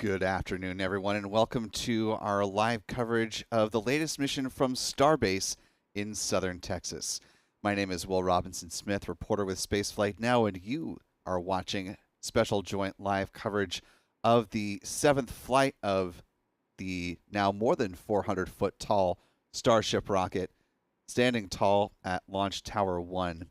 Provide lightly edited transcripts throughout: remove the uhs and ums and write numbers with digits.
Good afternoon, everyone, and welcome to our live coverage of the latest mission from Starbase in southern Texas. My name is Will Robinson Smith, reporter with Spaceflight Now, and you are watching special joint live coverage of the 7th flight of the now more than 400-foot tall Starship rocket, standing tall at Launch Tower 1.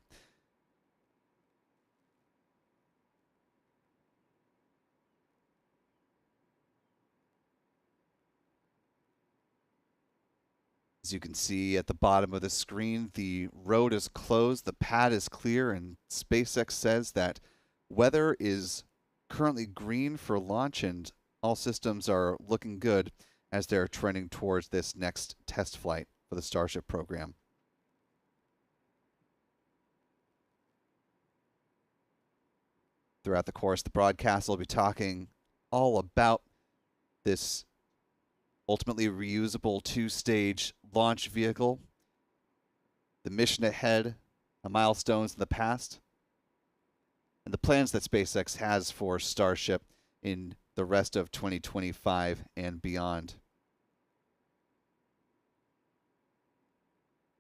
As you can see at the bottom of the screen, the road is closed, the pad is clear, and SpaceX says that weather is currently green for launch and all systems are looking good as they're trending towards this next test flight for the Starship program. Throughout the course of the broadcast, we'll be talking all about this ultimately reusable two-stage launch vehicle, the mission ahead, the milestones in the past, and the plans that SpaceX has for Starship in the rest of 2025 and beyond.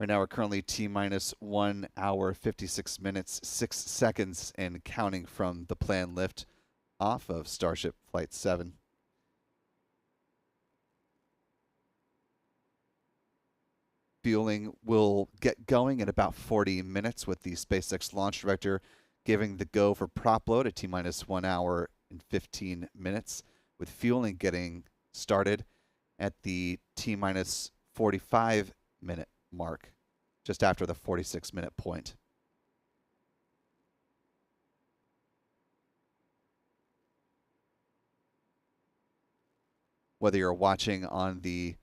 Right now we're currently T-minus 1 hour, 56 minutes, 6 seconds, and counting from the planned lift off of Starship Flight 7. Fueling will get going in about 40 minutes with the SpaceX launch director giving the go for prop load at T-minus 1 hour and 15 minutes, with fueling getting started at the T-minus 45 minute mark, just after the 46-minute point. Whether you're watching on the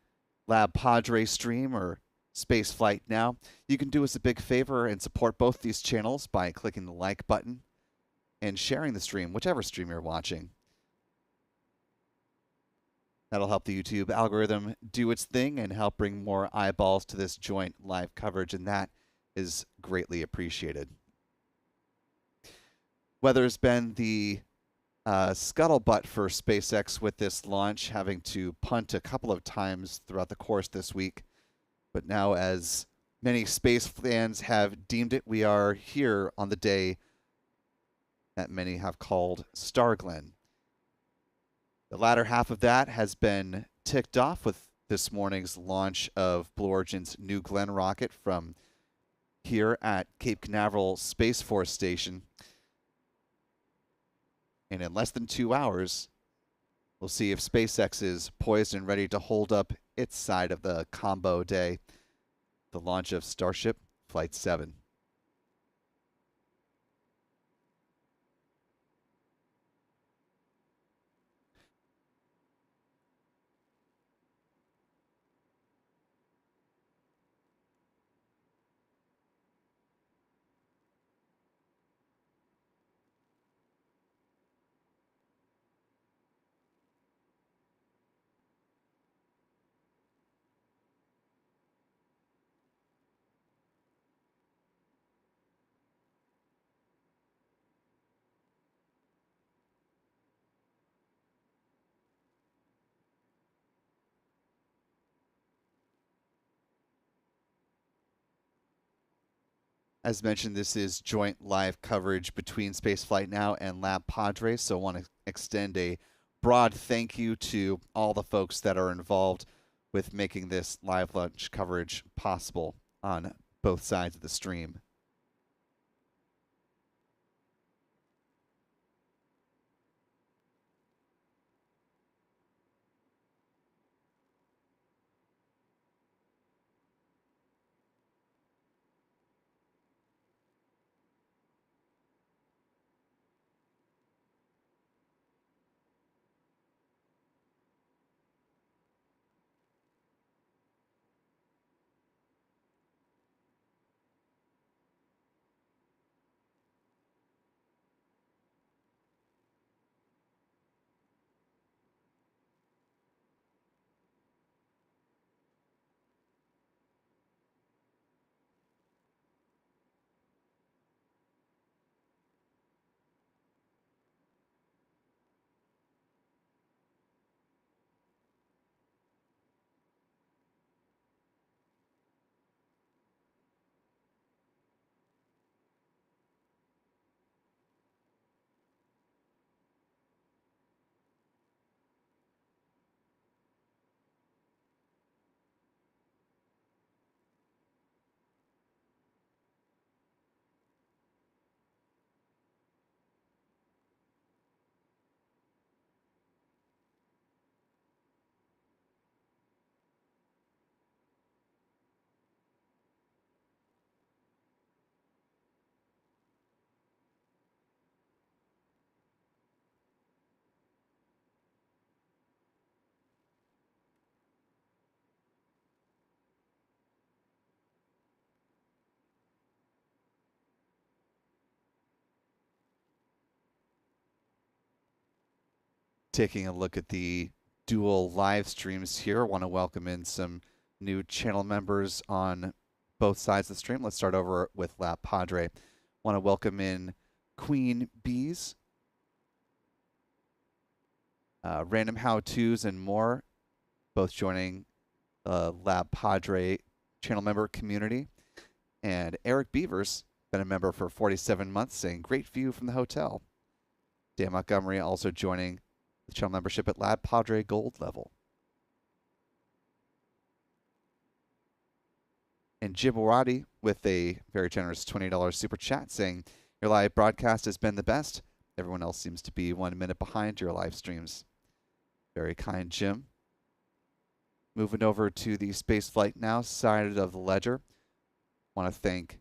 LabPadre stream or Spaceflight Now, you can do us a big favor and support both these channels by clicking the like button and sharing the stream, whichever stream you're watching. That'll help the YouTube algorithm do its thing and help bring more eyeballs to this joint live coverage, and that is greatly appreciated. Weather's been the scuttlebutt for SpaceX with this launch, having to punt a couple of times throughout the course this week. But now, as many space fans have deemed it, we are here on the day that many have called Starglen. The latter half of that has been ticked off with this morning's launch of Blue Origin's New Glenn rocket from here at Cape Canaveral Space Force Station. And in less than 2 hours, we'll see if SpaceX is poised and ready to hold up its side of the combo day, the launch of Starship Flight 7. As mentioned, this is joint live coverage between Spaceflight Now and LabPadre, so I want to extend a broad thank you to all the folks that are involved with making this live launch coverage possible on both sides of the stream. Taking a look at the dual live streams here. Want to welcome in some new channel members on both sides of the stream. Let's start over with LabPadre. Want to welcome in Queen Bees, Random How-Tos and more, both joining LabPadre channel member community. And Eric Beavers, been a member for 47 months, saying great view from the hotel. Dan Montgomery also joining the channel membership at LabPadre Gold level. And Jibbarati with a very generous $20 super chat saying, your live broadcast has been the best. Everyone else seems to be 1 minute behind your live streams. Very kind, Jim. Moving over to the spaceflight now side of the ledger. Want to thank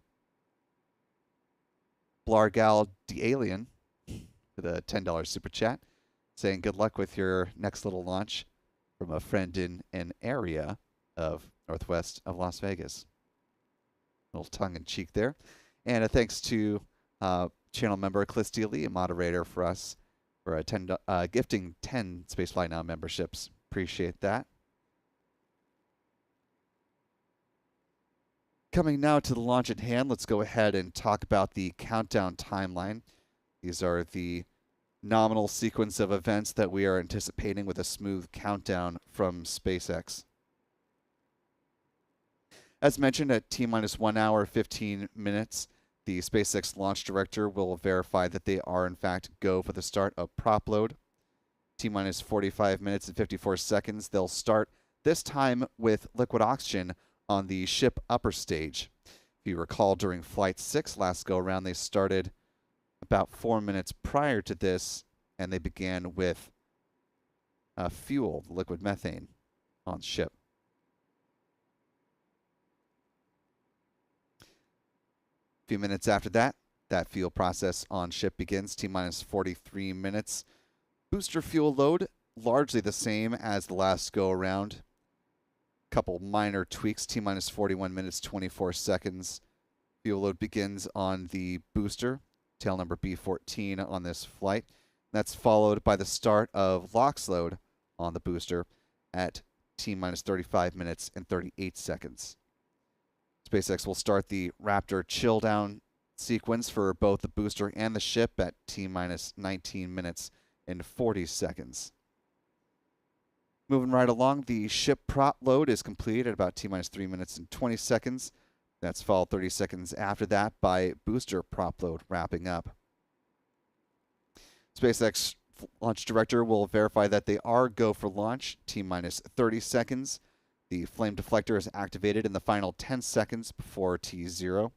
Blargal the Alien for the $10 super chat, saying good luck with your next little launch from a friend in an area of northwest of Las Vegas. A little tongue-in-cheek there. And a thanks to channel member Callistia Lee, a moderator for us, for a gifting 10 Spaceflight Now memberships. Appreciate that. Coming now to the launch at hand, let's go ahead and talk about the countdown timeline. These are the nominal sequence of events that we are anticipating with a smooth countdown from SpaceX. As mentioned, at T-minus 1 hour, 15 minutes, the SpaceX launch director will verify that they are in fact go for the start of prop load. T-minus 45 minutes and 54 seconds, they'll start, this time with liquid oxygen on the ship upper stage. If you recall, during Flight 6 last go-around, they started about 4 minutes prior to this, and they began with fuel, liquid methane, on ship. A few minutes after that, that fuel process on ship begins, T-minus 43 minutes. Booster fuel load, largely the same as the last go-around. Couple minor tweaks, T-minus 41 minutes, 24 seconds. Fuel load begins on the booster, tail number B14 on this flight. That's followed by the start of LOX load on the booster at T-minus 35 minutes and 38 seconds. SpaceX will start the Raptor chilldown sequence for both the booster and the ship at T-minus 19 minutes and 40 seconds. Moving right along, the ship prop load is complete at about T-minus 3 minutes and 20 seconds. That's followed 30 seconds after that by booster prop load wrapping up. SpaceX launch director will verify that they are go for launch, T-minus 30 seconds. The flame deflector is activated in the final 10 seconds before T0.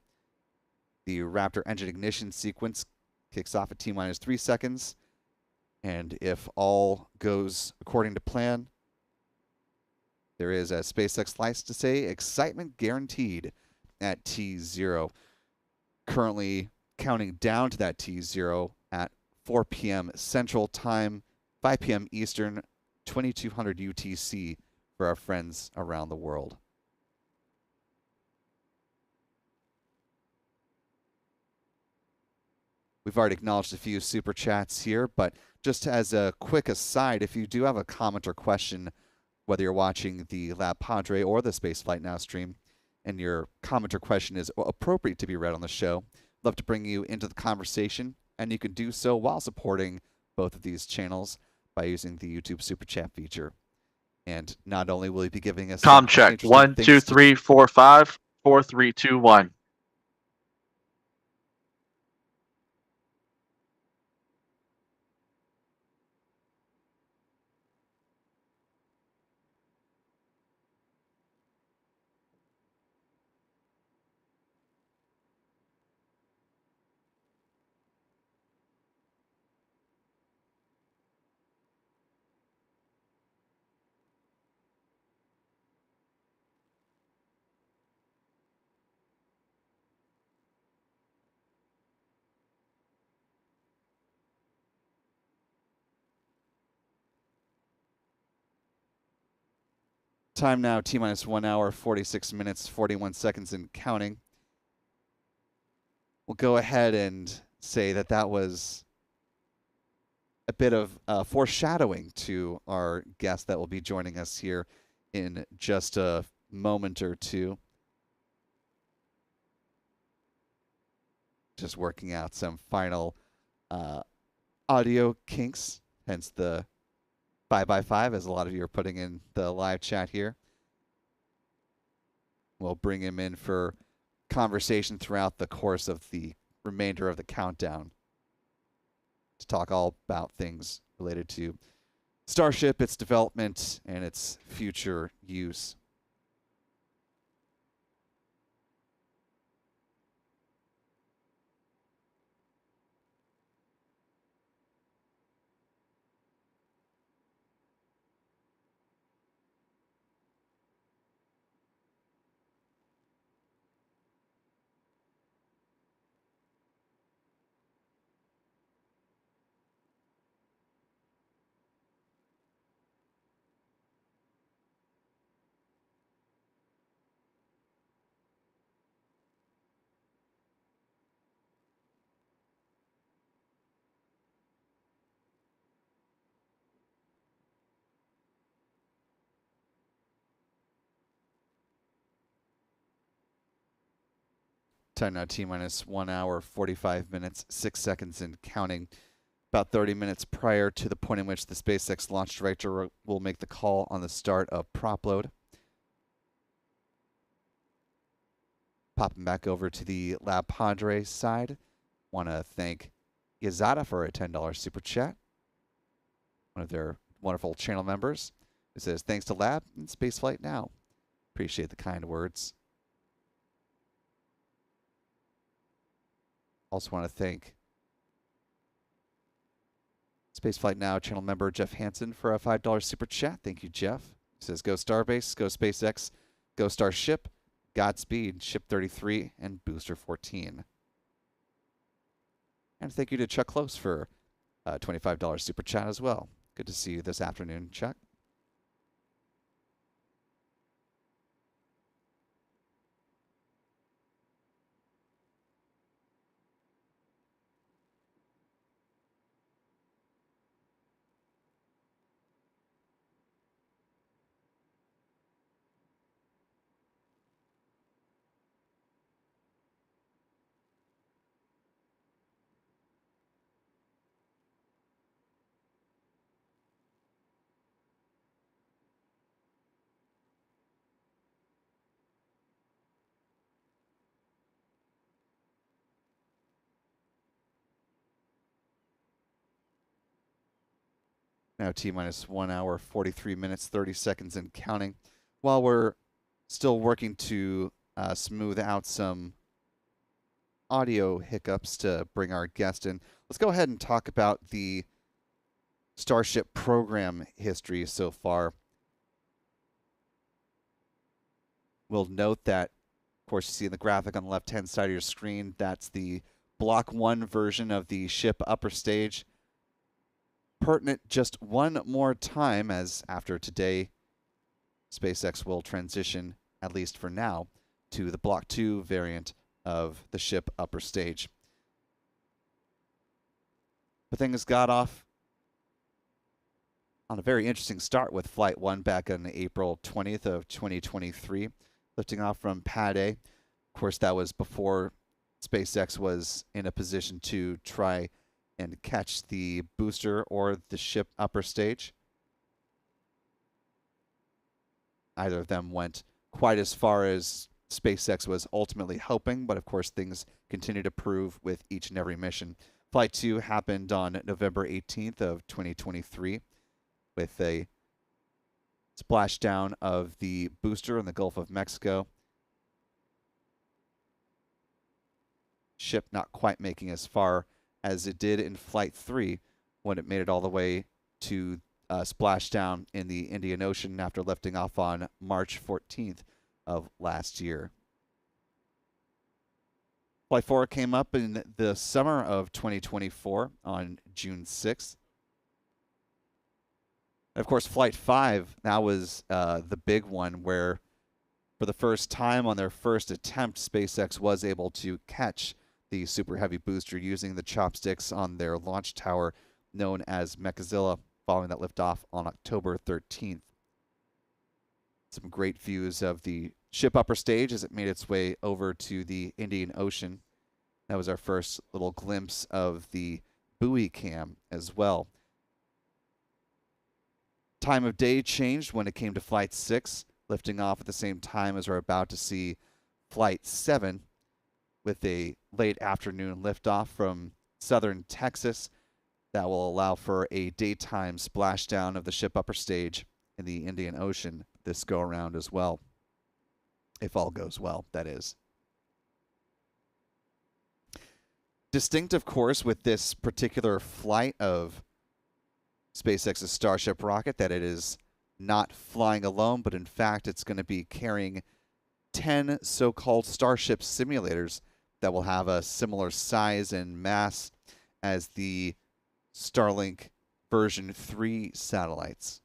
The Raptor engine ignition sequence kicks off at T-minus 3 seconds. And if all goes according to plan, there is, as SpaceX likes to say, excitement guaranteed at T0. Currently counting down to that T0 at 4 p.m. Central Time, 5 p.m. Eastern, 2200 UTC for our friends around the world. We've already acknowledged a few super chats here, but just as a quick aside, if you do have a comment or question, whether you're watching the LabPadre or the Spaceflight Now stream, and your comment or question is appropriate to be read on the show, I'd love to bring you into the conversation, and you can do so while supporting both of these channels by using the YouTube Super Chat feature. And not only will you be giving us com check 1 2 3 4 5 4 3 2 1. Time now, T-minus 1 hour, 46 minutes, 41 seconds and counting. We'll go ahead and say that that was a bit of foreshadowing to our guest that will be joining us here in just a moment or two. Just working out some final audio kinks, hence the 5x5, as a lot of you are putting in the live chat here. We'll bring him in for conversation throughout the course of the remainder of the countdown to talk all about things related to Starship, its development, and its future use. Time now, T-minus 1 hour, 45 minutes, 6 seconds and counting. About 30 minutes prior to the point in which the SpaceX launch director will make the call on the start of prop load. Popping back over to the LabPadre side. Want to thank Yazada for a $10 super chat. One of their wonderful channel members. It says, thanks to Lab and Spaceflight Now. Appreciate the kind words. Also want to thank Spaceflight Now channel member Jeff Hansen for a $5 super chat. Thank you, Jeff. He says, go Starbase, go SpaceX, go Starship, Godspeed, Ship 33, and Booster 14. And thank you to Chuck Close for a $25 super chat as well. Good to see you this afternoon, Chuck. Now T-minus 1 hour, 43 minutes, 30 seconds and counting. While we're still working to smooth out some audio hiccups to bring our guest in, let's go ahead and talk about the Starship program history so far. We'll note that, of course, you see in the graphic on the left-hand side of your screen, that's the Block 1 version of the ship upper stage. Pertinent just one more time, as after today, SpaceX will transition, at least for now, to the Block 2 variant of the ship upper stage. But things got off on a very interesting start with Flight 1 back on April 20th of 2023, lifting off from Pad A. Of course, that was before SpaceX was in a position to try and catch the booster or the ship upper stage. Either of them went quite as far as SpaceX was ultimately hoping, but of course things continue to prove with each and every mission. Flight 2 happened on November 18th of 2023 with a splashdown of the booster in the Gulf of Mexico. Ship not quite making as far as it did in Flight 3 when it made it all the way to splashdown in the Indian Ocean after lifting off on March 14th of last year. Flight 4 came up in the summer of 2024 on June 6th. And of course, Flight 5, that was the big one where for the first time on their first attempt, SpaceX was able to catch the Super Heavy booster using the chopsticks on their launch tower known as Mechazilla, following that liftoff on October 13th. Some great views of the ship upper stage as it made its way over to the Indian Ocean. That was our first little glimpse of the buoy cam as well. Time of day changed when it came to Flight 6, lifting off at the same time as we're about to see Flight 7 with a late afternoon liftoff from southern Texas that will allow for a daytime splashdown of the ship upper stage in the Indian Ocean this go around as well. If all goes well, that is. Distinct, of course, with this particular flight of SpaceX's Starship rocket that it is not flying alone, but in fact it's going to be carrying 10 so-called Starship simulators that will have a similar size and mass as the Starlink version 3 satellites.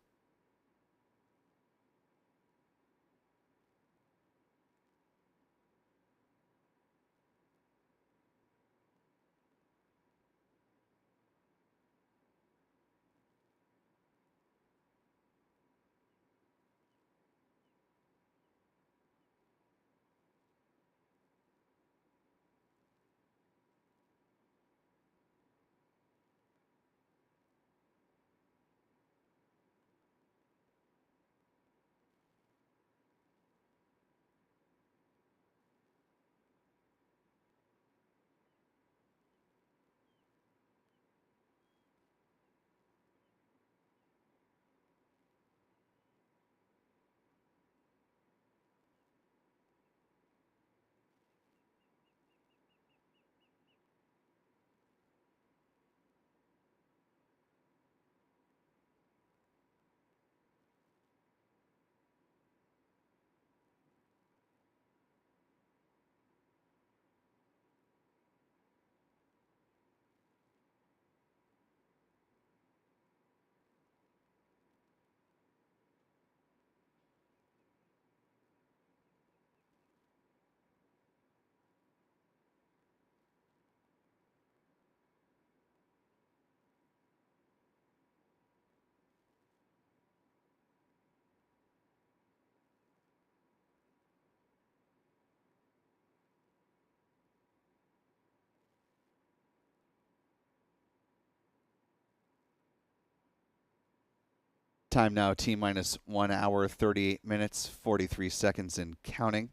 Time now, T-minus 1 hour, 38 minutes, 43 seconds and counting.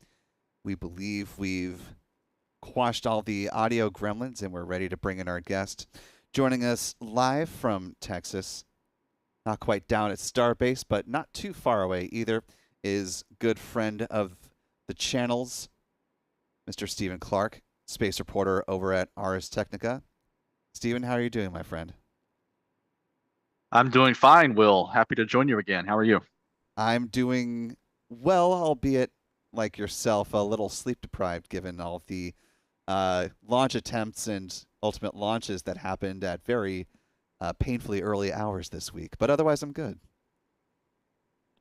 We believe we've quashed all the audio gremlins and we're ready to bring in our guest. Joining us live from Texas, not quite down at Starbase, but not too far away either, is good friend of the channels, Mr. Stephen Clark, space reporter over at Ars Technica. Stephen, how are you doing, my friend? I'm doing fine, Will. Happy to join you again. How are you? I'm doing well, albeit like yourself, a little sleep deprived given all of the launch attempts and ultimate launches that happened at very painfully early hours this week. But otherwise, I'm good.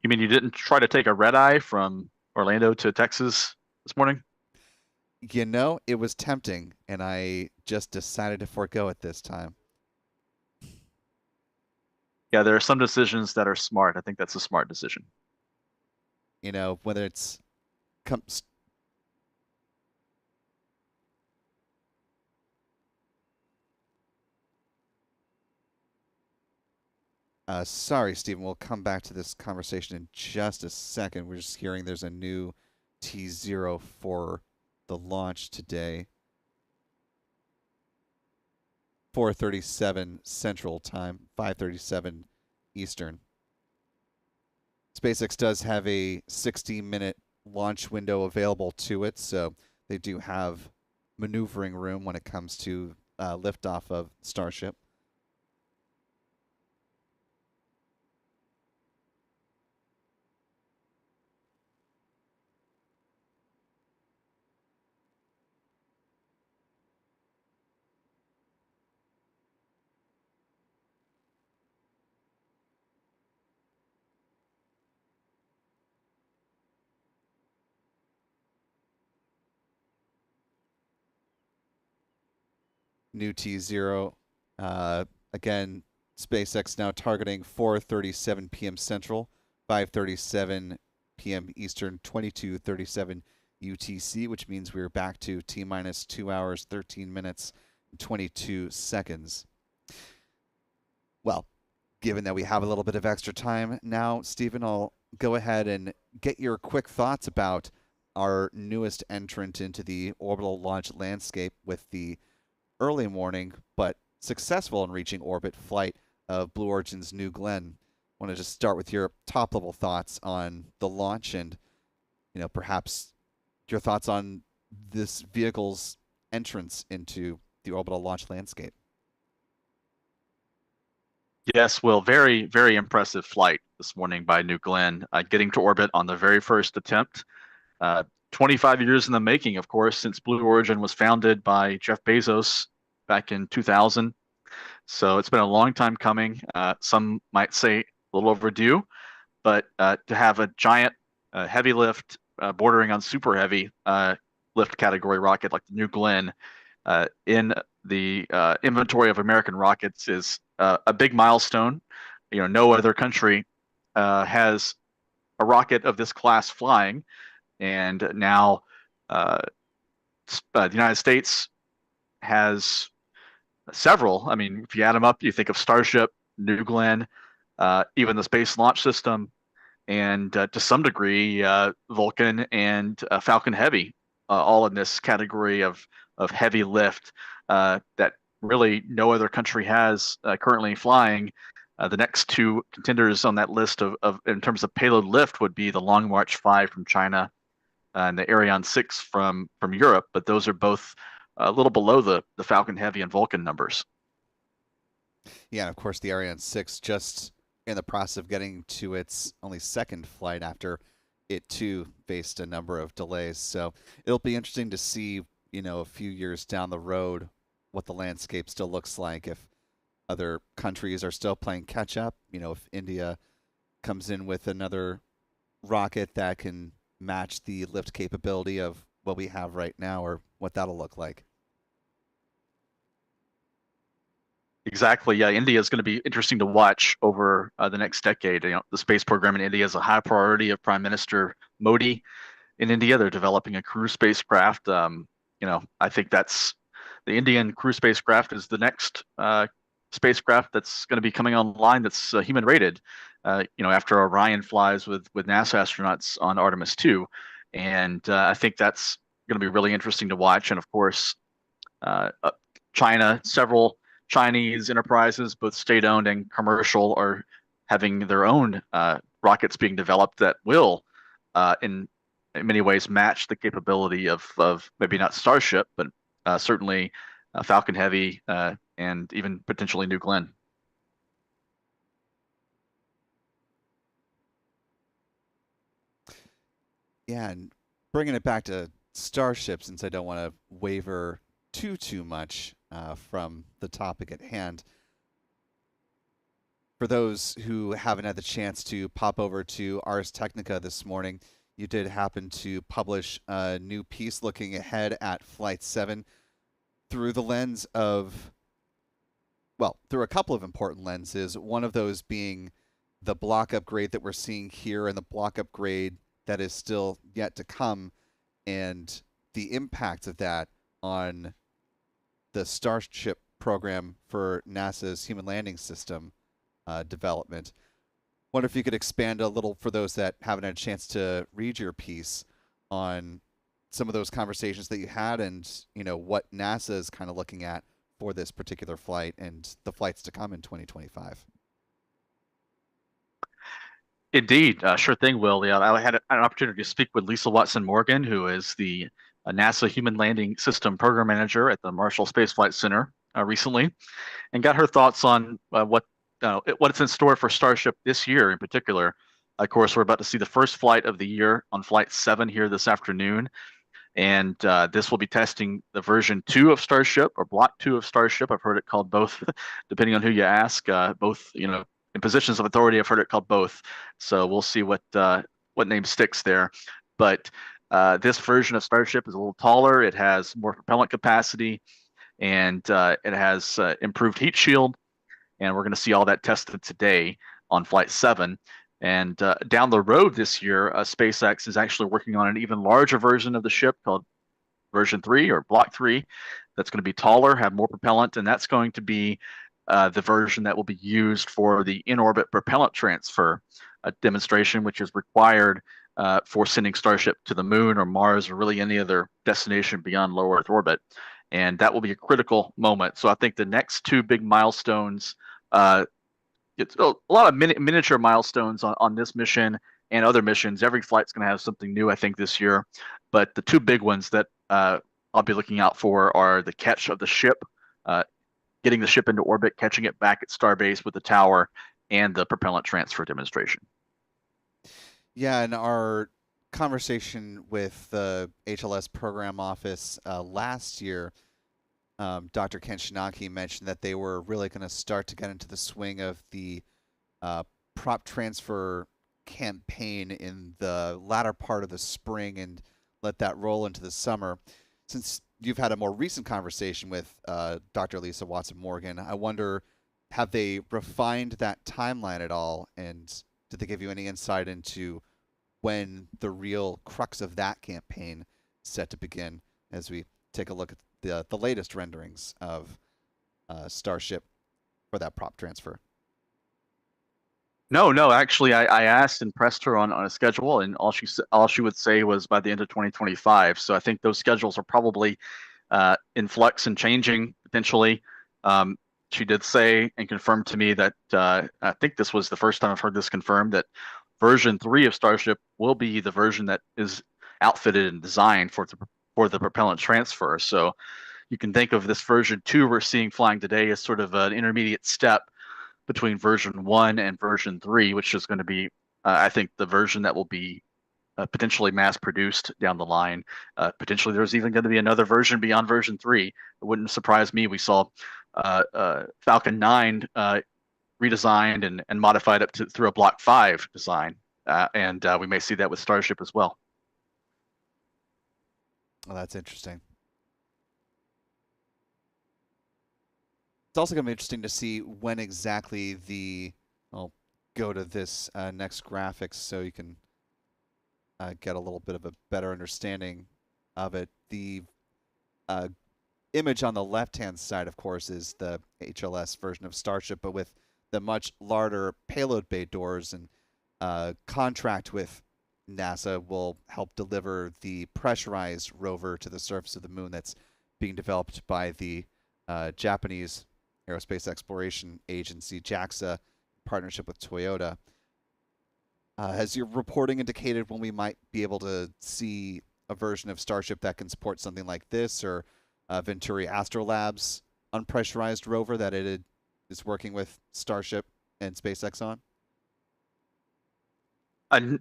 You mean you didn't try to take a red eye from Orlando to Texas this morning? You know, it was tempting, and I just decided to forego it this time. Yeah, there are some decisions that are smart. I think that's a smart decision. You know, whether it's comes. Sorry, Stephen. We'll come back to this conversation in just a second. We're just hearing there's a new T0 for the launch today. 4:37 Central Time, 5:37 Eastern. SpaceX does have a 60-minute launch window available to it, so they do have maneuvering room when it comes to liftoff of Starship. New T0, again, SpaceX now targeting 4:37 p.m. Central, 5:37 p.m. Eastern, 22:37 UTC, which means we're back to T minus 2 hours, 13 minutes, 22 seconds. Well, given that we have a little bit of extra time now, Stephen, I'll go ahead and get your quick thoughts about our newest entrant into the orbital launch landscape with the early morning but successful in reaching orbit flight of Blue Origin's New Glenn. I want to just start with your top level thoughts on the launch and, perhaps your thoughts on this vehicle's entrance into the orbital launch landscape. Yes, Will, very, very impressive flight this morning by New Glenn, getting to orbit on the very first attempt. 25 years in the making, of course, since Blue Origin was founded by Jeff Bezos back in 2000. So it's been a long time coming. Some might say a little overdue, but to have a giant heavy lift bordering on super heavy lift category rocket like the New Glenn in the inventory of American rockets is a big milestone. No other country has a rocket of this class flying, and now the United States has several. I mean, if you add them up, you think of Starship, New Glenn, even the Space Launch System, and to some degree, Vulcan and Falcon Heavy, all in this category of heavy lift that really no other country has currently flying. The next two contenders on that list of in terms of payload lift would be the Long March 5 from China and the Ariane 6 from Europe, but those are both a little below the Falcon Heavy and Vulcan numbers. Yeah, and of course the Ariane 6 just in the process of getting to its only second flight after it too faced a number of delays. So it'll be interesting to see, a few years down the road what the landscape still looks like, if other countries are still playing catch up, if India comes in with another rocket that can match the lift capability of what we have right now, or what that'll look like. Exactly. Yeah, India is going to be interesting to watch over the next decade. The space program in India is a high priority of Prime Minister Modi in India. They're developing a crew spacecraft. I think that's the Indian crew spacecraft is the next spacecraft that's going to be coming online that's human rated. After Orion flies with NASA astronauts on Artemis 2, and I think that's going to be really interesting to watch. And of course, China, several Chinese enterprises, both state-owned and commercial, are having their own rockets being developed that will, in many ways, match the capability of maybe not Starship, but certainly Falcon Heavy and even potentially New Glenn. Yeah, and bringing it back to Starship, since I don't want to waver too much from the topic at hand. For those who haven't had the chance to pop over to Ars Technica this morning, you did happen to publish a new piece looking ahead at Flight 7 through the lens of, well, through a couple of important lenses, one of those being the block upgrade that we're seeing here and the block upgrade that is still yet to come, and the impact of that on the Starship program for NASA's Human Landing System development. Wonder if you could expand a little for those that haven't had a chance to read your piece on some of those conversations that you had, and what NASA is kind of looking at for this particular flight and the flights to come in 2025. Indeed, sure thing, Will. Yeah, I had an opportunity to speak with Lisa Watson Morgan, who is the NASA Human Landing System Program Manager at the Marshall Space Flight Center recently, and got her thoughts on what's in store for Starship this year in particular. Of course, we're about to see the first flight of the year on Flight 7 here this afternoon, and this will be testing the version 2 of Starship, or Block 2 of Starship. I've heard it called both, depending on who you ask. Both, in positions of authority, I've heard it called both. So we'll see what name sticks there. But this version of Starship is a little taller. It has more propellant capacity, and it has improved heat shield. and we're going to see all that tested today on Flight 7. And down the road this year, SpaceX is actually working on an even larger version of the ship called version 3 or Block 3 that's going to be taller, have more propellant, and that's going to be the version that will be used for the in-orbit propellant transfer demonstration, which is required for sending Starship to the moon or Mars or really any other destination beyond low Earth orbit. And that will be a critical moment. So I think the next two big milestones, it's a lot of miniature milestones on this mission and other missions. Every flight's going to have something new, I think, this year. But the two big ones that I'll be looking out for are the catch of the ship, getting the ship into orbit, catching it back at Starbase with the tower, and the propellant transfer demonstration. Yeah, and our conversation with the HLS program office last year, Dr. Ken Shinaki mentioned that they were really going to start to get into the swing of the prop transfer campaign in the latter part of the spring and let that roll into the summer. Since you've had a more recent conversation with Dr. Lisa Watson-Morgan, I wonder, have they refined that timeline at all, and did they give you any insight into when the real crux of that campaign is set to begin as we take a look at the latest renderings of Starship for that prop transfer? No. Actually, I asked and pressed her on a schedule, and all she would say was by the end of 2025. So I think those schedules are probably in flux and changing potentially. She did say and confirmed to me that I think this was the first time I've heard this confirmed, that version 3 of Starship will be the version that is outfitted and designed for the propellant transfer. So you can think of this version 2 we're seeing flying today as sort of an intermediate step between version 1 and version 3, which is going to be, I think, the version that will be potentially mass produced down the line. Potentially, there's even going to be another version beyond version 3. It wouldn't surprise me. We saw Falcon 9 redesigned and modified up through a Block 5 design, and we may see that with Starship as well. Well, that's interesting. It's also going to be interesting to see when exactly I'll go to this next graphics so you can get a little bit of a better understanding of it. The image on the left-hand side, of course, is the HLS version of Starship, but with the much larger payload bay doors, and contract with NASA will help deliver the pressurized rover to the surface of the moon that's being developed by the Japanese Aerospace Exploration Agency, JAXA, in partnership with Toyota. Has your reporting indicated when we might be able to see a version of Starship that can support something like this, or Venturi Astrolab's unpressurized rover that it is working with Starship and SpaceX on?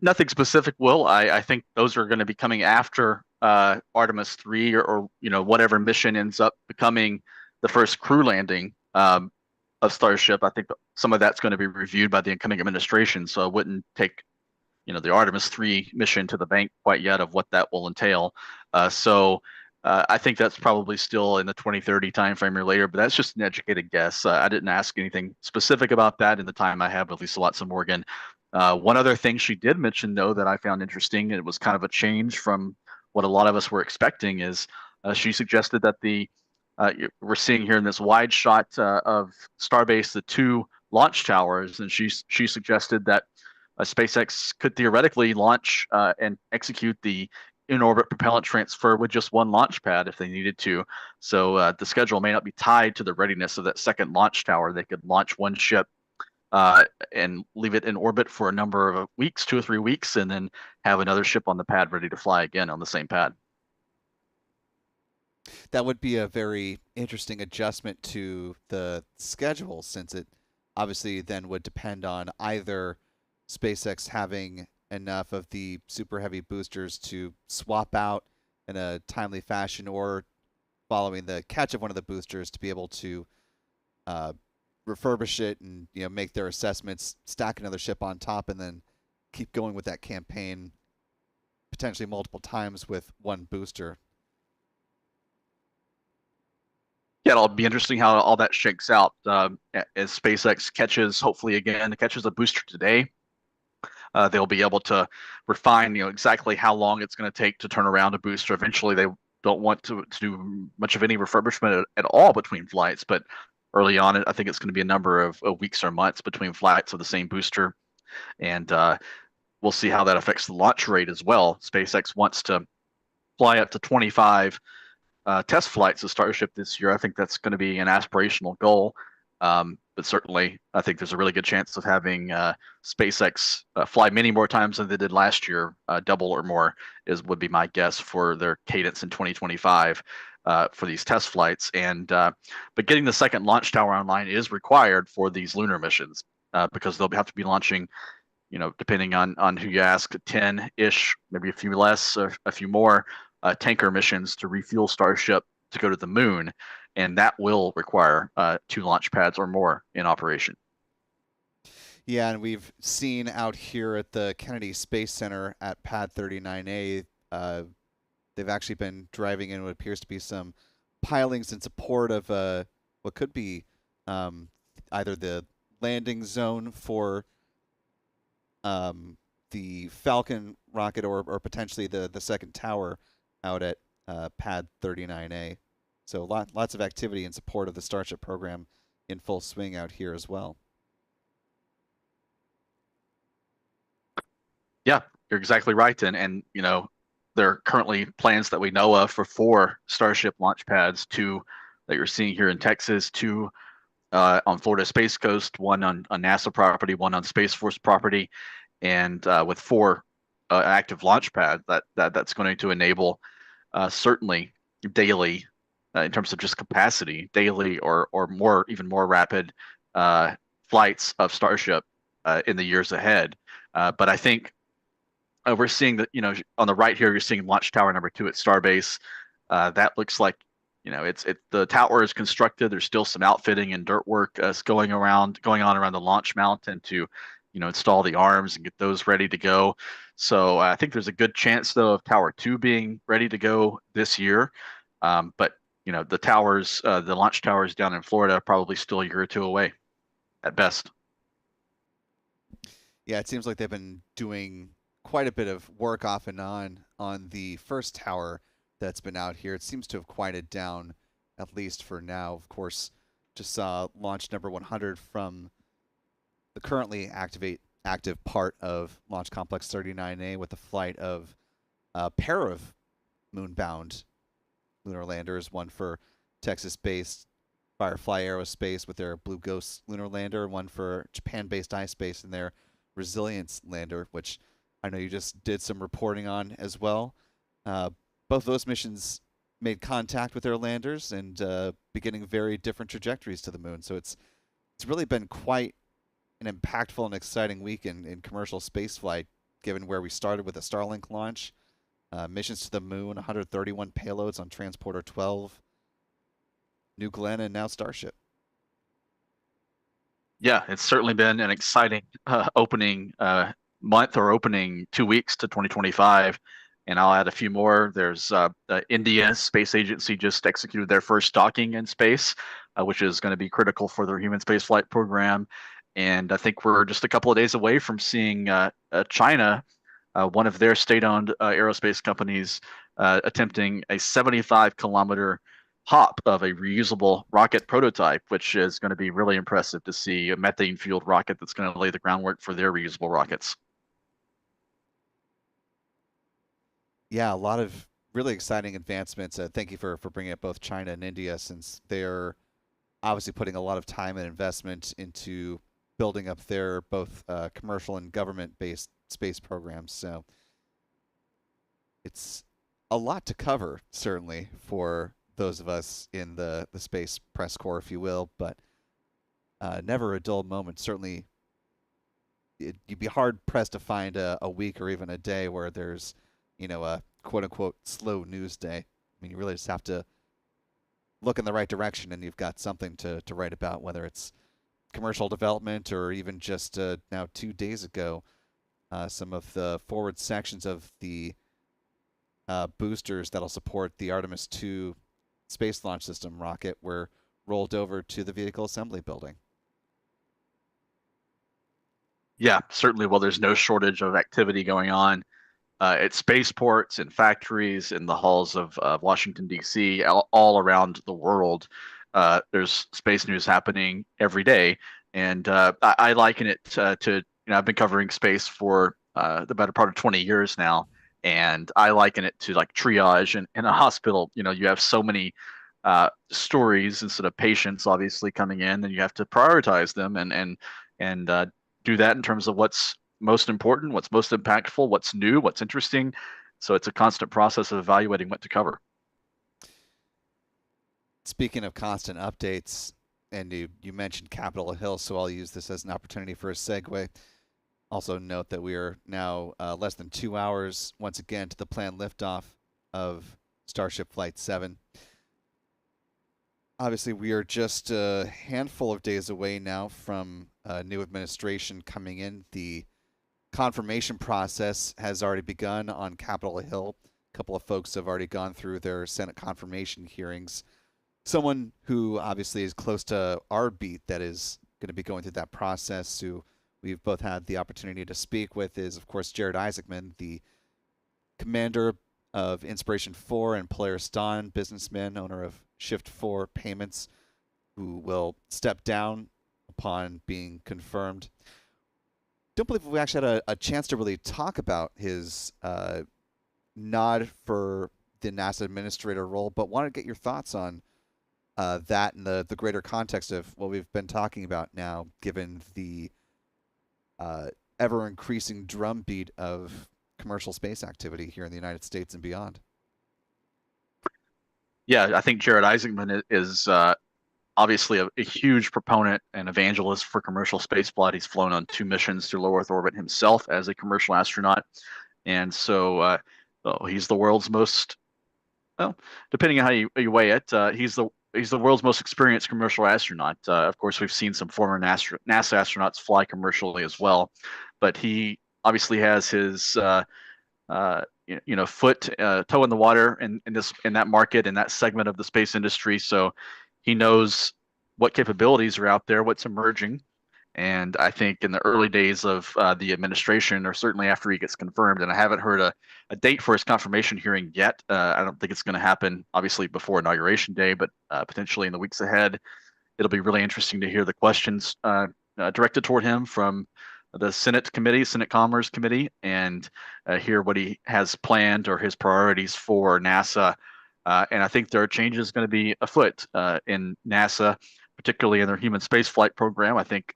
Nothing specific, Will. I think those are going to be coming after Artemis 3 or whatever mission ends up becoming the first crew landing of Starship. I think some of that's going to be reviewed by the incoming administration, so I wouldn't take the Artemis 3 mission to the bank quite yet of what that will entail. So I think that's probably still in the 2030 timeframe or later, but that's just an educated guess. I didn't ask anything specific about that in the time I have with Lisa Watson-Morgan. One other thing she did mention, though, that I found interesting, and it was kind of a change from what a lot of us were expecting, is she suggested that we're seeing here in this wide shot of Starbase the two launch towers, and she suggested that SpaceX could theoretically launch and execute the in-orbit propellant transfer with just one launch pad if they needed to. So the schedule may not be tied to the readiness of that second launch tower. They could launch one ship and leave it in orbit for a number of weeks, 2 or 3 weeks, and then have another ship on the pad ready to fly again on the same pad. That would be a very interesting adjustment to the schedule, since it obviously then would depend on either SpaceX having enough of the Super Heavy boosters to swap out in a timely fashion, or following the catch of one of the boosters to be able to refurbish it and make their assessments, stack another ship on top, and then keep going with that campaign potentially multiple times with one booster. Yeah, it'll be interesting how all that shakes out as SpaceX hopefully again, catches a booster today. They'll be able to refine, exactly how long it's going to take to turn around a booster. Eventually, they don't want to do much of any refurbishment at all between flights, but early on, I think it's going to be a number of weeks or months between flights of the same booster, and we'll see how that affects the launch rate as well. SpaceX wants to fly up to 25 test flights of Starship this year. I think that's going to be an aspirational goal. But certainly, I think there's a really good chance of having SpaceX fly many more times than they did last year, double or more would be my guess for their cadence in 2025 for these test flights. But getting the second launch tower online is required for these lunar missions because they'll have to be launching, depending on who you ask, 10-ish, maybe a few less, or a few more tanker missions to refuel Starship to go to the moon, and that will require 2 launch pads or more in operation. Yeah, and we've seen out here at the Kennedy Space Center at Pad 39A, they've actually been driving in what appears to be some pilings in support of what could be either the landing zone for the Falcon rocket or potentially the second tower out at Pad 39A. So lots of activity in support of the Starship program in full swing out here as well. Yeah, you're exactly right. And there are currently plans that we know of for 4 Starship launch pads, 2 that you're seeing here in Texas, 2 on Florida Space Coast, 1 on NASA property, 1 on Space Force property, and with 4 active launch pads that's going to enable certainly daily, in terms of just capacity, daily or more, even more rapid flights of Starship in the years ahead. But I think we're seeing that, on the right here, you're seeing launch tower number 2 at Starbase. That looks like, the tower is constructed. There's still some outfitting and dirt work going on around the launch mountain to, install the arms and get those ready to go. So I think there's a good chance, though, of Tower 2 being ready to go this year. But the launch towers down in Florida are probably still a year or 2 away at best. Yeah, it seems like they've been doing quite a bit of work off and on the first tower that's been out here. It seems to have quieted down, at least for now. Of course, just saw launch number 100 from the currently active part of Launch Complex 39A with a flight of a pair of moon-bound lunar landers, one for Texas-based Firefly Aerospace with their Blue Ghost lunar lander, and one for Japan-based iSpace and their Resilience lander, which I know you just did some reporting on as well. Both those missions made contact with their landers and beginning very different trajectories to the moon. So it's really been quite an impactful and exciting week in commercial spaceflight, given where we started with the Starlink launch, missions to the moon, 131 payloads on Transporter 12, New Glenn, and now Starship. Yeah, it's certainly been an exciting opening month or opening 2 weeks to 2025. And I'll add a few more. There's India Space Agency just executed their first docking in space, which is going to be critical for their human spaceflight program. And I think we're just a couple of days away from seeing China, one of their state-owned aerospace companies, attempting a 75-kilometer hop of a reusable rocket prototype, which is going to be really impressive to see, a methane-fueled rocket that's going to lay the groundwork for their reusable rockets. Yeah, a lot of really exciting advancements. Thank you for bringing up both China and India, since they're obviously putting a lot of time and investment into building up their both commercial and government-based space programs. So it's a lot to cover, certainly, for those of us in the space press corps, if you will, but never a dull moment. Certainly, you'd be hard-pressed to find a week or even a day where there's, a quote-unquote slow news day. I mean, you really just have to look in the right direction and you've got something to write about, whether it's commercial development or even just now 2 days ago, some of the forward sections of the boosters that'll support the Artemis II Space Launch System rocket were rolled over to the vehicle assembly building. Yeah, certainly. Well, there's no shortage of activity going on at spaceports and factories in the halls of Washington, D.C., all around the world. There's space news happening every day. And I liken it I've been covering space for the better part of 20 years now. And I liken it to like triage in a hospital. You have so many stories instead of patients obviously coming in, and you have to prioritize them and do that in terms of what's most important, what's most impactful, what's new, what's interesting. So it's a constant process of evaluating what to cover. Speaking of constant updates, and you mentioned Capitol Hill, so I'll use this as an opportunity for a segue. Also note that we are now less than 2 hours, once again, to the planned liftoff of Starship Flight 7. Obviously, we are just a handful of days away now from a new administration coming in. The confirmation process has already begun on Capitol Hill. A couple of folks have already gone through their Senate confirmation hearings. Someone who obviously is close to our beat that is going to be going through that process, who we've both had the opportunity to speak with, is, of course, Jared Isaacman, the commander of Inspiration 4 and Polaris Dawn, businessman, owner of Shift 4 Payments, who will step down upon being confirmed. Don't believe we actually had a chance to really talk about his nod for the NASA administrator role, but wanted to get your thoughts on that and the greater context of what we've been talking about now, given the ever-increasing drumbeat of commercial space activity here in the United States and beyond. Yeah, I think Jared Isaacman is obviously a huge proponent and evangelist for commercial spaceflight. He's flown on 2 missions to low Earth orbit himself as a commercial astronaut. And so he's the world's most, well, depending on how you weigh it, he's the world's most experienced commercial astronaut. Of course, we've seen some former NASA astronauts fly commercially as well, but he obviously has his foot toe in the water in that market, in that segment of the space industry. So he knows what capabilities are out there, what's emerging. And I think in the early days of the administration, or certainly after he gets confirmed, and I haven't heard a date for his confirmation hearing yet. I don't think it's going to happen, obviously, before Inauguration Day, but potentially in the weeks ahead. It'll be really interesting to hear the questions directed toward him from the Senate Committee, Senate Commerce Committee, and hear what he has planned or his priorities for NASA. And I think there are changes going to be afoot in NASA, particularly in their human spaceflight program. I think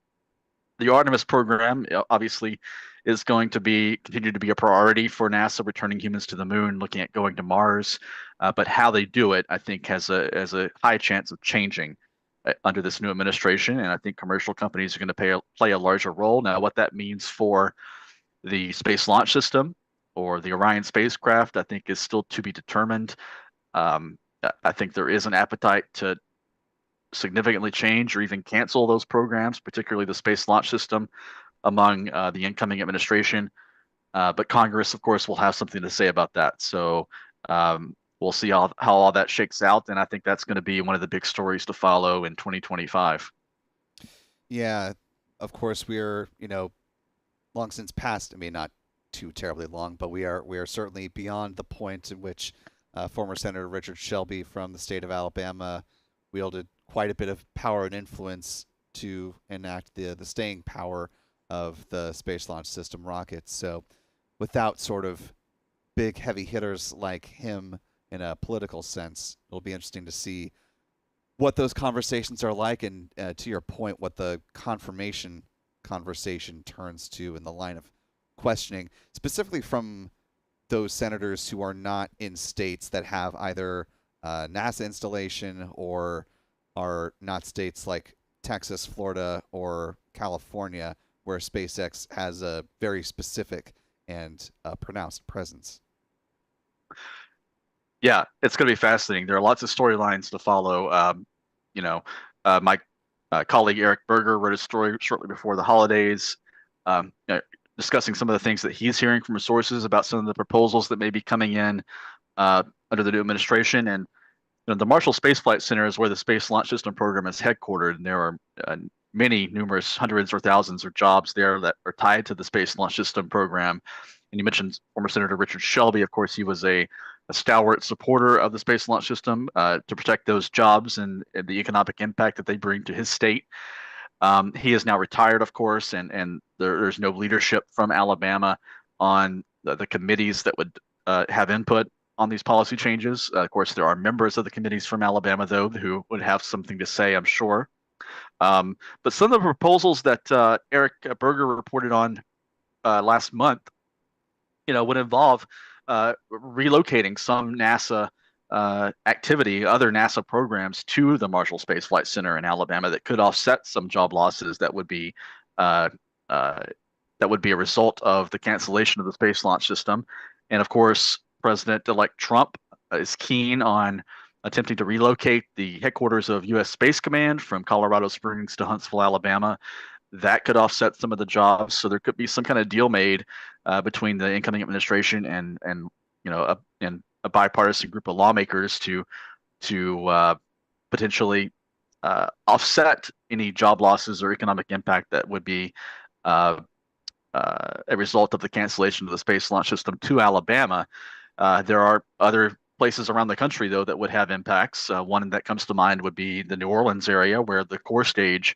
the Artemis program obviously is going to continue to be a priority for NASA, returning humans to the moon, looking at going to Mars. But how they do it, I think, has a high chance of changing under this new administration. And I think commercial companies are going to play a larger role. Now, what that means for the Space Launch System or the Orion spacecraft, I think, is still to be determined. I think there is an appetite to significantly change or even cancel those programs, particularly the Space Launch System, among the incoming administration. But Congress, of course, will have something to say about that. So we'll see how all that shakes out. And I think that's going to be one of the big stories to follow in 2025. Yeah, of course, we're, long since past, I mean, not too terribly long, but we are certainly beyond the point in which former Senator Richard Shelby from the state of Alabama wielded quite a bit of power and influence to enact the staying power of the Space Launch System rockets. So without sort of big heavy hitters like him in a political sense, it'll be interesting to see what those conversations are like, and to your point, what the confirmation conversation turns to in the line of questioning, specifically from those senators who are not in states that have either NASA installation or are not states like Texas, Florida, or California, where SpaceX has a very specific and pronounced presence. Yeah, it's going to be fascinating. There are lots of storylines to follow. My colleague Eric Berger wrote a story shortly before the holidays, discussing some of the things that he's hearing from his sources about some of the proposals that may be coming in under the new administration. And the Marshall Space Flight Center is where the Space Launch System program is headquartered, and there are numerous hundreds or thousands of jobs there that are tied to the Space Launch System program. And you mentioned former Senator Richard Shelby. Of course, he was a stalwart supporter of the Space Launch System to protect those jobs and the economic impact that they bring to his state. He is now retired, of course, and there's no leadership from Alabama on the committees that would have input on these policy changes. Of course, there are members of the committees from Alabama, though, who would have something to say, I'm sure. But some of the proposals that Eric Berger reported on last month, would involve relocating some NASA activity, other NASA programs to the Marshall Space Flight Center in Alabama that could offset some job losses that would be uh, a result of the cancellation of the Space Launch System. And of course, President-elect Trump is keen on attempting to relocate the headquarters of U.S. Space Command from Colorado Springs to Huntsville, Alabama. That could offset some of the jobs. So there could be some kind of deal made between the incoming administration and a bipartisan group of lawmakers to potentially offset any job losses or economic impact that would be a result of the cancellation of the Space Launch System to Alabama. There are other places around the country, though, that would have impacts. One that comes to mind would be the New Orleans area, where the core stage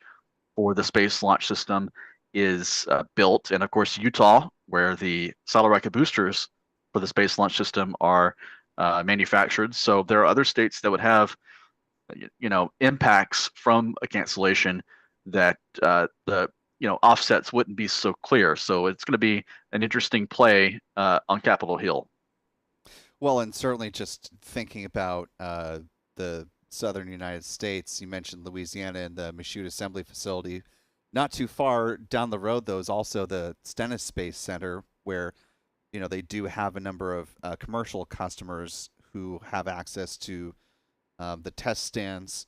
for the Space Launch System is built, and of course Utah, where the solid rocket boosters for the Space Launch System are manufactured. So there are other states that would have, impacts from a cancellation that the offsets wouldn't be so clear. So it's going to be an interesting play on Capitol Hill. Well, and certainly just thinking about the southern United States, you mentioned Louisiana and the Michoud Assembly Facility. Not too far down the road, though, is also the Stennis Space Center, where they do have a number of commercial customers who have access to the test stands,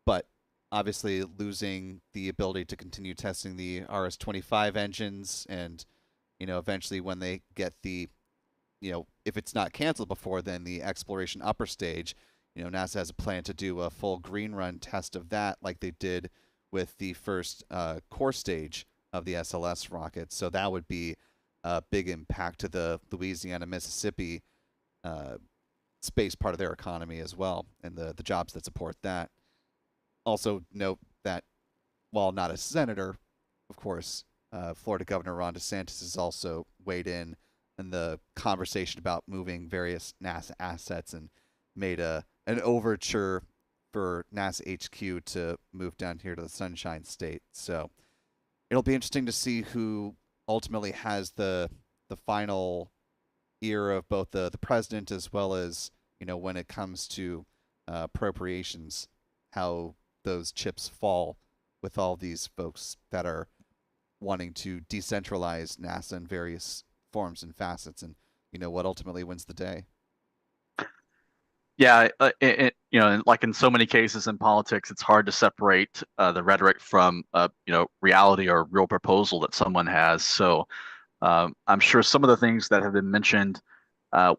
but obviously losing the ability to continue testing the RS-25 engines, and eventually when they get the if it's not canceled before then the exploration upper stage, NASA has a plan to do a full green run test of that, like they did with the first core stage of the SLS rocket. So that would be a big impact to the Louisiana, Mississippi space part of their economy as well, and the jobs that support that. Also note that while not a senator, of course, Florida Governor Ron DeSantis has also weighed in the conversation about moving various NASA assets and made an overture for NASA HQ to move down here to the Sunshine State. So it'll be interesting to see who ultimately has the final ear of both the president as well as when it comes to appropriations, how those chips fall with all these folks that are wanting to decentralize NASA in various forms and facets, and what ultimately wins the day. Yeah, like in so many cases in politics, it's hard to separate the rhetoric from reality or real proposal that someone has. So I'm sure some of the things that have been mentioned, have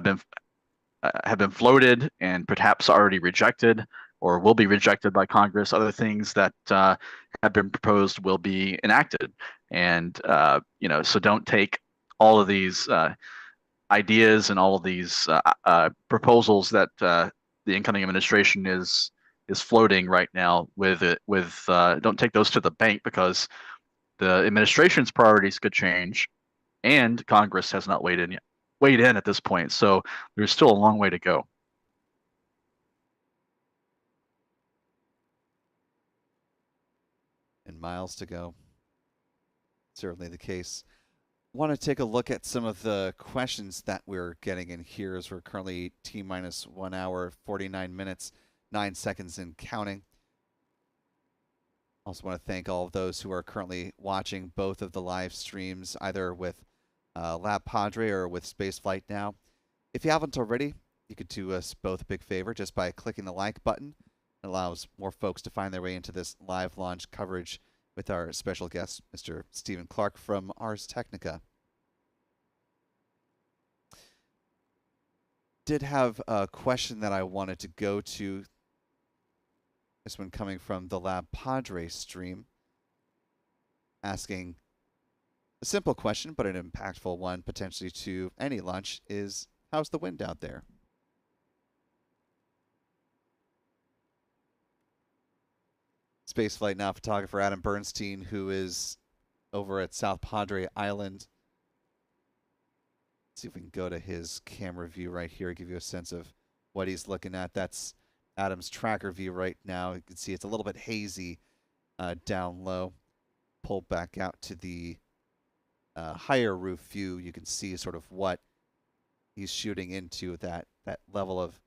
been floated and perhaps already rejected or will be rejected by Congress. Other things that have been proposed will be enacted, and so don't take all of these ideas and all of these proposals that the incoming administration is floating right now don't take those to the bank, because the administration's priorities could change, and Congress has not weighed in at this point. So there's still a long way to go. And miles to go. Certainly the case. Want to take a look at some of the questions that we're getting in here, as we're currently T-minus 1 hour, 49 minutes, 9 seconds and counting. Also want to thank all of those who are currently watching both of the live streams, either with LabPadre or with Spaceflight Now. If you haven't already, you could do us both a big favor just by clicking the like button. It allows more folks to find their way into this live launch coverage with our special guest, Mr. Stephen Clark from Ars Technica. did have a question that I wanted to go to. This one coming from the LabPadre stream, asking a simple question, but an impactful one potentially to any launch is, how's the wind out there? Spaceflight now photographer Adam Bernstein, who is over at South Padre Island. Let's see if we can go to his camera view right here, give you a sense of what he's looking at. That's Adam's tracker view right now. You can see it's a little bit hazy down low. Pull back out to the higher roof view. You can see sort of what he's shooting into, that level of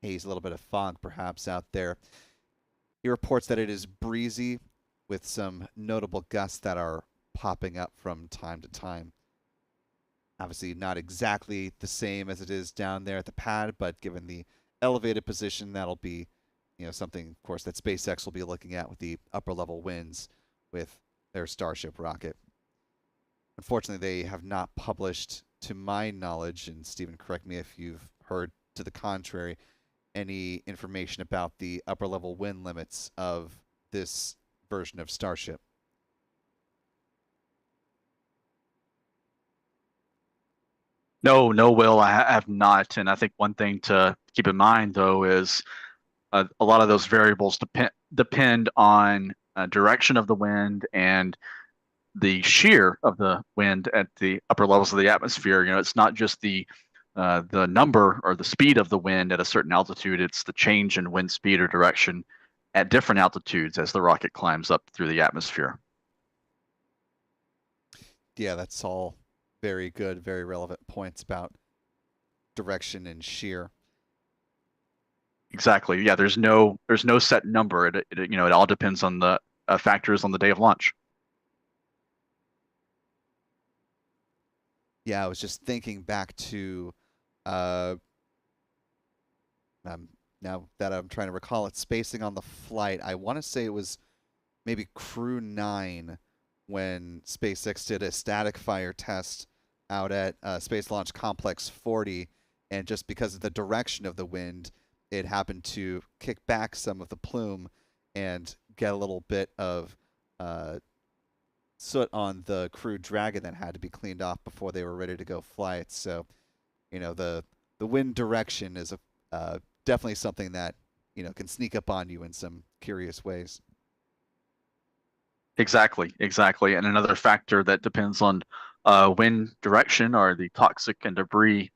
haze, a little bit of fog perhaps out there. He reports that it is breezy with some notable gusts that are popping up from time to time. Obviously not exactly the same as it is down there at the pad, but given the elevated position, that'll be, something, of course, that SpaceX will be looking at with the upper level winds with their Starship rocket. Unfortunately, they have not published, to my knowledge, and Stephen, correct me if you've heard to the contrary, any information about the upper level wind limits of this version of Starship. No, no, Will, I have not. And I think one thing to keep in mind, though, is a lot of those variables depend on direction of the wind and the shear of the wind at the upper levels of the atmosphere. It's not just the number or the speed of the wind at a certain altitude; it's the change in wind speed or direction at different altitudes as the rocket climbs up through the atmosphere. Yeah, that's all very good, very relevant points about direction and shear. Exactly. Yeah. There's no set number. It all depends on the factors on the day of launch. Yeah, I was just thinking back to uh, now that I'm trying to recall it, spacing on the flight. I want to say it was maybe Crew 9 when SpaceX did a static fire test out at Space Launch Complex 40, and just because of the direction of the wind, it happened to kick back some of the plume and get a little bit of soot on the Crew Dragon that had to be cleaned off before they were ready to go fly it. So, the wind direction is definitely something that can sneak up on you in some curious ways. Exactly. Exactly. And another factor that depends on wind direction are the toxic and debris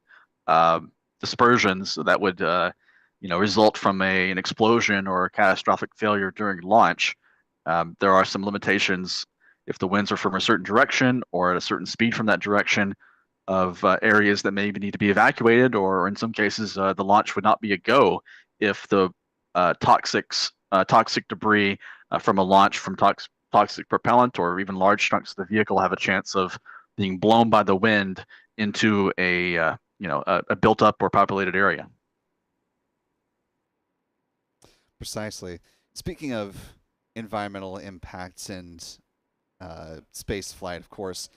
uh, dispersions that would result from an explosion or a catastrophic failure during launch. There are some limitations if the winds are from a certain direction or at a certain speed from that direction of areas that maybe need to be evacuated, or in some cases, the launch would not be a go if the toxic debris from a launch from toxic propellant or even large chunks of the vehicle have a chance of being blown by the wind into a built up or populated area. Precisely. Speaking of environmental impacts and space flight, of course,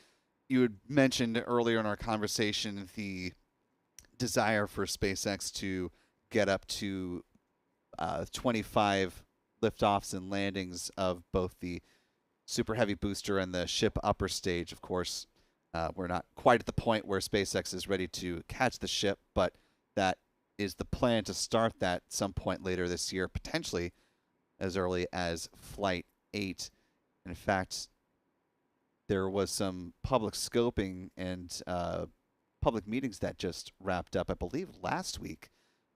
you had mentioned earlier in our conversation the desire for SpaceX to get up to 25 liftoffs and landings of both the Super Heavy booster and the ship upper stage. Of course, we're not quite at the point where SpaceX is ready to catch the ship, but that is the plan to start that some point later this year, potentially as early as Flight 8. In fact, there was some public scoping and public meetings that just wrapped up, I believe, last week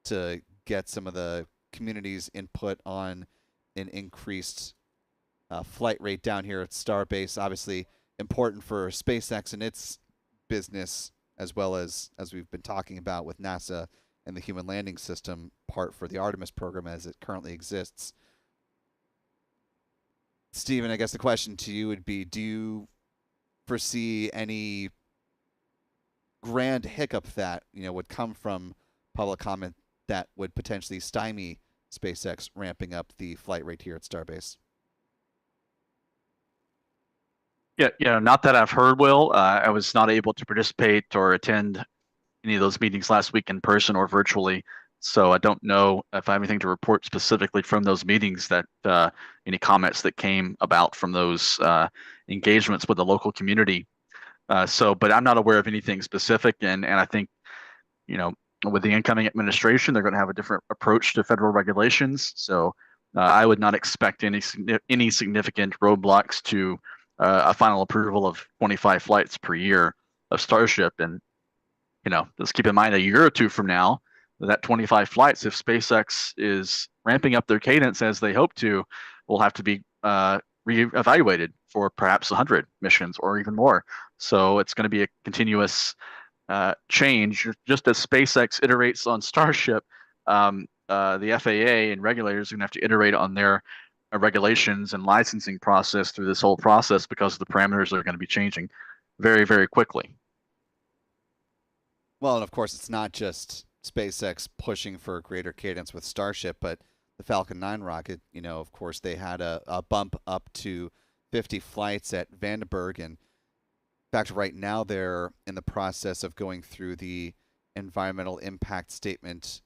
to get some of the community's input on an increased flight rate down here at Starbase. Obviously important for SpaceX and its business, as well as we've been talking about with NASA and the human landing system part for the Artemis program as it currently exists. Stephen, I guess the question to you would be, do you foresee any grand hiccup that would come from public comment that would potentially stymie SpaceX ramping up the flight rate here at Starbase? Yeah, not that I've heard, Will. I was not able to participate or attend any of those meetings last week in person or virtually. So I don't know if I have anything to report specifically from those meetings that any comments that came about from those engagements with the local community. But I'm not aware of anything specific, and I think, you know, with the incoming administration, they're going to have a different approach to federal regulations. So I would not expect any significant roadblocks to a final approval of 25 flights per year of Starship. And let's keep in mind a year or two from now, that 25 flights, if SpaceX is ramping up their cadence as they hope to, will have to be reevaluated for perhaps 100 missions or even more. So it's going to be a continuous change. Just as SpaceX iterates on Starship, the FAA and regulators are going to have to iterate on their regulations and licensing process through this whole process, because the parameters are going to be changing very, very quickly. Well, and of course, it's not just SpaceX pushing for a greater cadence with Starship, but the Falcon 9 rocket, of course, they had a bump up to 50 flights at Vandenberg. And in fact, right now, they're in the process of going through the environmental impact statement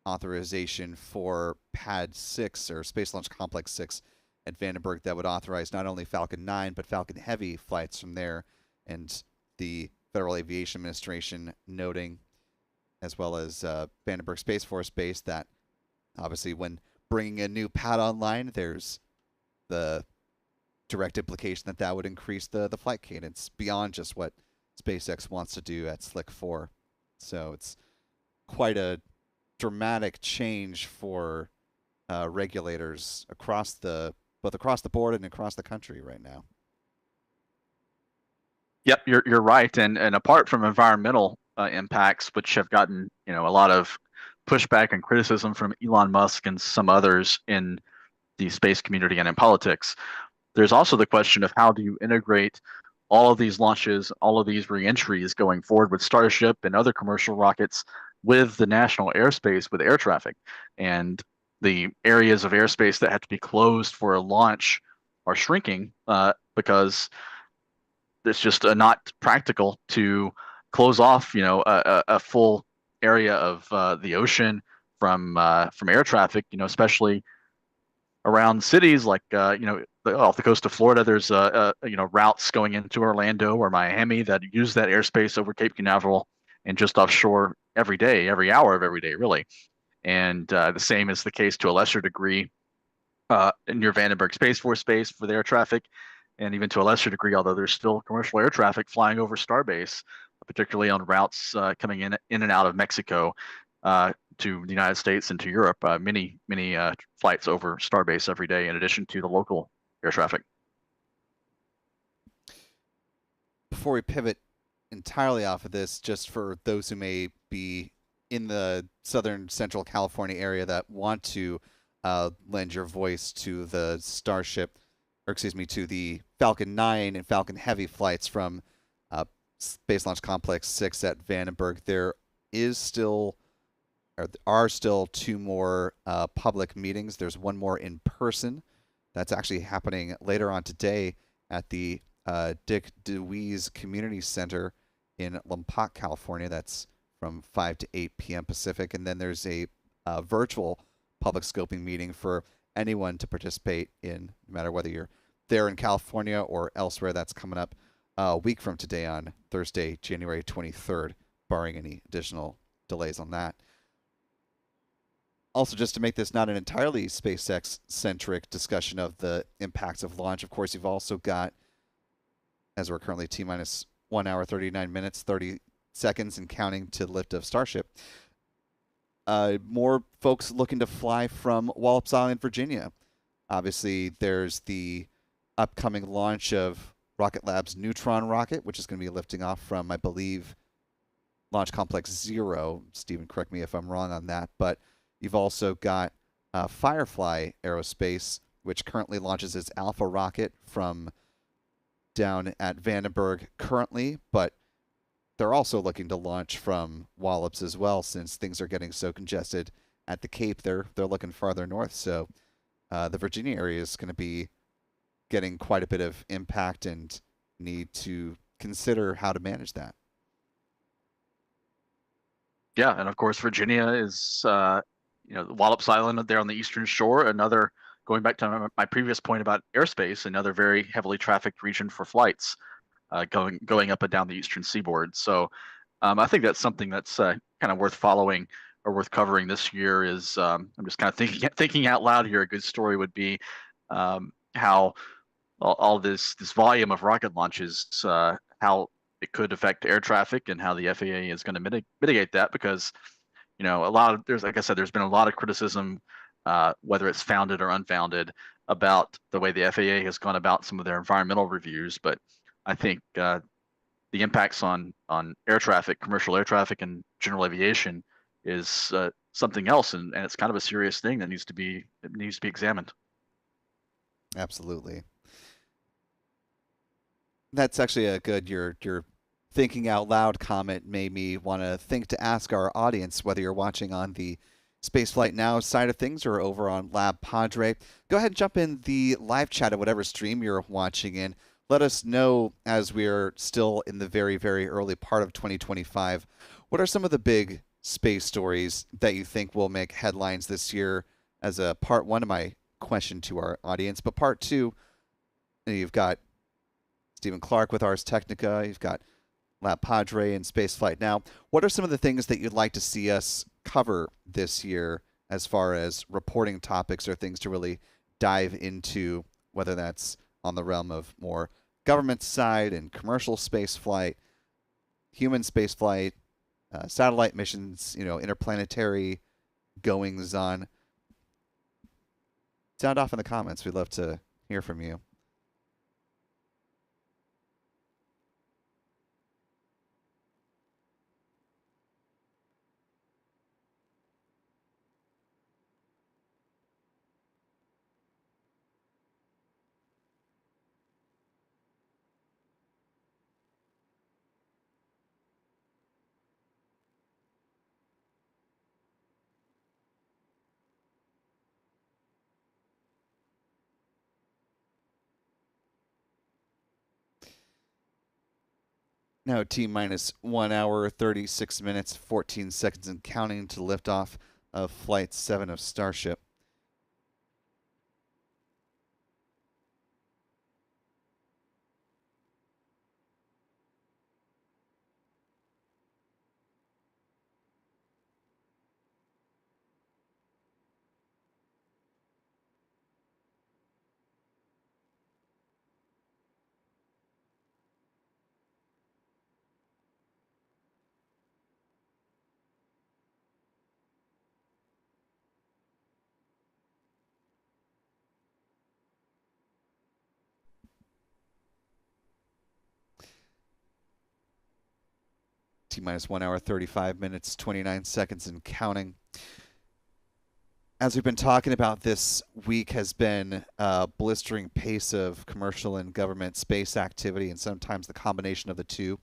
authorization for Pad 6, or Space Launch Complex 6 at Vandenberg, that would authorize not only Falcon 9, but Falcon Heavy flights from there. And the Federal Aviation Administration noting, as well as Vandenberg Space Force Base, that obviously when bringing a new pad online, there's the direct implication that that would increase the flight cadence beyond just what SpaceX wants to do at Slick 4. So it's quite a dramatic change for regulators both across the board and across the country right now. Yep, you're right. And apart from environmental impacts, which have gotten a lot of pushback and criticism from Elon Musk and some others in the space community and in politics, there's also the question of how do you integrate all of these launches, all of these reentries going forward with Starship and other commercial rockets with the national airspace, with air traffic. And the areas of airspace that have to be closed for a launch are shrinking because it's just not practical to close off, a full area of the ocean from air traffic, especially around cities like off the coast of Florida. There's routes going into Orlando or Miami that use that airspace over Cape Canaveral and just offshore every day, every hour of every day, really. And the same is the case to a lesser degree near Vandenberg Space Force Base for the air traffic, and even to a lesser degree, although there's still commercial air traffic flying over Starbase, particularly on routes coming in and out of Mexico to the United States and to Europe. Many flights over Starbase every day, in addition to the local air traffic. Before we pivot entirely off of this, just for those who may be in the southern central California area that want to lend your voice to the Starship, or excuse me, to the Falcon 9 and Falcon Heavy flights from Space Launch Complex 6 at Vandenberg, are still two more public meetings. There's one more in person. That's actually happening later on today at the Dick DeWeese Community Center in Lompoc, California. That's from 5 to 8 p.m. Pacific. And then there's a virtual public scoping meeting for anyone to participate in, no matter whether you're there in California or elsewhere. That's coming up a week from today on Thursday, January 23rd, barring any additional delays on that. Also, just to make this not an entirely SpaceX-centric discussion of the impacts of launch, of course, you've also got, as we're currently T-minus 1 hour, 39 minutes, 30 seconds and counting to lift of Starship, more folks looking to fly from Wallops Island, Virginia. Obviously, there's the upcoming launch of Rocket Lab's Neutron rocket, which is going to be lifting off from, I believe, Launch Complex 0. Stephen, correct me if I'm wrong on that. But you've also got Firefly Aerospace, which currently launches its Alpha rocket from down at Vandenberg currently, but they're also looking to launch from Wallops as well, since things are getting so congested at the Cape. They're looking farther north, so the Virginia area is going to be getting quite a bit of impact and need to consider how to manage that. Yeah, and of course Virginia is Wallops Island there on the eastern shore. Another, going back to my previous point about airspace, another very heavily trafficked region for flights going up and down the eastern seaboard. So I think that's something that's kind of worth following or worth covering this year. Is I'm just kind of thinking out loud here. A good story would be how all this volume of rocket launches, how it could affect air traffic, and how the FAA is going to mitigate that. Because there's, like I said, there's been a lot of criticism, whether it's founded or unfounded, about the way the FAA has gone about some of their environmental reviews. But I think the impacts on air traffic, commercial air traffic, and general aviation is something else, and it's kind of a serious thing that needs to be examined. Absolutely. That's actually a good your thinking out loud comment made me want to think to ask our audience, whether you're watching on the Spaceflight Now side of things or over on LabPadre. Go ahead and jump in the live chat of whatever stream you're watching in. Let us know, as we're still in the very, very early part of 2025, what are some of the big space stories that you think will make headlines this year, as a part one of my question to our audience. But part two, you've got Stephen Clark with Ars Technica, you've got LabPadre and Spaceflight Now. What are some of the things that you'd like to see us cover this year as far as reporting topics or things to really dive into, whether that's on the realm of more government side and commercial space flight, human space flight, satellite missions, interplanetary goings on? Sound off in the comments. We'd love to hear from you. Now T-minus 1 hour, 36 minutes, 14 seconds and counting to liftoff of Flight 7 of Starship. T-minus 1 hour, 35 minutes, 29 seconds and counting. As we've been talking about, this week has been a blistering pace of commercial and government space activity, and sometimes the combination of the two.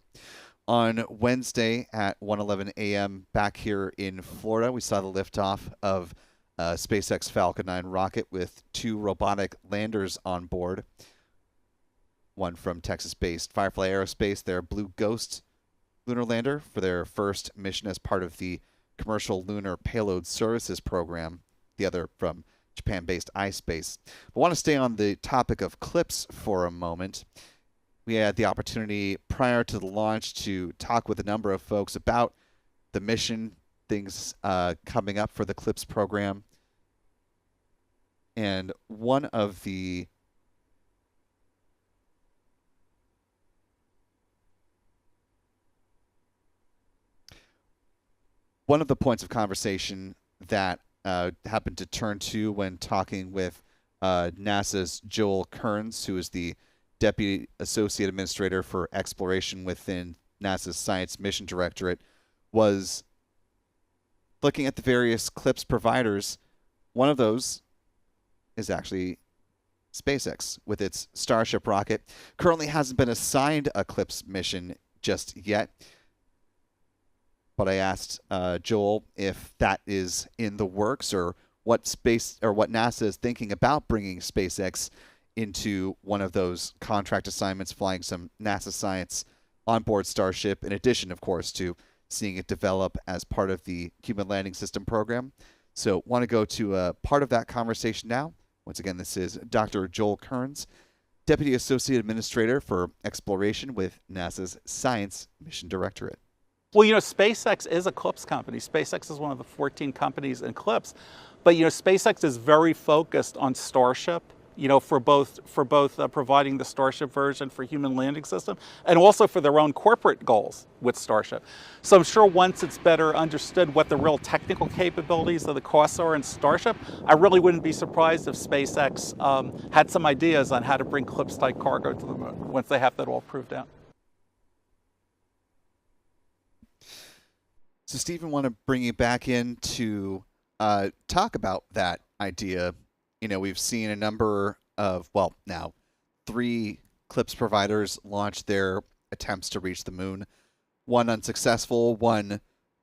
On Wednesday at 1:11 a.m. back here in Florida, we saw the liftoff of SpaceX Falcon 9 rocket with 2 robotic landers on board. One from Texas-based Firefly Aerospace, their Blue Ghost lunar lander, for their first mission as part of the Commercial Lunar Payload Services Program. The other from Japan-based iSpace. But I want to stay on the topic of CLPS for a moment. We had the opportunity prior to the launch to talk with a number of folks about the mission, things coming up for the CLPS program. And one of the points of conversation that happened to turn to when talking with NASA's Joel Kearns, who is the Deputy Associate Administrator for Exploration within NASA's Science Mission Directorate, was looking at the various CLPS providers. One of those is actually SpaceX with its Starship rocket. Currently hasn't been assigned a CLPS mission just yet. But I asked Joel if that is in the works, or what NASA is thinking about bringing SpaceX into one of those contract assignments, flying some NASA science on board Starship, in addition, of course, to seeing it develop as part of the Human Landing System program. So, want to go to a part of that conversation now. Once again, this is Dr. Joel Kearns, Deputy Associate Administrator for Exploration with NASA's Science Mission Directorate. Well, SpaceX is a CLPS company. SpaceX is one of the 14 companies in CLPS. But, SpaceX is very focused on Starship, for both providing the Starship version for human landing system and also for their own corporate goals with Starship. So I'm sure once it's better understood what the real technical capabilities of the costs are in Starship, I really wouldn't be surprised if SpaceX had some ideas on how to bring CLPS-type cargo to the moon once they have that all proved out. So, Stephen, want to bring you back in to talk about that idea. We've seen a number of, now 3 CLPS providers launch their attempts to reach the moon. One unsuccessful, one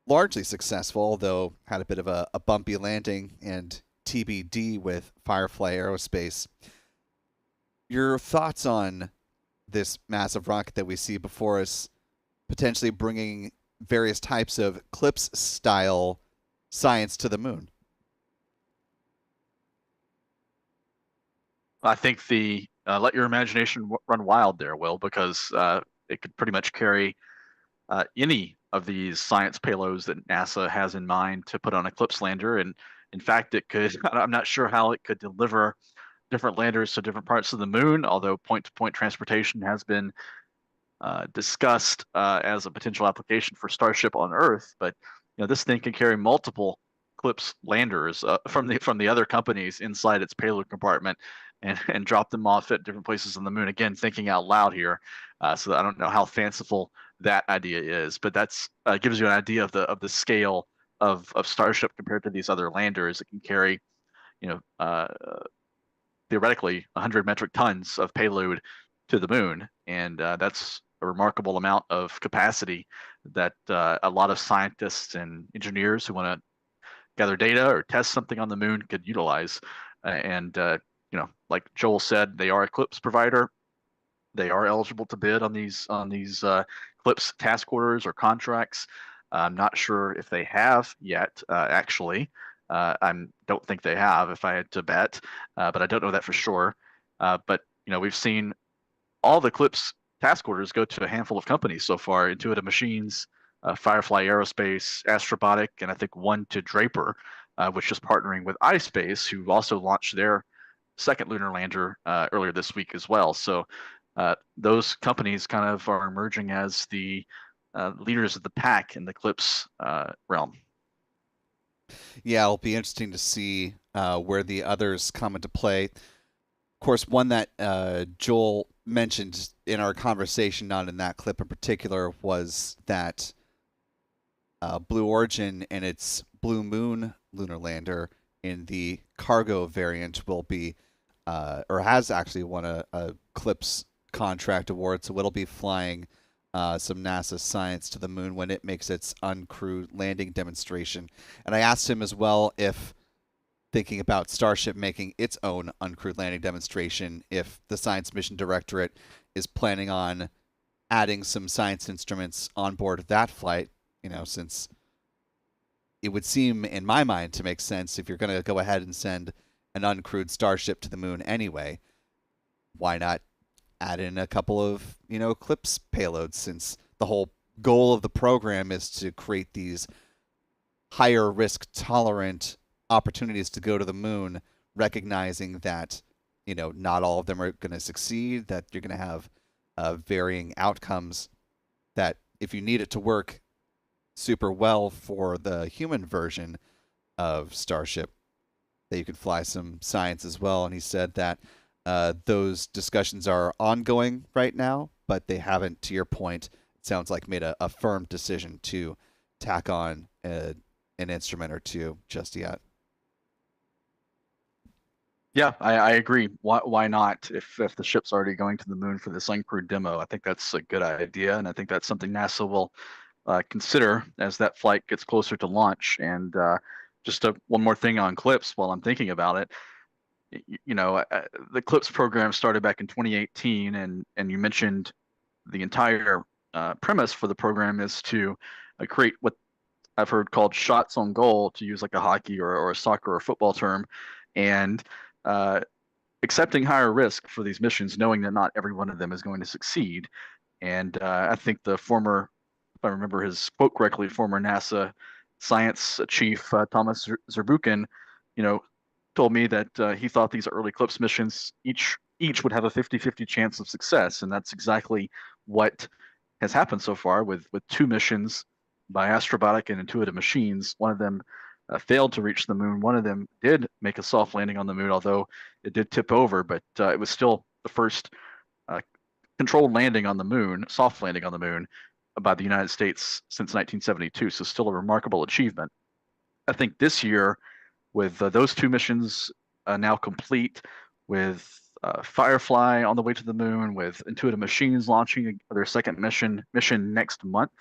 largely successful, although had a bit of a bumpy landing, and TBD with Firefly Aerospace. Your thoughts on this massive rocket that we see before us, potentially bringing various types of CLPS-style science to the moon? I think the let your imagination run wild there, Will, because it could pretty much carry any of these science payloads that NASA has in mind to put on a CLPS lander. And in fact, it could, I'm not sure how it could deliver different landers to different parts of the moon, although point-to-point transportation has been discussed as a potential application for Starship on Earth. But this thing can carry multiple CLPS landers from the other companies inside its payload compartment and drop them off at different places on the moon. Again, thinking out loud here, so I don't know how fanciful that idea is, but that's gives you an idea of the scale of Starship compared to these other landers. It can carry, theoretically 100 metric tons of payload to the moon, and that's a remarkable amount of capacity that a lot of scientists and engineers who want to gather data or test something on the moon could utilize. And like Joel said, they are a CLPS provider. They are eligible to bid on these CLPS task orders or contracts. I'm not sure if they have yet, actually. I don't think they have, if I had to bet, but I don't know that for sure. But we've seen all the CLPS task orders go to a handful of companies so far: Intuitive Machines, Firefly Aerospace, Astrobotic, and I think one to Draper, which is partnering with iSpace, who also launched their second lunar lander earlier this week as well. So those companies kind of are emerging as the leaders of the pack in the CLPS realm. Yeah, it'll be interesting to see where the others come into play. Of course, one that Joel mentioned in our conversation, not in that clip in particular, was that Blue Origin and its Blue Moon lunar lander in the cargo variant will be, or has actually won a CLPS contract award, so it'll be flying some NASA science to the moon when it makes its uncrewed landing demonstration. And I asked him as well if, thinking about Starship making its own uncrewed landing demonstration, if the Science Mission Directorate is planning on adding some science instruments on board that flight, since it would seem, in my mind, to make sense if you're going to go ahead and send an uncrewed Starship to the moon anyway, why not add in a couple of, CLPS payloads, since the whole goal of the program is to create these higher risk tolerant opportunities to go to the moon, recognizing that, not all of them are going to succeed, that you're going to have varying outcomes, that if you need it to work super well for the human version of Starship, that you could fly some science as well. And he said that those discussions are ongoing right now, but they haven't, to your point, it sounds like, made a firm decision to tack on an instrument or two just yet. Yeah, I agree. Why not? If the ship's already going to the moon for this uncrewed demo, I think that's a good idea, and I think that's something NASA will consider as that flight gets closer to launch. And just one more thing on CLPS while I'm thinking about it. The CLPS program started back in 2018, and you mentioned the entire premise for the program is to create what I've heard called shots on goal, to use like a hockey or a soccer or football term, and uh, accepting higher risk for these missions, knowing that not every one of them is going to succeed. And I think the former, if I remember his quote correctly, former NASA science chief Thomas Zurbuchen, you know, told me that he thought these early CLIPS missions each would have a 50-50 chance of success, and that's exactly what has happened so far with two missions by Astrobotic and Intuitive Machines. One of them failed to reach the moon. One of them did make a soft landing on the moon, although it did tip over, but it was still the first uh, controlled landing on the moon, soft landing on the moon, by the United States since 1972. So still a remarkable achievement. I think this year, with those two missions now complete, with Firefly on the way to the moon, with Intuitive Machines launching their second mission next month.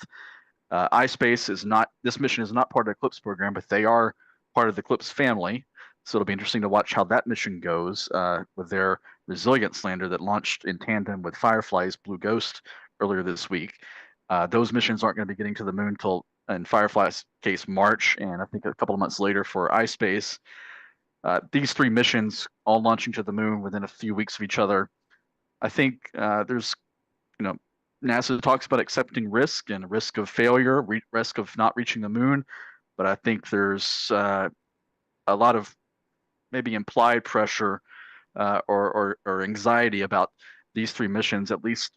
iSpace is not, this mission is not part of the CLIPS program, but they are part of the CLIPS family. So it'll be interesting to watch how that mission goes with their Resilience lander that launched in tandem with Firefly's Blue Ghost earlier this week. Those missions aren't going to be getting to the moon till, in Firefly's case, March, and I think a couple of months later for iSpace. These three missions all launching to the moon within a few weeks of each other. I think there's, NASA talks about accepting risk and risk of failure, risk of not reaching the moon, but I think there's a lot of maybe implied pressure or anxiety about these three missions. At least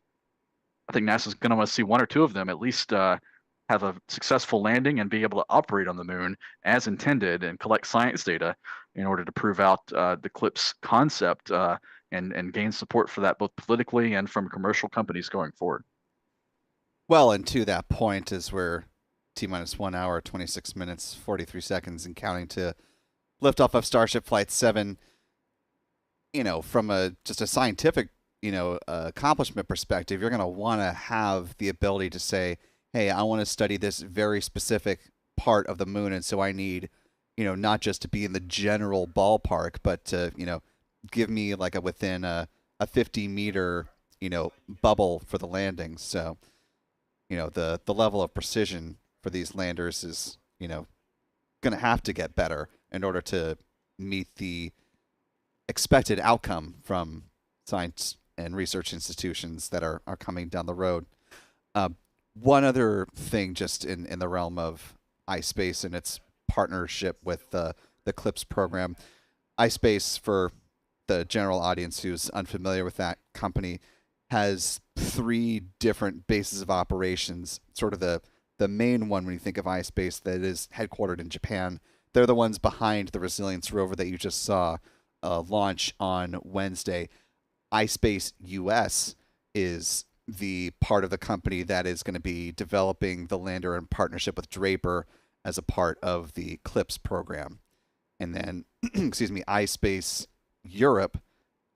I think NASA's going to want to see one or two of them at least have a successful landing and be able to operate on the moon as intended and collect science data in order to prove out the CLIPS concept and gain support for that both politically and from commercial companies going forward. Well, and to that point is where T-minus 1 hour, 26 minutes, 43 seconds and counting to liftoff of Starship Flight 7. From just a scientific, accomplishment perspective, you're going to want to have the ability to say, hey, I want to study this very specific part of the moon, and so I need, not just to be in the general ballpark, but to, give me like within a 50-meter, bubble for the landing. So, the level of precision for these landers is, going to have to get better in order to meet the expected outcome from science and research institutions that are coming down the road. One other thing just in the realm of iSpace and its partnership with the CLIPS program. iSpace, for the general audience who's unfamiliar with that company, has 3 different bases of operations. Sort of the main one when you think of iSpace that is headquartered in Japan. They're the ones behind the Resilience rover that you just saw launch on Wednesday. iSpace US is the part of the company that is going to be developing the lander in partnership with Draper as a part of the CLIPS program. And then, iSpace Europe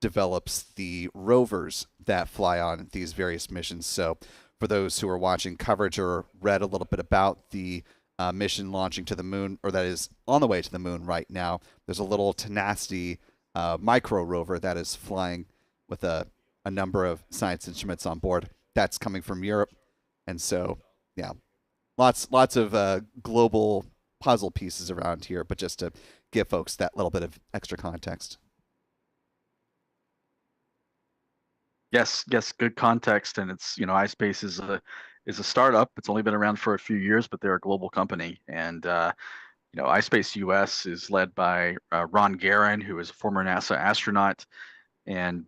develops the rovers that fly on these various missions. So for those who are watching coverage or read a little bit about the mission launching to the moon, or that is on the way to the moon right now, there's a little Tenacity micro rover that is flying with a number of science instruments on board. That's coming from Europe. And so, yeah, lots of global puzzle pieces around here, but just to give folks that little bit of extra context. Yes, good context, and it's iSpace is a startup. It's only been around for a few years, but they're a global company, and iSpace US is led by Ron Garan, who is a former NASA astronaut, and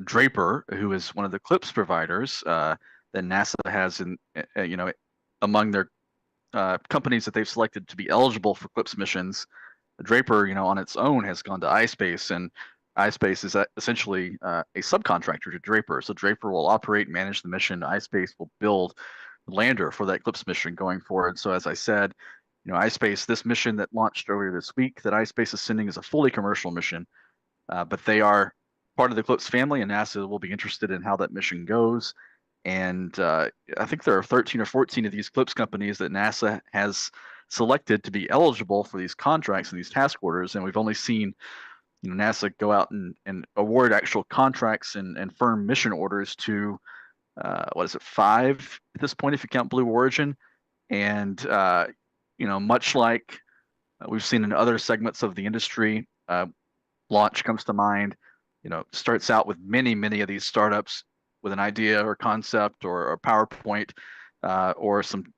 Draper, who is one of the CLIPS providers that NASA has in among their companies that they've selected to be eligible for CLIPS missions. Draper, on its own has gone to iSpace, and iSpace is essentially a subcontractor to Draper. So Draper will operate and manage the mission. iSpace will build the lander for that CLIPS mission going forward. So as I said, iSpace, this mission that launched earlier this week that iSpace is sending is a fully commercial mission, but they are part of the CLIPS family, and NASA will be interested in how that mission goes. And I think there are 13 or 14 of these CLIPS companies that NASA has selected to be eligible for these contracts and these task orders. And we've only seen NASA go out and award actual contracts and firm mission orders to 5 at this point, if you count Blue Origin. And much like we've seen in other segments of the industry, launch comes to mind. Starts out with many of these startups with an idea or concept or PowerPoint or some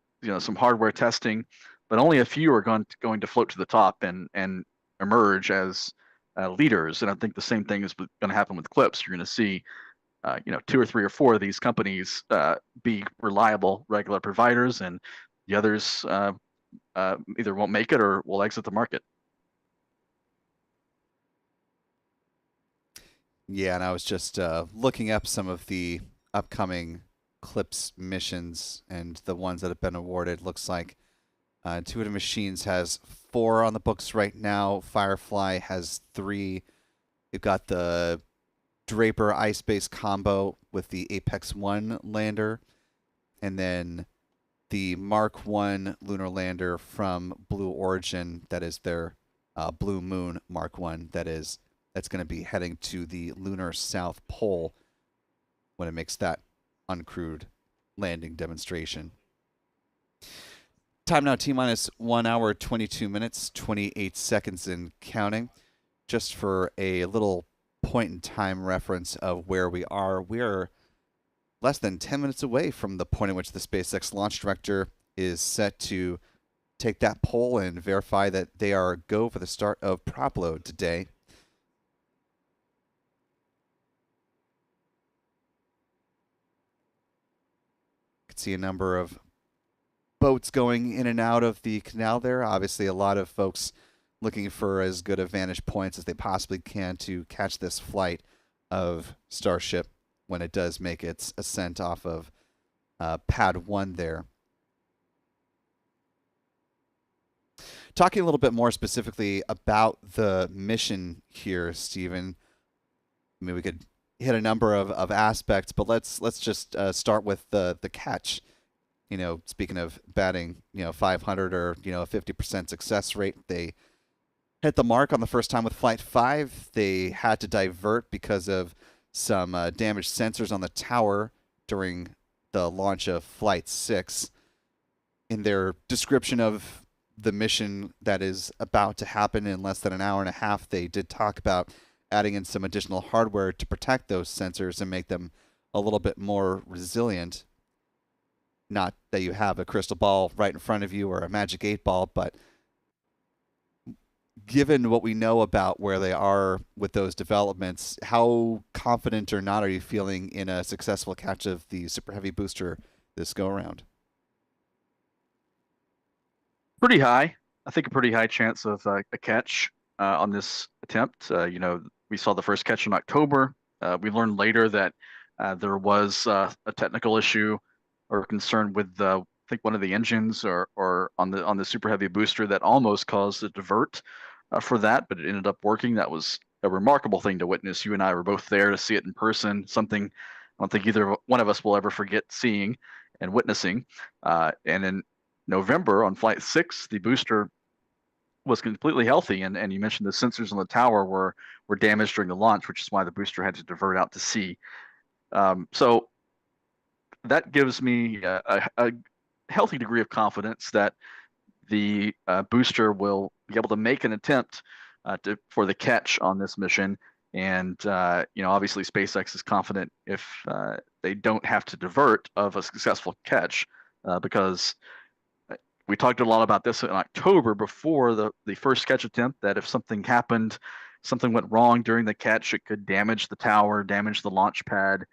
hardware testing, but only a few are going to float to the top and emerge as leaders. And I think the same thing is going to happen with Clips. You're going to see 2 or 3 or 4 of these companies be reliable, regular providers, and the others either won't make it or will exit the market. Yeah, and I was just looking up some of the upcoming Clips missions and the ones that have been awarded. Looks like Intuitive Machines has 4 on the books right now. Firefly has 3. You've got the Draper iSpace combo with the Apex 1 lander, and then the Mark 1 lunar lander from Blue Origin, that is their Blue Moon Mark 1, that's going to be heading to the lunar south pole when it makes that uncrewed landing demonstration. Time now, T-minus 1 hour, 22 minutes, 28 seconds and counting. Just for a little point in time reference of where we are less than 10 minutes away from the point at which the SpaceX launch director is set to take that poll and verify that they are go for the start of prop load today. You can see a number of boats going in and out of the canal there. Obviously, a lot of folks looking for as good a vantage points as they possibly can to catch this flight of Starship when it does make its ascent off of pad 1 there. Talking a little bit more specifically about the mission here, Stephen. I mean, we could hit a number of aspects, but let's just start with the catch. Speaking of batting, 500 or a 50% success rate, they hit the mark on the first time with Flight 5. They had to divert because of some damaged sensors on the tower during the launch of Flight 6. In their description of the mission that is about to happen in less than an hour and a half, they did talk about adding in some additional hardware to protect those sensors and make them a little bit more resilient. Not that you have a crystal ball right in front of you or a magic 8-ball, but given what we know about where they are with those developments, how confident or not are you feeling in a successful catch of the Super Heavy booster this go-around? Pretty high. I think a pretty high chance of a catch on this attempt. We saw the first catch in October. We learned later that there was a technical issue or concern with I think one of the engines or on the Super Heavy booster that almost caused a divert for that, but it ended up working. That was a remarkable thing to witness. You and I were both there to see it in person. Something I don't think either one of us will ever forget seeing and witnessing. And in November on Flight 6, the booster was completely healthy, and you mentioned the sensors on the tower were damaged during the launch, which is why the booster had to divert out to sea. So that gives me a healthy degree of confidence that the booster will be able to make an attempt for the catch on this mission. And obviously SpaceX is confident if they don't have to divert of a successful catch because we talked a lot about this in October before the first catch attempt, that if something happened, something went wrong during the catch, it could damage the tower, damage the launch pad.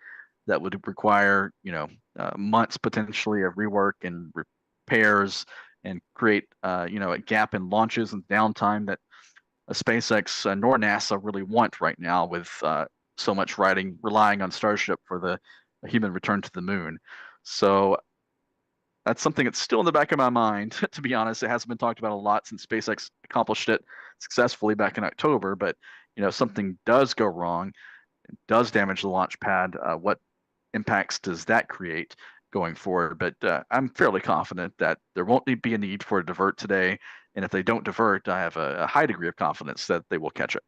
That would require, months potentially of rework and repairs and create, a gap in launches and downtime that SpaceX nor NASA really want right now with so much relying on Starship for the human return to the moon. So that's something that's still in the back of my mind, to be honest. It hasn't been talked about a lot since SpaceX accomplished it successfully back in October. But, something does go wrong, it does damage the launch pad. What impacts does that create going forward? But I'm fairly confident that there won't be a need for a divert today. And if they don't divert, I have a high degree of confidence that they will catch it.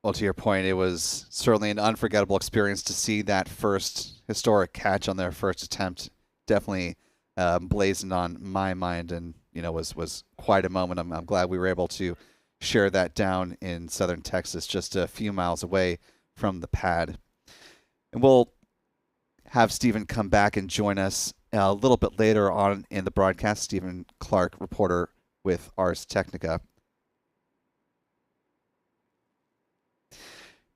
Well, to your point, it was certainly an unforgettable experience to see that first historic catch on their first attempt definitely blazoned on my mind, and was quite a moment. I'm glad we were able to share that down in southern Texas, just a few miles away from the pad. And we'll have Stephen come back and join us a little bit later on in the broadcast. Stephen Clark, reporter with Ars Technica.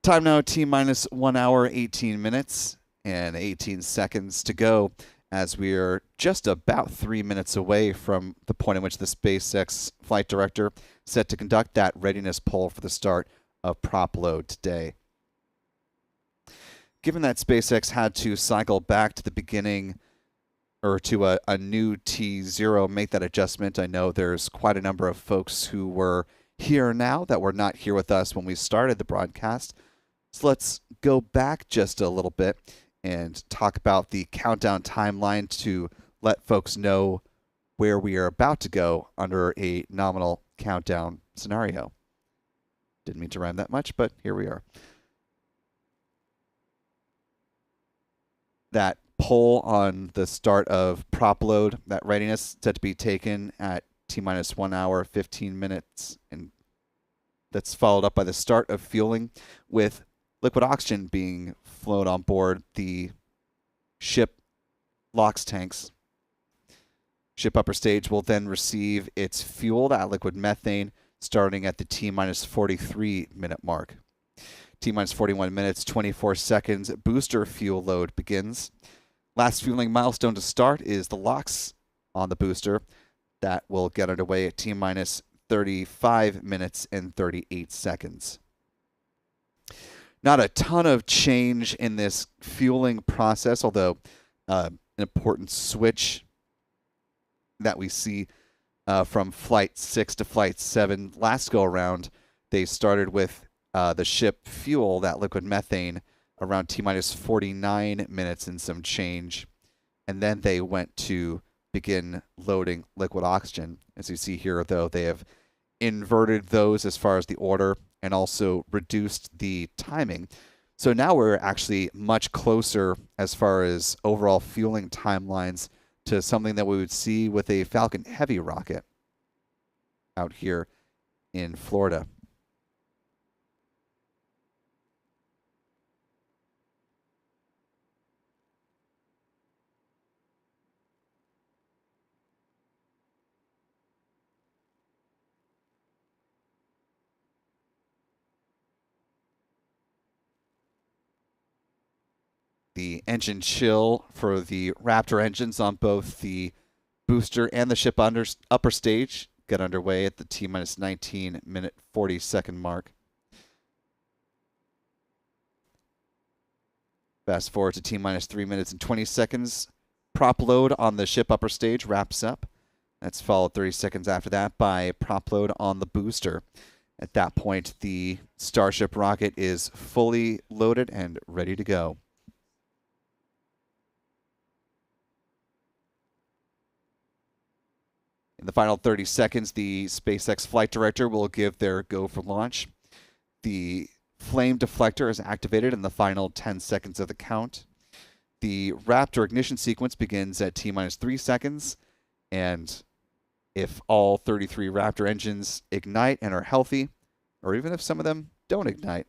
Time now, T-minus 1 hour, 18 minutes, and 18 seconds to go, as we are just about 3 minutes away from the point in which the SpaceX flight director set to conduct that readiness poll for the start of prop load today. Given that SpaceX had to cycle back to the beginning, or to a new T0, make that adjustment, I know there's quite a number of folks who were here now that were not here with us when we started the broadcast. So let's go back just a little bit and talk about the countdown timeline to let folks know where we are about to go under a nominal countdown scenario. Didn't mean to rhyme that much, but here we are. That poll on the start of prop load, that readiness, set to be taken at T-minus 1 hour, 15 minutes, and that's followed up by the start of fueling, with liquid oxygen being flowed on board the ship LOX tanks. Ship upper stage will then receive its fuel, that liquid methane, starting at the T-minus 43 minute mark. T-minus 41 minutes, 24 seconds, booster fuel load begins. Last fueling milestone to start is the LOX on the booster. That will get underway at T-minus 35 minutes and 38 seconds. Not a ton of change in this fueling process, although an important switch that we see from Flight 6 to Flight 7. Last go around, they started with the ship fuel, that liquid methane, around T-minus 49 minutes and some change. And then they went to begin loading liquid oxygen. As you see here, though, they have inverted those as far as the order and also reduced the timing. So now we're actually much closer as far as overall fueling timelines to something that we would see with a Falcon Heavy rocket out here in Florida. The engine chill for the Raptor engines on both the booster and the ship upper stage get underway at the T-minus 19 minute 40 second mark. Fast forward to T-minus 3 minutes and 20 seconds. Prop load on the ship upper stage wraps up. That's followed 30 seconds after that by prop load on the booster. At that point, the Starship rocket is fully loaded and ready to go. In the final 30 seconds, the SpaceX flight director will give their go for launch. The flame deflector is activated in the final 10 seconds of the count. The Raptor ignition sequence begins at T-minus 3 seconds, and if all 33 Raptor engines ignite and are healthy, or even if some of them don't ignite,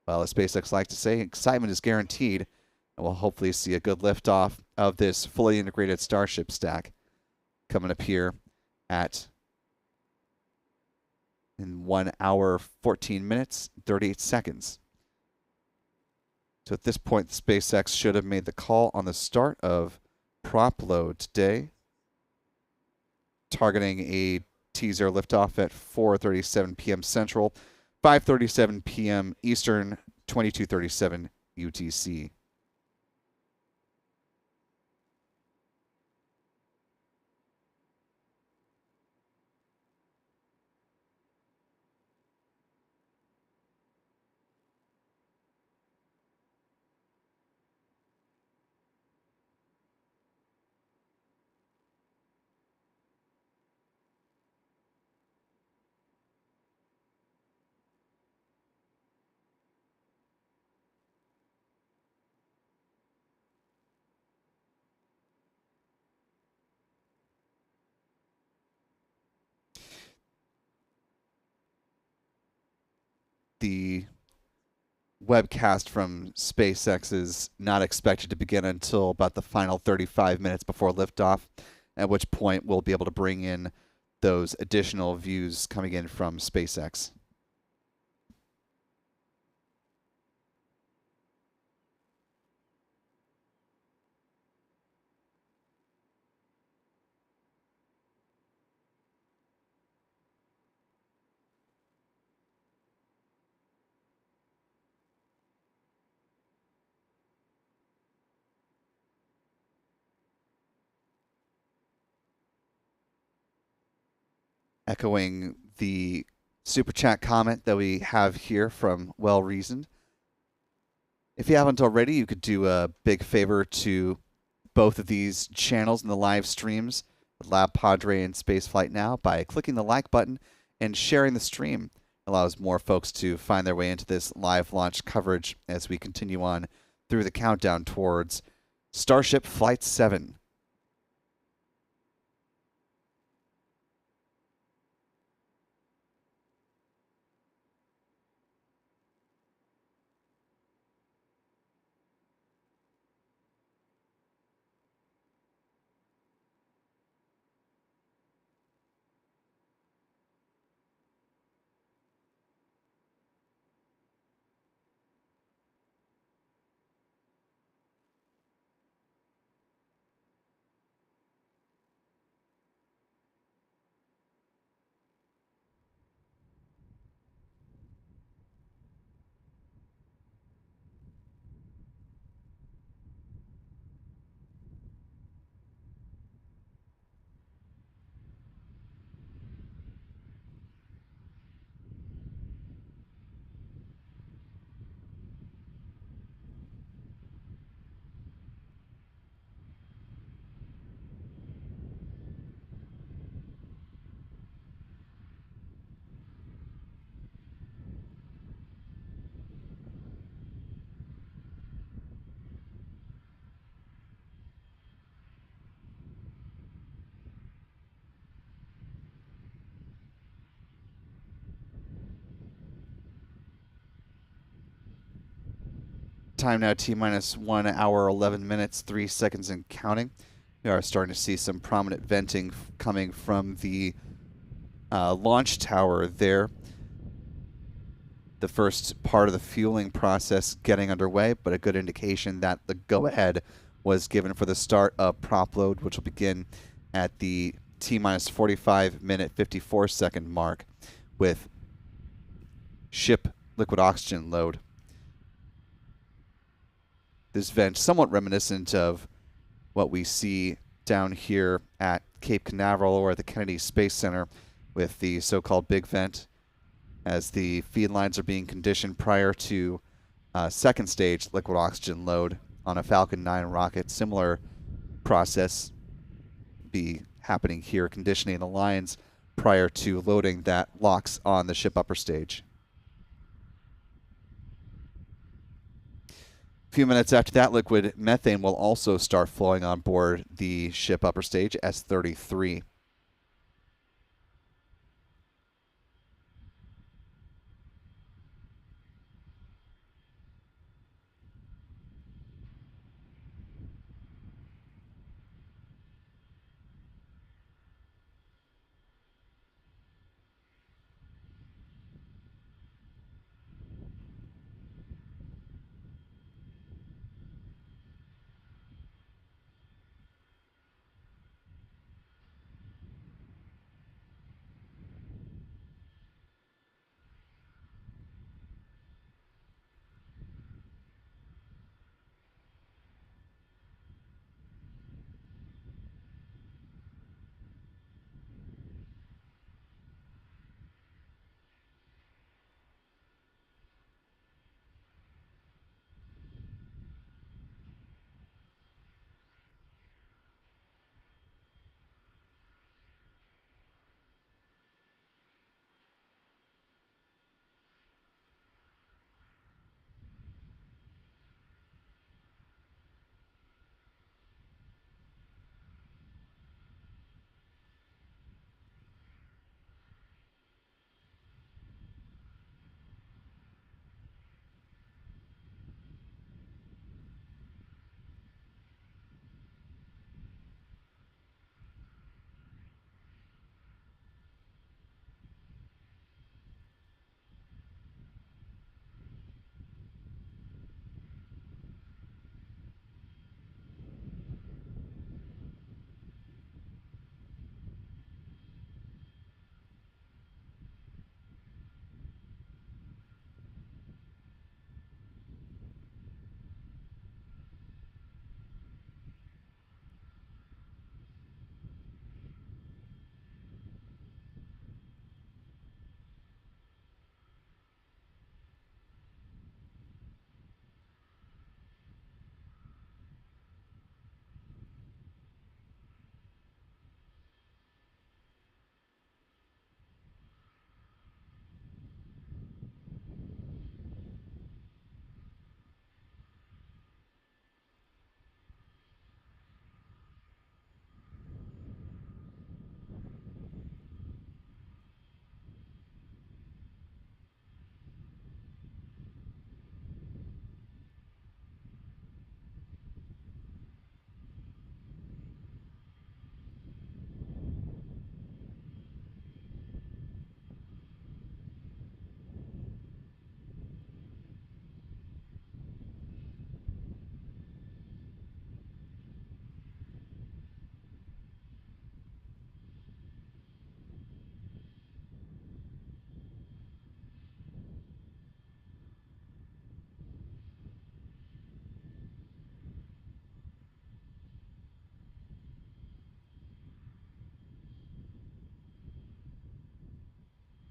well, as SpaceX likes to say, excitement is guaranteed, and we'll hopefully see a good liftoff of this fully integrated Starship stack coming up here at in 1 hour, 14 minutes, 38 seconds. So at this point, SpaceX should have made the call on the start of prop load today, targeting a T0 liftoff at 4:37 p.m. Central, 5:37 p.m. Eastern, 22:37 UTC. the webcast from SpaceX is not expected to begin until about the final 35 minutes before liftoff, at which point we'll be able to bring in those additional views coming in from SpaceX. Echoing the super chat comment that we have here from Well Reasoned. If you haven't already, you could do a big favor to both of these channels in the live streams, LabPadre and Spaceflight Now, by clicking the like button and sharing the stream. It allows more folks to find their way into this live launch coverage as we continue on through the countdown towards Starship Flight 7. Time now T-minus 1 hour, 11 minutes, 3 seconds and counting. We are starting to see some prominent venting coming from the launch tower there. The first part of the fueling process getting underway, but a good indication that the go-ahead was given for the start of prop load, which will begin at the T-minus 45 minute 54 second mark with ship liquid oxygen load. This vent somewhat reminiscent of what we see down here at Cape Canaveral or at the Kennedy Space Center with the so-called big vent, as the feed lines are being conditioned prior to second stage liquid oxygen load on a Falcon 9 rocket. Similar process be happening here, conditioning the lines prior to loading that locks on the ship upper stage. A few minutes after that, liquid methane will also start flowing on board the ship upper stage, S-33.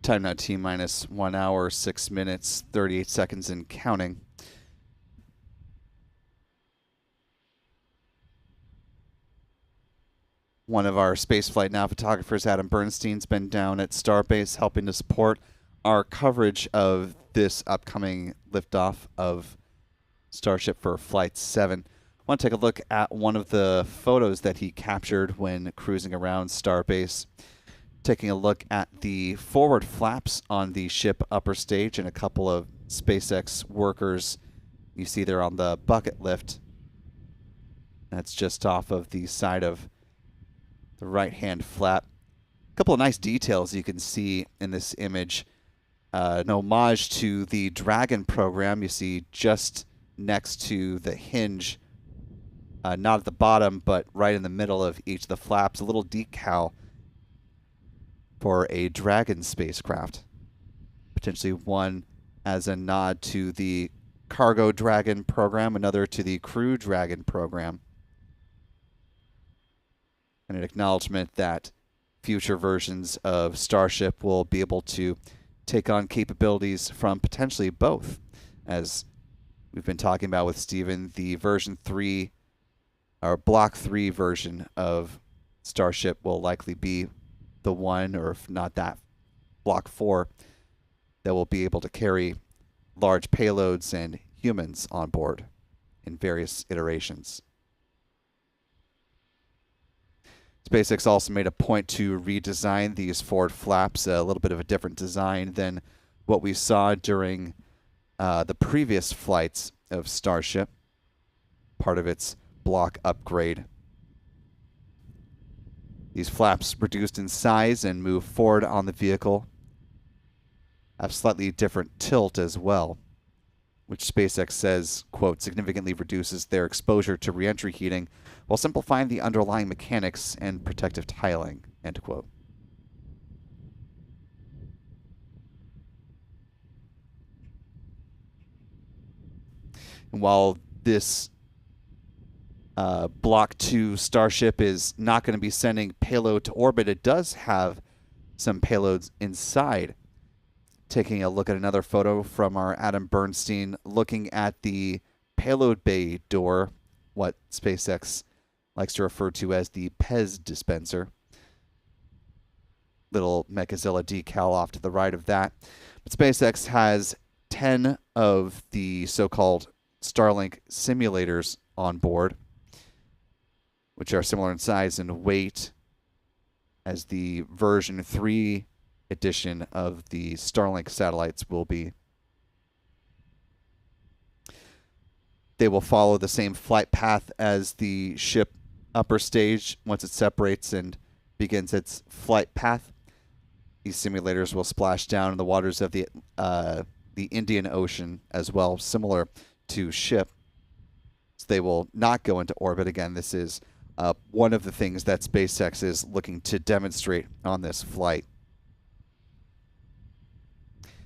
Time now T minus 1 hour, 6 minutes, 38 seconds and counting. One of our spaceflight now photographers, Adam Bernstein's been down at Starbase helping to support our coverage of this upcoming liftoff of Starship for Flight 7. I want to take a look at one of the photos that he captured when cruising around Starbase. Taking a look at the forward flaps on the ship upper stage and a couple of SpaceX workers you see there on the bucket lift. That's just off of the side of the right-hand flap. A couple of nice details you can see in this image. An homage to the Dragon program you see just next to the hinge, not at the bottom, but right in the middle of each of the flaps, a little decal for a Dragon spacecraft. Potentially one as a nod to the Cargo Dragon program, another to the Crew Dragon program, and an acknowledgement that future versions of Starship will be able to take on capabilities from potentially both. As we've been talking about with Steven, the version 3, or Block 3 version of Starship will likely be the one, or if not that, Block 4, that will be able to carry large payloads and humans on board in various iterations. SpaceX also made a point to redesign these forward flaps, a little bit of a different design than what we saw during the previous flights of Starship, part of its block upgrade. These flaps reduced in size and move forward on the vehicle, have slightly different tilt as well, which SpaceX says, quote, significantly reduces their exposure to reentry heating while simplifying the underlying mechanics and protective tiling, end quote. And while this Block 2 Starship is not going to be sending payload to orbit, it does have some payloads inside. Taking a look at another photo from our Adam Bernstein, looking at the payload bay door, what SpaceX likes to refer to as the PEZ dispenser. Little Mechazilla decal off to the right of that. But SpaceX has 10 of the so-called Starlink simulators on board, which are similar in size and weight as the version 3 edition of the Starlink satellites will be. They will follow the same flight path as the ship upper stage once it separates and begins its flight path. These simulators will splash down in the waters of the Indian Ocean as well, similar to ship. So they will not go into orbit. Again, this is one of the things that SpaceX is looking to demonstrate on this flight.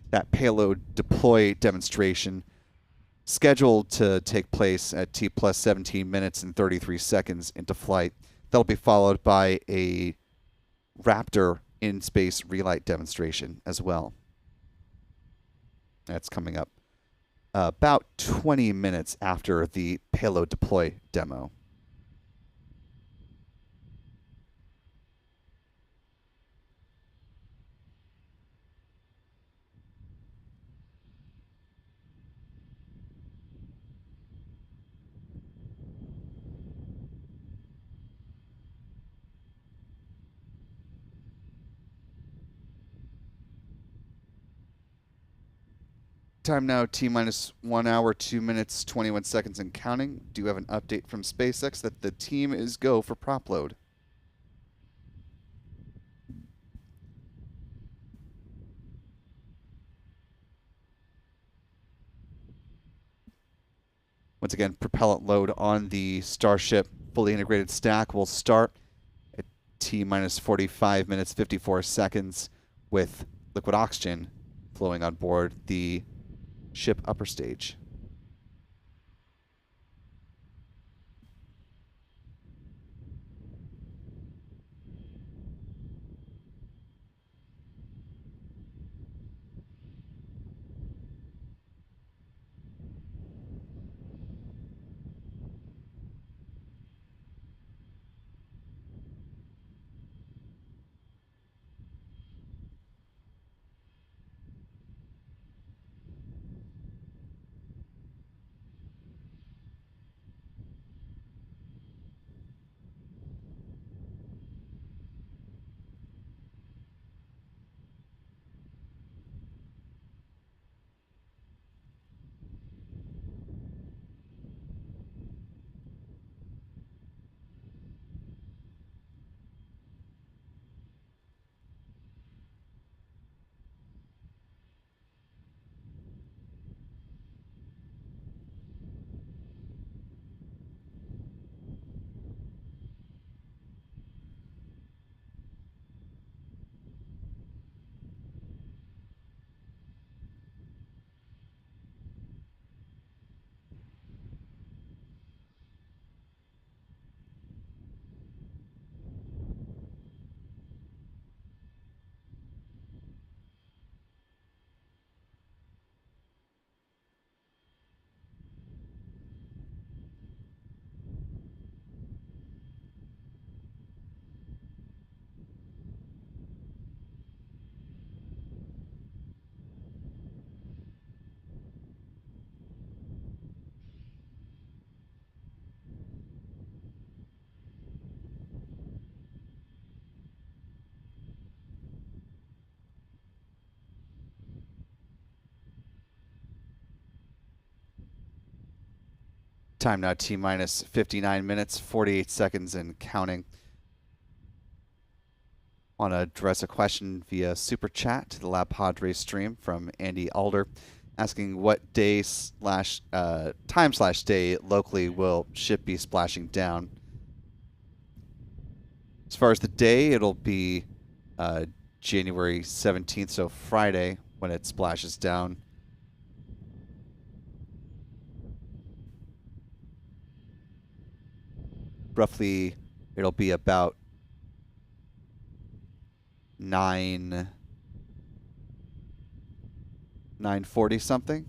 That payload deploy demonstration scheduled to take place at T plus 17 minutes and 33 seconds into flight. That'll be followed by a Raptor in-space relight demonstration as well. That's coming up about 20 minutes after the payload deploy demo. Time now T minus 1 hour, 2 minutes, 21 seconds and counting. Do have an update from SpaceX that the team is go for prop load. Once again, propellant load on the Starship fully integrated stack will start at T minus 45 minutes, 54 seconds with liquid oxygen flowing on board the ship upper stage. Time now T minus 59 minutes, 48 seconds and counting. Want to address a question via Super Chat to the LabPadre stream from Andy Alder, asking what day slash time slash day locally will ship be splashing down. As far as the day, it'll be January 17th, so Friday, when it splashes down. Roughly, it'll be about 9:40 something.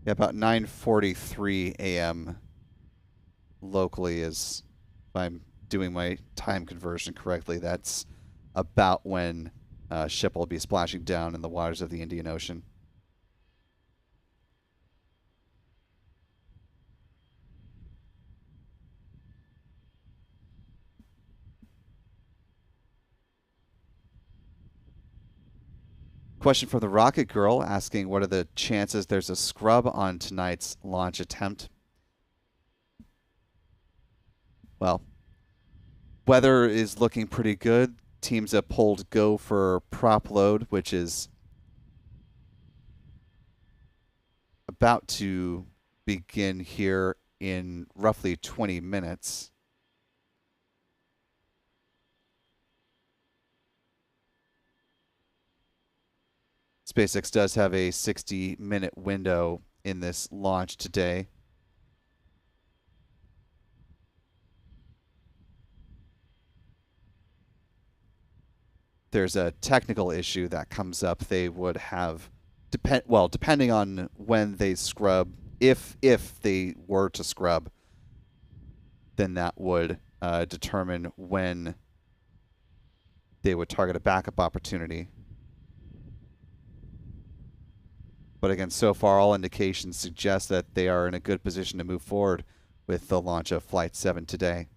Yeah, about 9:43 a.m. locally is, if I'm doing my time conversion correctly, that's about when ship will be splashing down in the waters of the Indian Ocean. Question from the Rocket Girl asking what are the chances there's a scrub on tonight's launch attempt? Well, weather is looking pretty good. Teams have pulled go for prop load, which is about to begin here in roughly 20 minutes. SpaceX does have a 60-minute window in this launch today. There's a technical issue that comes up. They would have, depending on when they scrub, if they were to scrub, then that would determine when they would target a backup opportunity. But again, so far, all indications suggest that they are in a good position to move forward with the launch of Flight 7 today.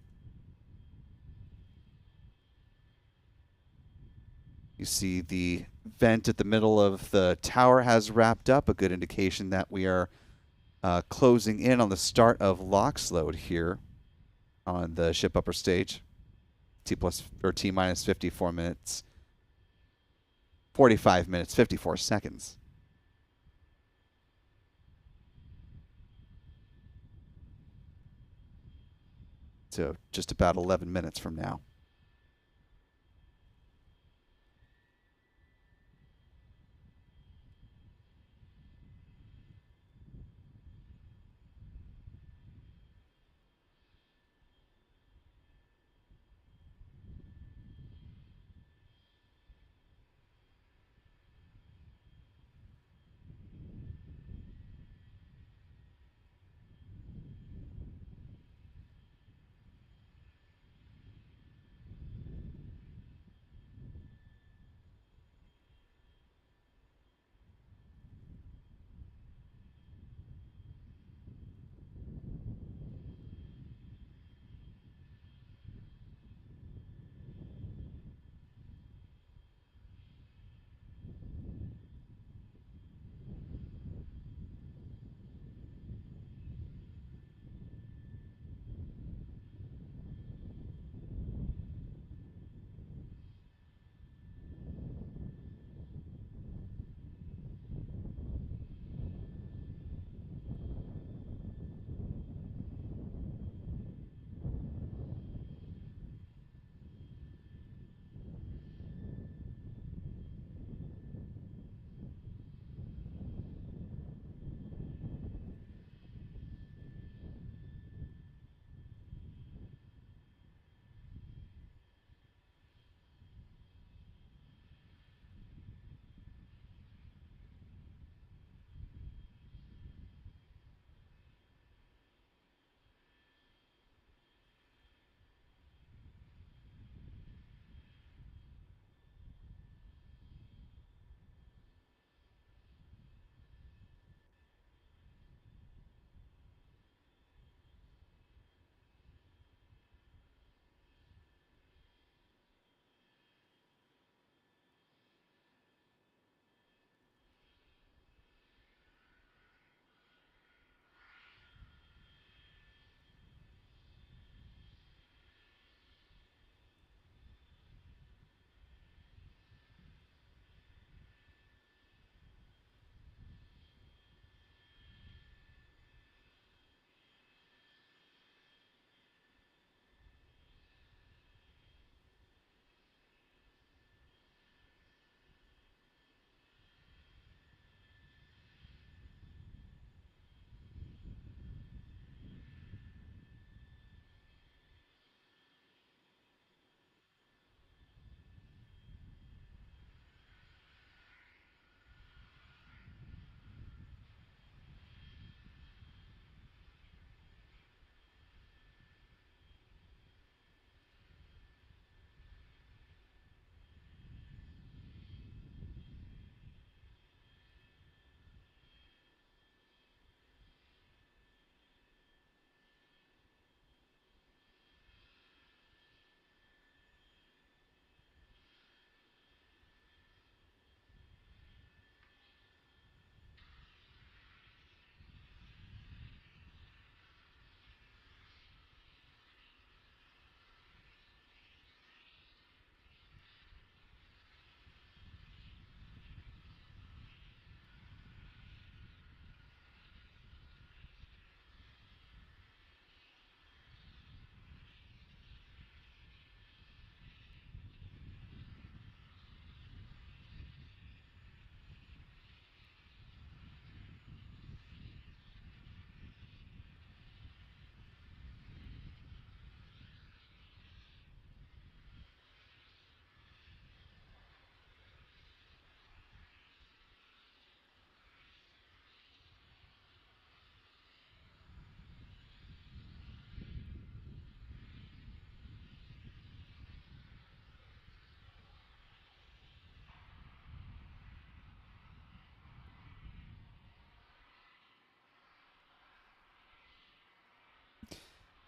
You see the vent at the middle of the tower has wrapped up, a good indication that we are closing in on the start of LOX load here on the ship upper stage. T minus 54 minutes, 45 minutes, 54 seconds. So just about 11 minutes from now.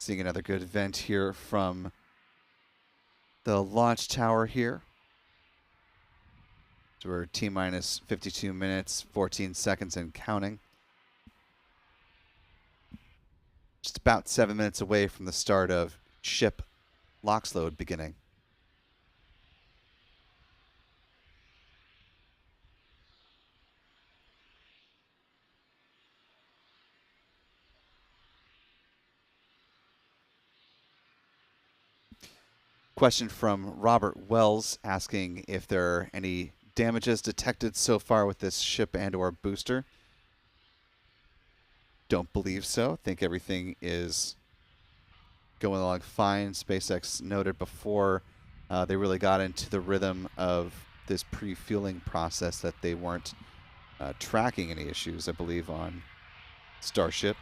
Seeing another good vent here from the launch tower here. So we're T-minus 52 minutes, 14 seconds and counting. Just about 7 minutes away from the start of ship LOX load beginning. Question from Robert Wells asking if there are any damages detected so far with this ship and or booster. Don't believe so. Think everything is going along fine. SpaceX noted before they really got into the rhythm of this pre-fueling process that they weren't tracking any issues, I believe, on Starship.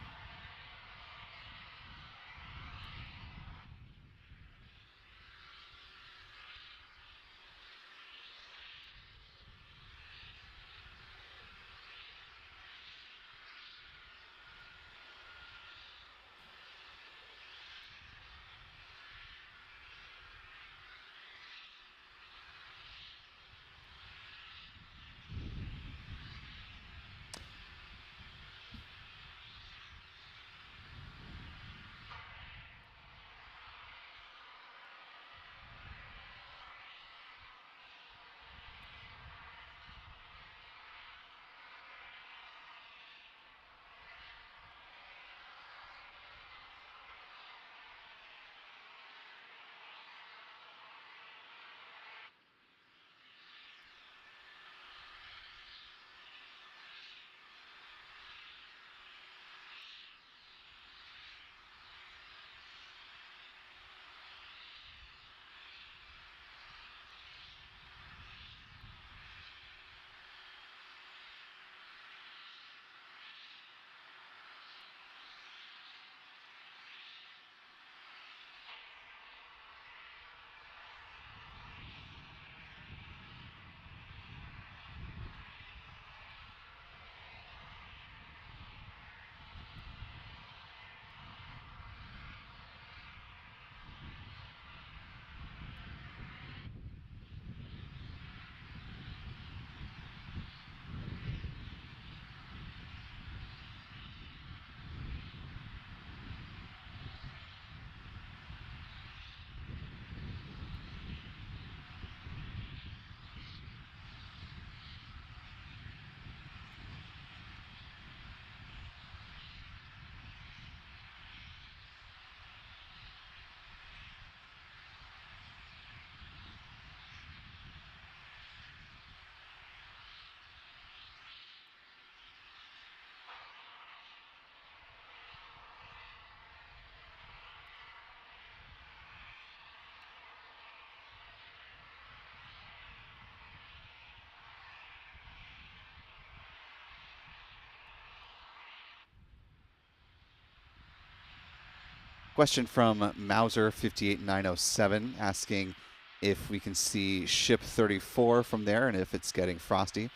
Question from Mauser58907 asking if we can see ship 34 from there and if it's getting frosty.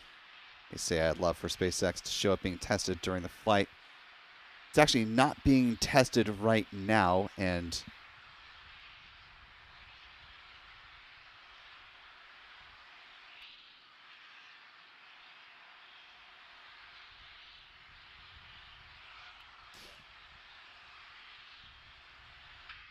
They say I'd love for SpaceX to show it being tested during the flight. It's actually not being tested right now, and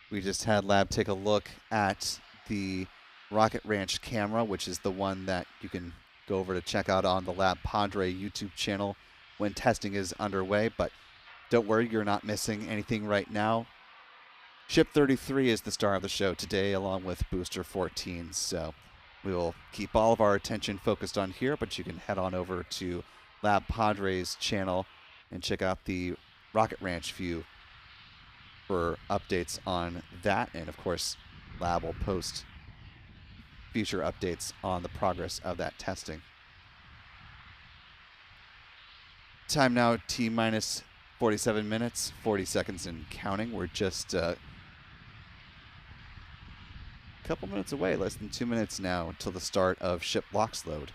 we just had Lab take a look at the Rocket Ranch camera, which is the one that you can go over to check out on the LabPadre YouTube channel when testing is underway. But don't worry, you're not missing anything right now. Ship 33 is the star of the show today, along with Booster 14. So we will keep all of our attention focused on here, but you can head on over to LabPadre's channel and check out the Rocket Ranch view for updates on that. And of course, Lab will post future updates on the progress of that testing. Time now, T-minus 47 minutes, 40 seconds and counting. We're just a couple minutes away, less than 2 minutes now until the start of ship LOX load.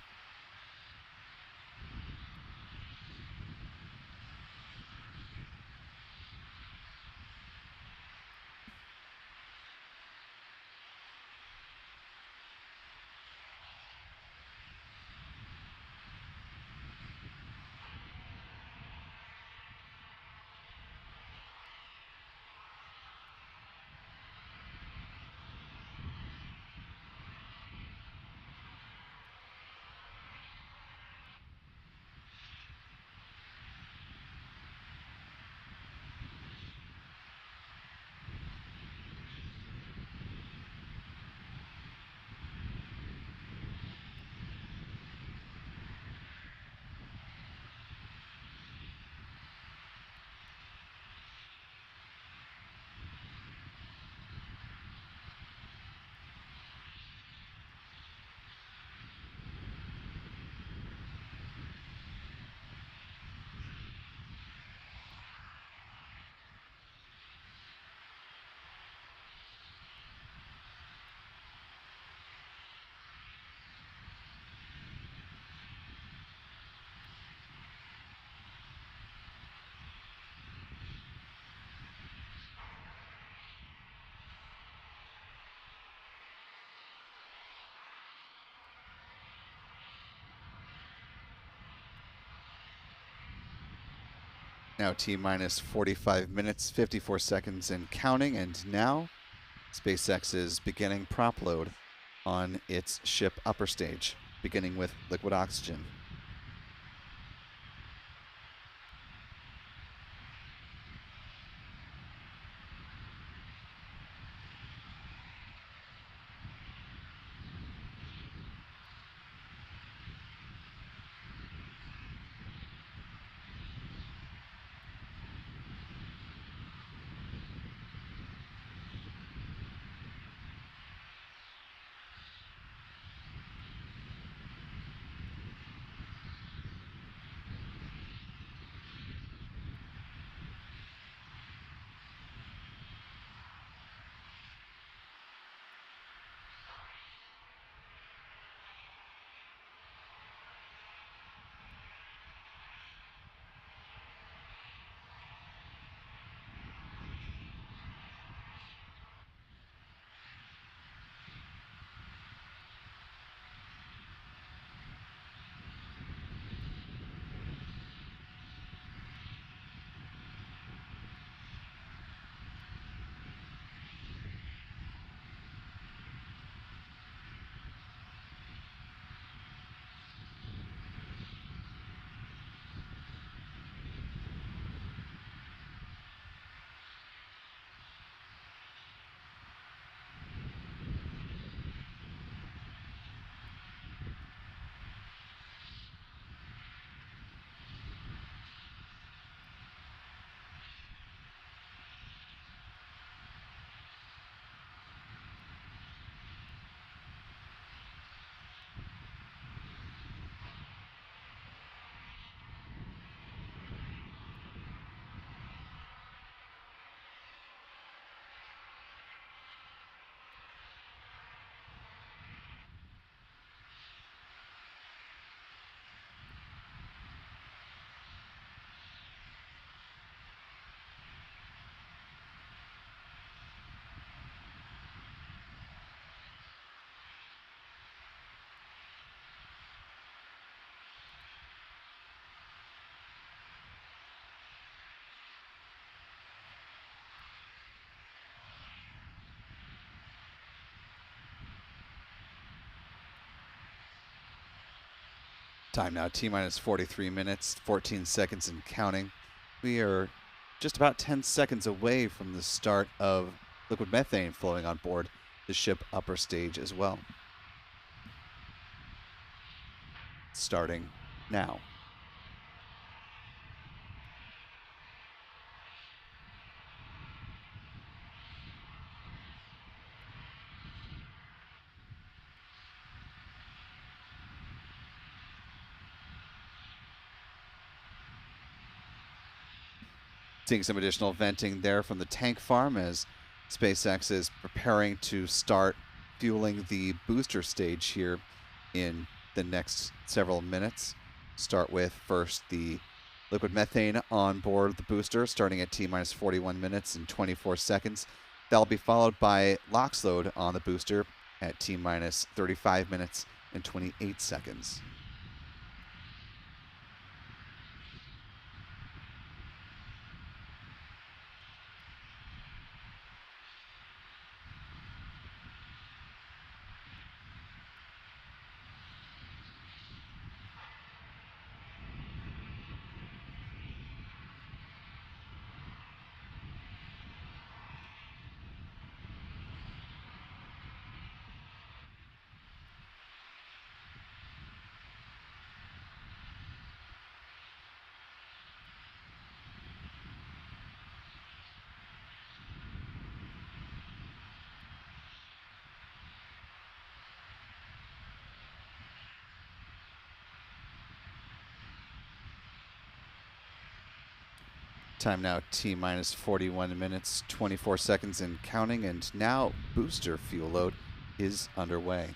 Now T minus 45 minutes, 54 seconds and counting. And now SpaceX is beginning prop load on its ship upper stage, beginning with liquid oxygen. Time now, T minus 43 minutes, 14 seconds and counting. We are just about 10 seconds away from the start of liquid methane flowing on board the ship upper stage as well. Starting now. Seeing some additional venting there from the tank farm as SpaceX is preparing to start fueling the booster stage here in the next several minutes. Start with first the liquid methane on board the booster, starting at T minus 41 minutes and 24 seconds. That'll be followed by LOX load on the booster at T minus 35 minutes and 28 seconds. Time now, T minus 41 minutes, 24 seconds and counting, and now booster fuel load is underway.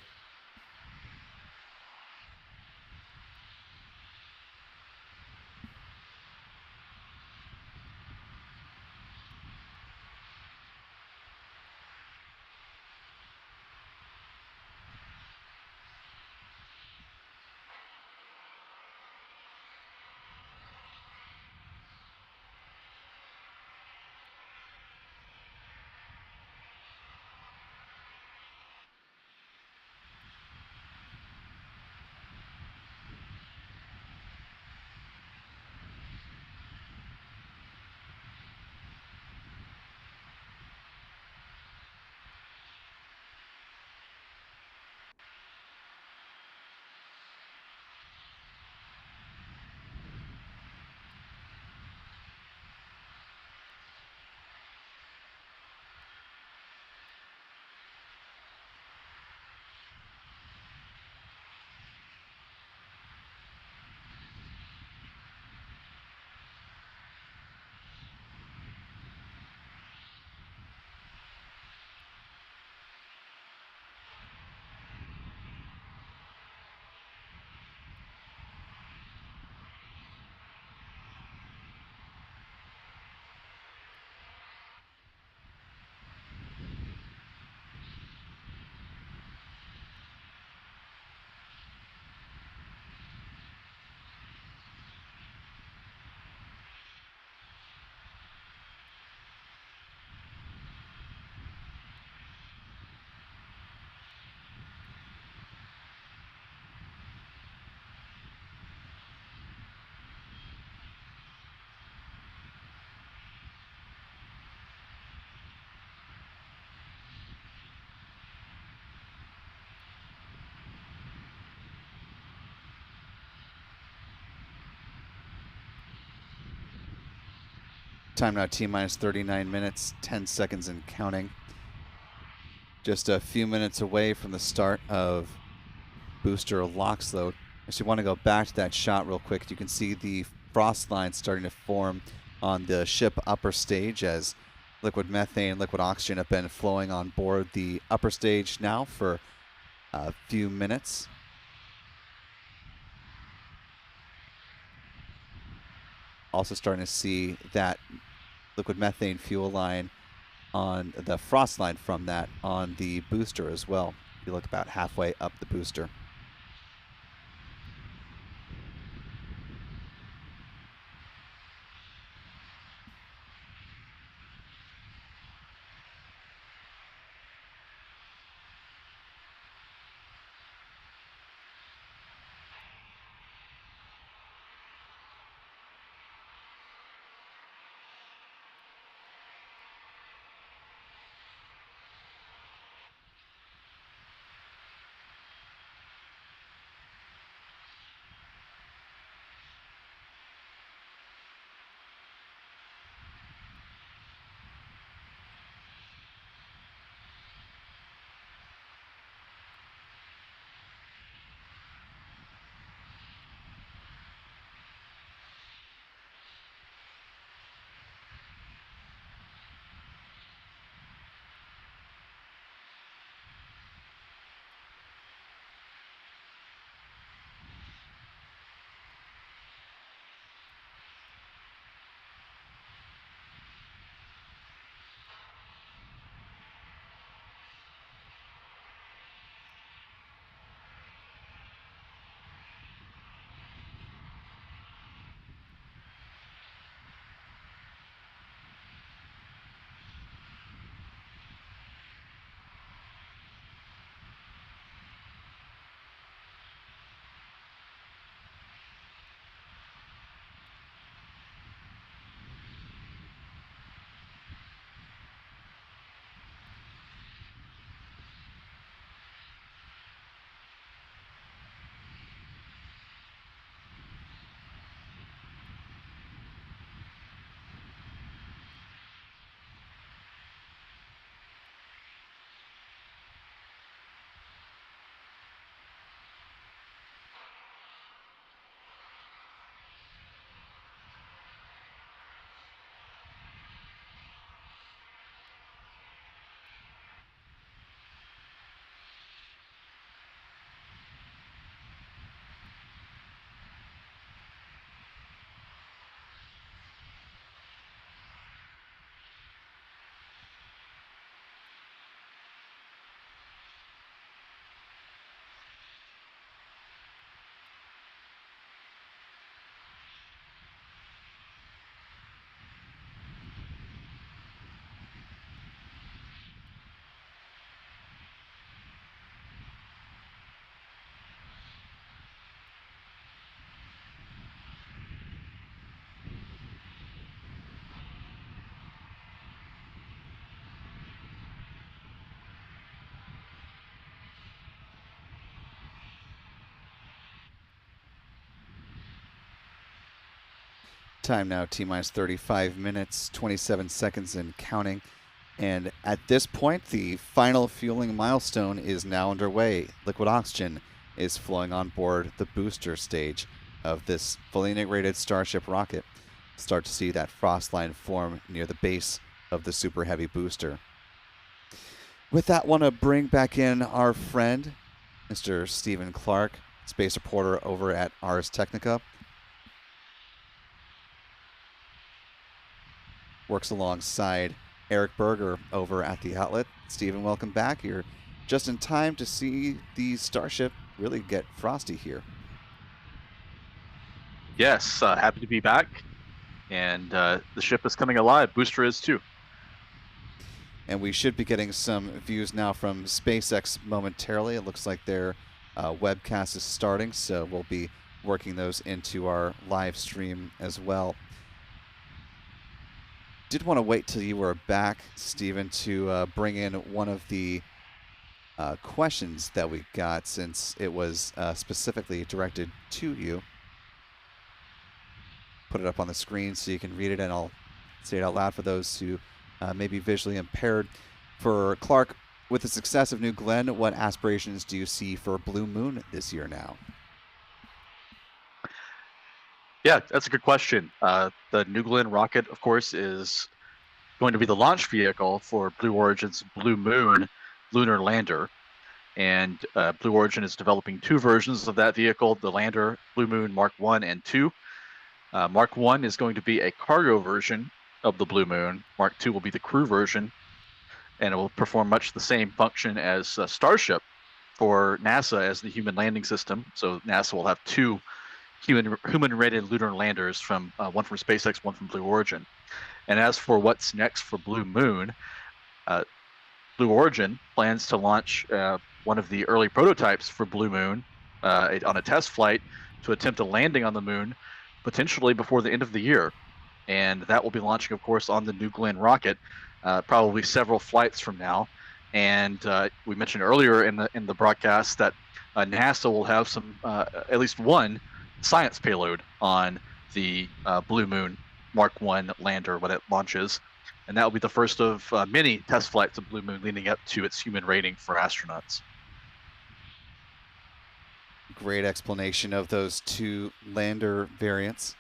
Time now T-minus 39 minutes, 10 seconds and counting. Just a few minutes away from the start of booster LOX load. If you want to go back to that shot real quick, you can see the frost lines starting to form on the ship upper stage as liquid methane, liquid oxygen have been flowing on board the upper stage now for a few minutes. Also starting to see that liquid methane fuel line on the frost line from that on the booster as well. You look about halfway up the booster. Time now T-minus 35 minutes, 27 seconds and counting. And at this point, the final fueling milestone is now underway. Liquid oxygen is flowing on board the booster stage of this fully integrated Starship rocket. Start to see that frost line form near the base of the Super Heavy booster. With that, want to bring back in our friend, Mr. Stephen Clark, space reporter over at Ars Technica. Works alongside Eric Berger over at the outlet. Stephen, welcome back. You're just in time to see the Starship really get frosty here. Yes, happy to be back. And the ship is coming alive. Booster is too. And we should be getting some views now from SpaceX momentarily. It looks like their webcast is starting, so we'll be working those into our live stream as well. Did want to wait till you were back, Stephen, to bring in one of the questions that we got, since it was specifically directed to you. Put it up on the screen so you can read it, and I'll say it out loud for those who may be visually impaired. For Clark, with the success of New Glenn, what aspirations do you see for Blue Moon this year now? Yeah, that's a good question. The New Glenn rocket, of course, is going to be the launch vehicle for Blue Origin's Blue Moon lunar lander. And Blue Origin is developing two versions of that vehicle, the lander, Blue Moon Mark 1 and 2. Mark 1 is going to be a cargo version of the Blue Moon. Mark 2 will be the crew version, and it will perform much the same function as Starship for NASA as the human landing system. So NASA will have two human-rated lunar landers, one from SpaceX, one from Blue Origin. And as for what's next for Blue Moon, Blue Origin plans to launch one of the early prototypes for Blue Moon on a test flight to attempt a landing on the moon, potentially before the end of the year. And that will be launching, of course, on the New Glenn rocket, probably several flights from now. And we mentioned earlier in the broadcast that NASA will have at least one science payload on the Blue Moon Mark 1 lander when it launches. And that will be the first of many test flights of Blue Moon leading up to its human rating for astronauts. Great explanation of those two lander variants.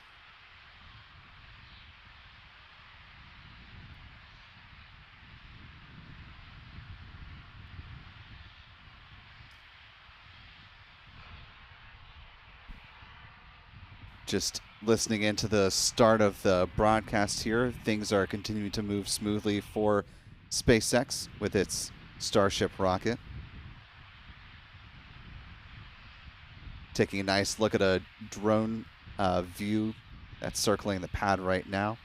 Just listening into the start of the broadcast here, things are continuing to move smoothly for SpaceX with its Starship rocket. Taking a nice look at a drone view that's circling the pad right now.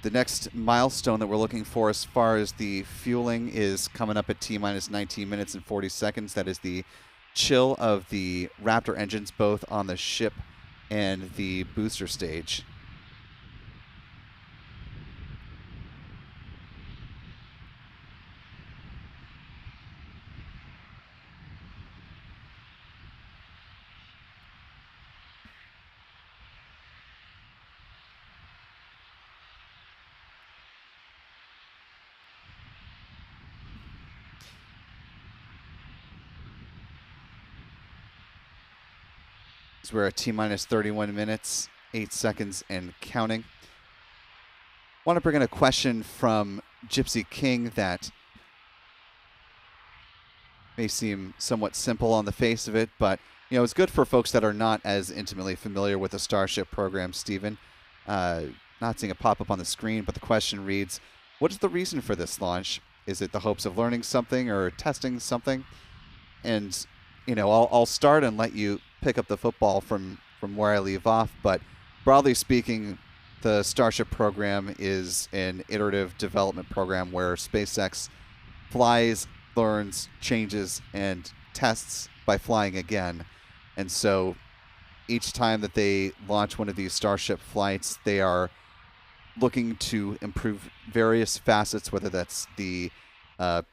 The next milestone that we're looking for as far as the fueling is coming up at T-minus 19 minutes and 40 seconds. That is the chill of the Raptor engines, both on the ship and the booster stage. So we're at T-minus 31 minutes, 8 seconds, and counting. Want to bring in a question from Gypsy King that may seem somewhat simple on the face of it, but it's good for folks that are not as intimately familiar with the Starship program, Stephen. Not seeing it pop up on the screen, but the question reads, what is the reason for this launch? Is it the hopes of learning something or testing something? And I'll start and let you pick up the football from where I leave off. But broadly speaking, the Starship program is an iterative development program where SpaceX flies, learns, changes, and tests by flying again. And so each time that they launch one of these Starship flights, they are looking to improve various facets, whether that's the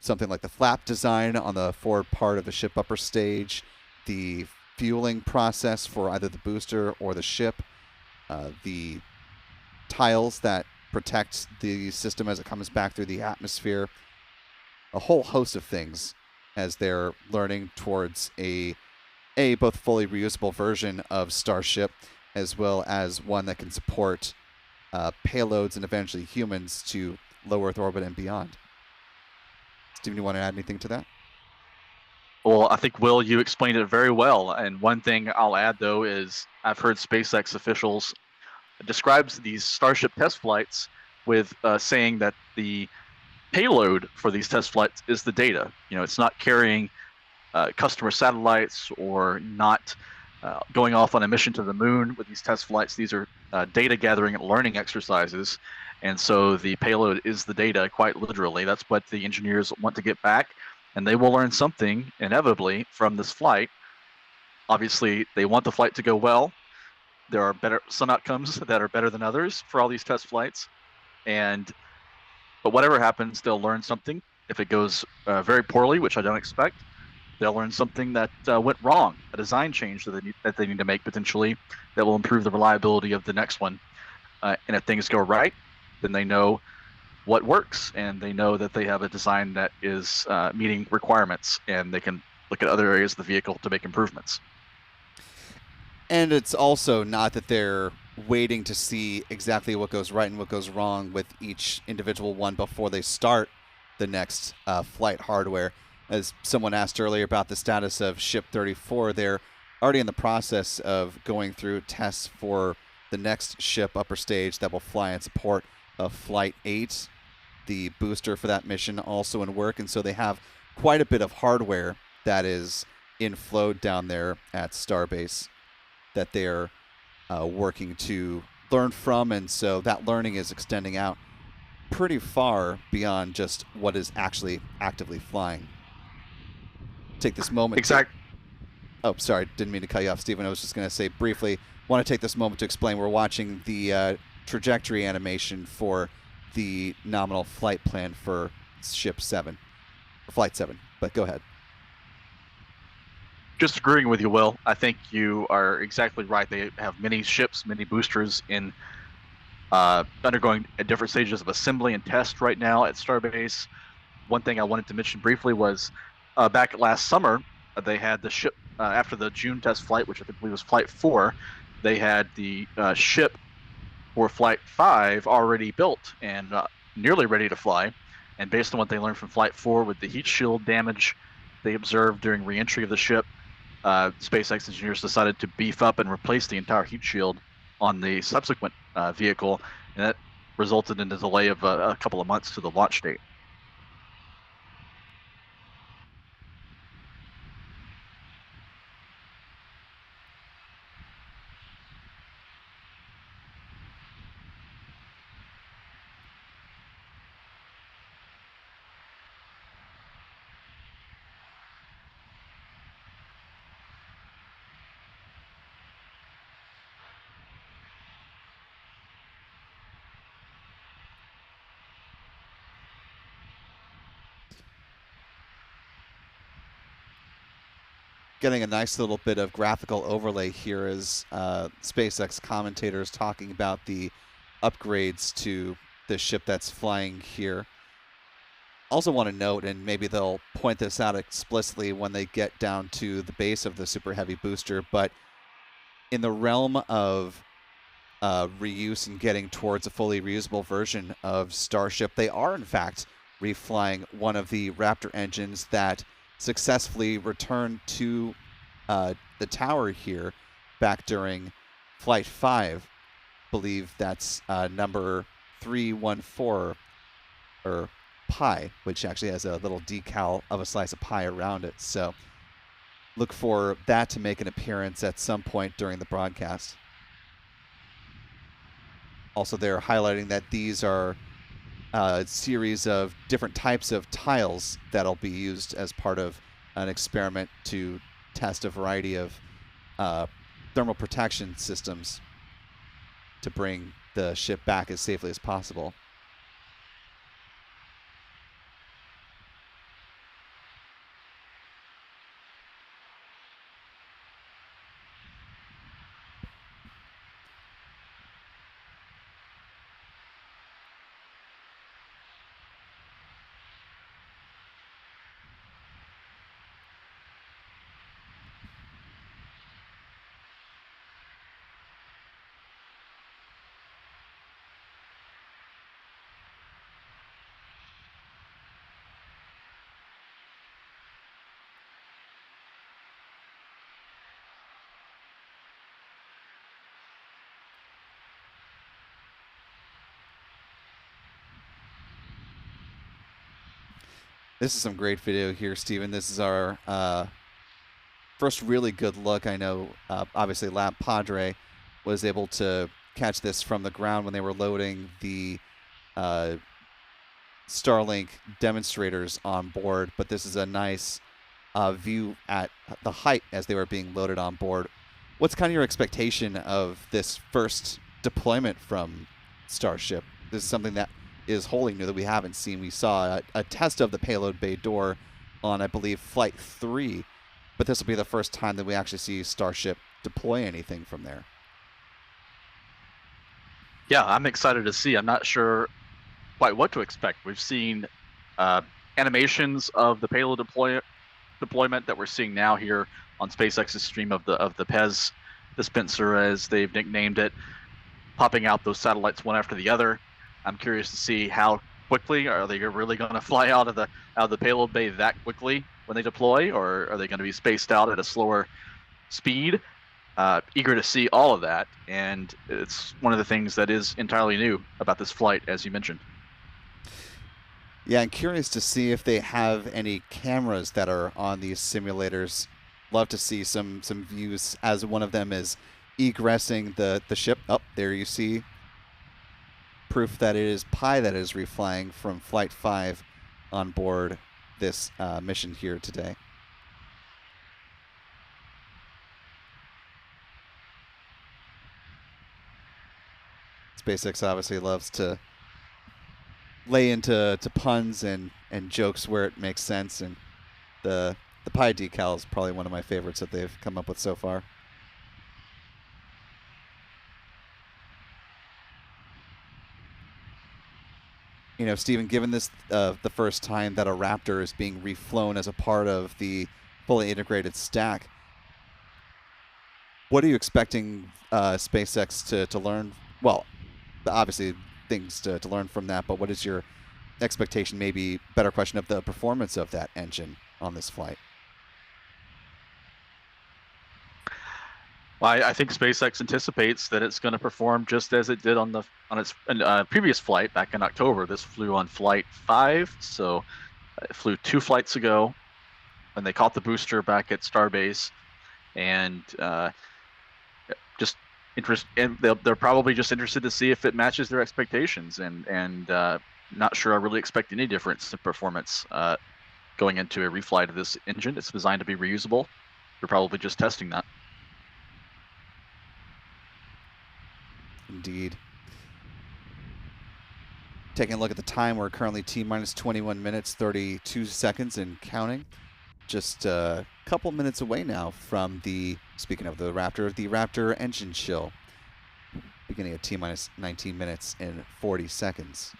something like the flap design on the forward part of the ship upper stage, the fueling process for either the booster or the ship, the tiles that protect the system as it comes back through the atmosphere, a whole host of things as they're learning towards a both fully reusable version of Starship as well as one that can support payloads and eventually humans to low Earth orbit and beyond. Stephen, you want to add anything to that? Well, I think, Will, you explained it very well. And one thing I'll add, though, is I've heard SpaceX officials describes these Starship test flights with saying that the payload for these test flights is the data. It's not carrying customer satellites or not going off on a mission to the moon with these test flights. These are data gathering and learning exercises. And so the payload is the data, quite literally. That's what the engineers want to get back. And they will learn something, inevitably, from this flight. Obviously, they want the flight to go well. There are some outcomes that are better than others for all these test flights, but whatever happens, they'll learn something. If it goes very poorly, which I don't expect, they'll learn something that went wrong, a design change that they need to make potentially that will improve the reliability of the next one. And if things go right, then they know what works, and they know that they have a design that is meeting requirements, and they can look at other areas of the vehicle to make improvements. And it's also not that they're waiting to see exactly what goes right and what goes wrong with each individual one before they start the next flight hardware. As someone asked earlier about the status of Ship 34, they're already in the process of going through tests for the next ship upper stage that will fly in support of Flight 8. The booster for that mission also in work, and so they have quite a bit of hardware that is in flow down there at Starbase that they're working to learn from, and so that learning is extending out pretty far beyond just what is actually actively flying. Take this moment. Exactly. Oh, sorry, didn't mean to cut you off, Stephen. I was just going to say briefly, want to take this moment to explain we're watching the trajectory animation for the nominal flight plan for Ship 7, or Flight 7, but go ahead. Just agreeing with you, Will. I think you are exactly right. They have many ships, many boosters in undergoing at different stages of assembly and test right now at Starbase. One thing I wanted to mention briefly was back last summer, they had the ship, after the June test flight, which I believe was Flight 4, they had the ship for Flight 5 already built and nearly ready to fly. And based on what they learned from Flight 4 with the heat shield damage they observed during reentry of the ship, SpaceX engineers decided to beef up and replace the entire heat shield on the subsequent vehicle, and that resulted in a delay of a couple of months to the launch date. Getting a nice little bit of graphical overlay here as SpaceX commentators talking about the upgrades to the ship that's flying here. Also want to note, and maybe they'll point this out explicitly when they get down to the base of the Super Heavy booster, but in the realm of reuse and getting towards a fully reusable version of Starship, they are in fact reflying one of the Raptor engines that successfully returned to the tower here back during Flight 5. Believe that's number 314, or pie, which actually has a little decal of a slice of pie around it. So look for that to make an appearance at some point during the broadcast. Also, they're highlighting that these are a series of different types of tiles that'll be used as part of an experiment to test a variety of thermal protection systems to bring the ship back as safely as possible. This is some great video here, Stephen. This is our first really good look. I know, obviously, LabPadre was able to catch this from the ground when they were loading the Starlink demonstrators on board, but this is a nice view at the height as they were being loaded on board. What's kind of your expectation of this first deployment from Starship? This is something that is wholly new that we haven't seen. We saw a test of the payload bay door on, I believe, Flight 3, but this will be the first time that we actually see Starship deploy anything from there. Yeah, I'm excited to see. I'm not sure quite what to expect. We've seen animations of the payload deployment that we're seeing now here on SpaceX's stream of the Pez dispenser, as they've nicknamed it, popping out those satellites one after the other. I'm curious to see how quickly are they really going to fly out of the payload bay that quickly when they deploy, or are they going to be spaced out at a slower speed? Eager to see all of that, and it's one of the things that is entirely new about this flight, as you mentioned. Yeah, I'm curious to see if they have any cameras that are on these simulators. Love to see some views as one of them is egressing the ship. Oh, there you see proof that it is Pi that is reflying from Flight 5 on board this mission here today. SpaceX obviously loves to lay into puns and jokes where it makes sense, and the Pi decal is probably one of my favorites that they've come up with so far. You know, Stephen, given this the first time that a Raptor is being reflown as a part of the fully integrated stack, what are you expecting SpaceX to learn? Well, obviously things to learn from that, but what is your expectation, maybe better question, of the performance of that engine on this flight? Well, I think SpaceX anticipates that it's going to perform just as it did on its previous flight back in October. This flew on Flight 5, so it flew 2 flights ago, and they caught the booster back at Starbase, and they're probably just interested to see if it matches their expectations, and not sure I really expect any difference in performance going into a reflight of this engine. It's designed to be reusable. They're probably just testing that. Indeed. Taking a look at the time, we're currently T-minus 21 minutes, 32 seconds and counting. Just a couple minutes away now from speaking of the Raptor engine chill, beginning at T-minus 19 minutes and 40 seconds.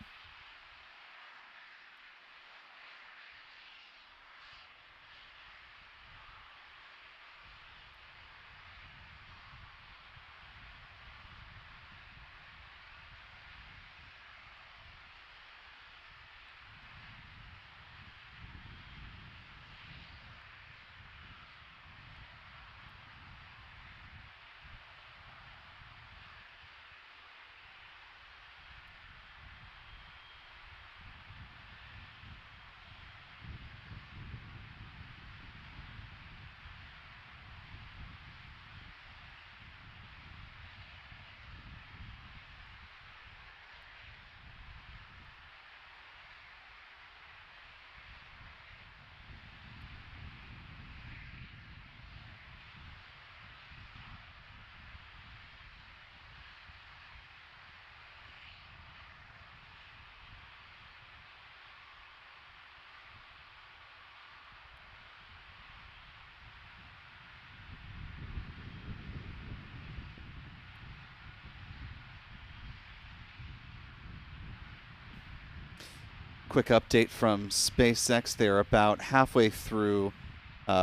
Quick update from SpaceX. They're about halfway through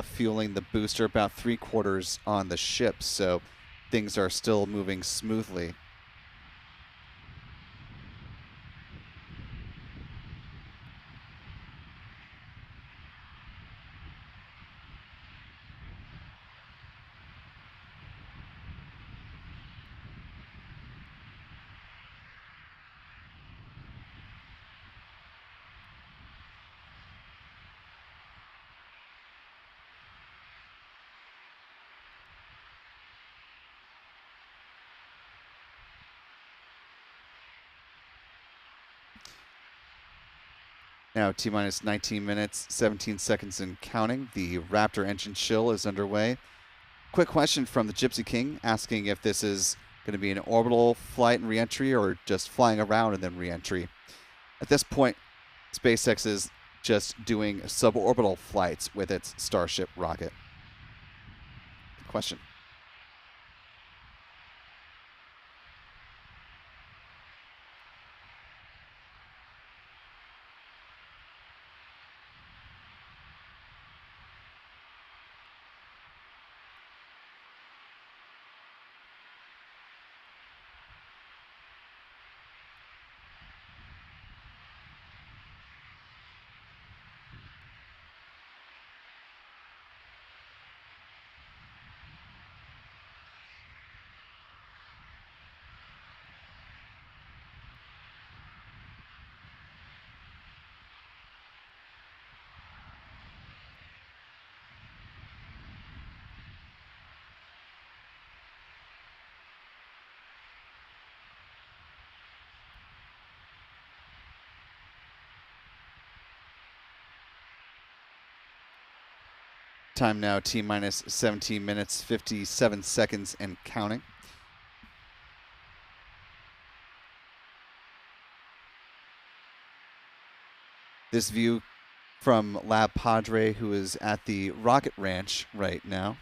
fueling the booster, about 3/4 on the ship, so things are still moving smoothly. Now T-minus 19 minutes, 17 seconds and counting. The Raptor engine chill is underway. Quick question from the Gypsy King asking if this is going to be an orbital flight and reentry or just flying around and then reentry. At this point, SpaceX is just doing suborbital flights with its Starship rocket. Good question. Time now, T-minus 17 minutes, 57 seconds and counting. This view from LabPadre, who is at the rocket ranch right now.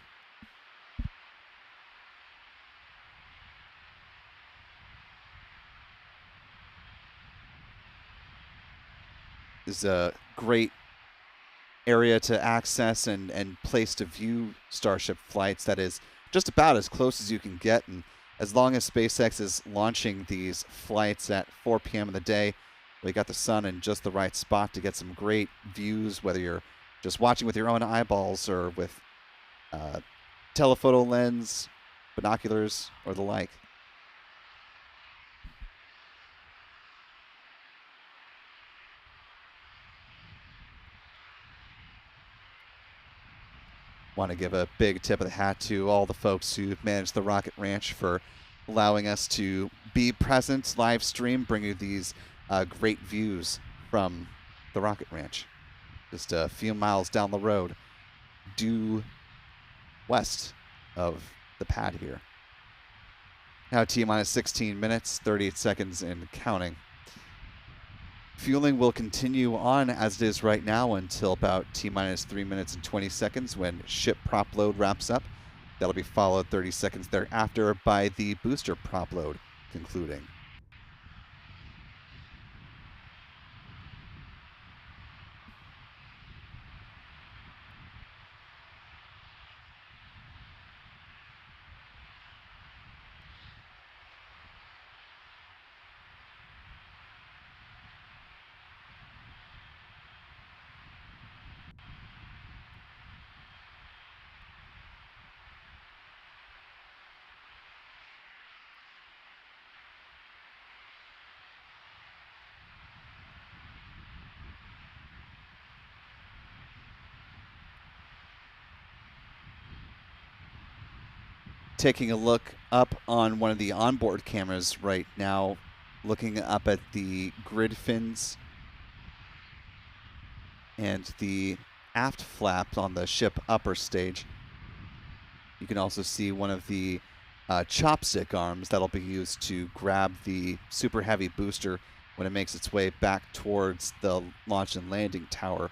This is a great area to access and place to view Starship flights that is just about as close as you can get. And as long as SpaceX is launching these flights at 4 p.m. in the day, we got the sun in just the right spot to get some great views, whether you're just watching with your own eyeballs or with telephoto lens, binoculars, or the like. Want to give a big tip of the hat to all the folks who manage the Rocket Ranch for allowing us to be present, live stream, bring you these great views from the Rocket Ranch. Just a few miles down the road, due west of the pad here. Now T-minus 16 minutes, 38 seconds and counting. Fueling will continue on as it is right now until about T-minus 3 minutes and 20 seconds when ship prop load wraps up. That'll be followed 30 seconds thereafter by the booster prop load concluding. Taking a look up on one of the onboard cameras right now, looking up at the grid fins and the aft flaps on the ship upper stage. You can also see one of the chopstick arms that'll be used to grab the Super Heavy booster when it makes its way back towards the launch and landing tower.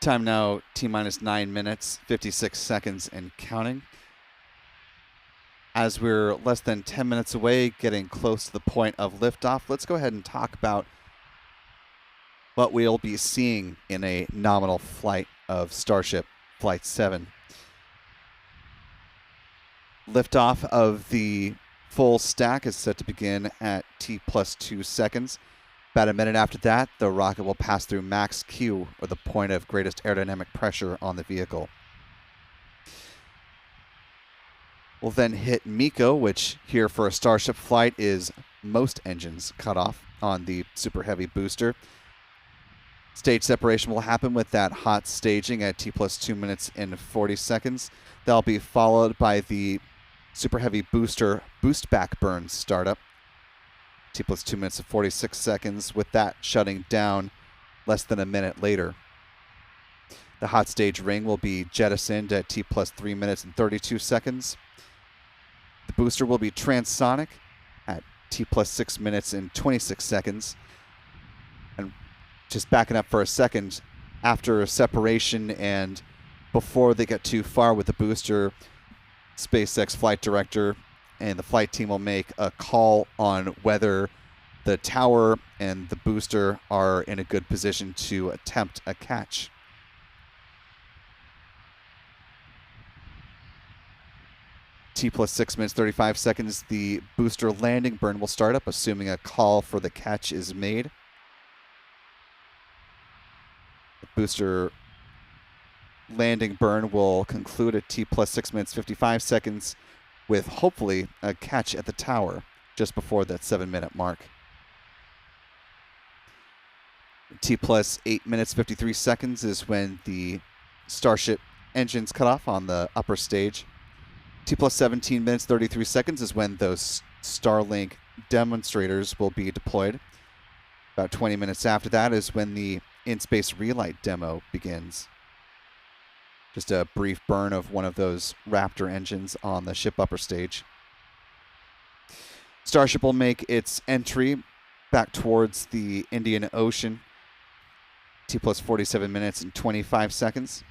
Time now, T-minus 9 minutes, 56 seconds and counting. As we're less than 10 minutes away, getting close to the point of liftoff, let's go ahead and talk about what we'll be seeing in a nominal flight of Starship Flight 7. Liftoff of the full stack is set to begin at T+2 seconds. About a minute after that, the rocket will pass through max Q, or the point of greatest aerodynamic pressure on the vehicle. We'll then hit MECO, which here for a Starship flight is most engines cut off on the Super Heavy booster. Stage separation will happen with that hot staging at T+2 minutes and 40 seconds. That'll be followed by the Super Heavy booster boost back burn startup. T+2 minutes and 46 seconds, with that shutting down less than a minute later. The hot stage ring will be jettisoned at T+3 minutes and 32 seconds. The booster will be transonic at T+6 minutes and 26 seconds. And just backing up for a second, after separation and before they get too far with the booster, SpaceX flight director and the flight team will make a call on whether the tower and the booster are in a good position to attempt a catch. T+6 minutes 35 seconds, the booster landing burn will start up, assuming a call for the catch is made. The booster landing burn will conclude at T+6 minutes 55 seconds, with hopefully a catch at the tower just before that 7-minute mark. T+8 minutes 53 seconds is when the Starship engines cut off on the upper stage. T+17 minutes 33 seconds is when those Starlink demonstrators will be deployed. About 20 minutes after that is when the in-space relight demo begins. Just a brief burn of one of those Raptor engines on the ship upper stage. Starship will make its entry back towards the Indian Ocean. T+47 minutes and 25 seconds.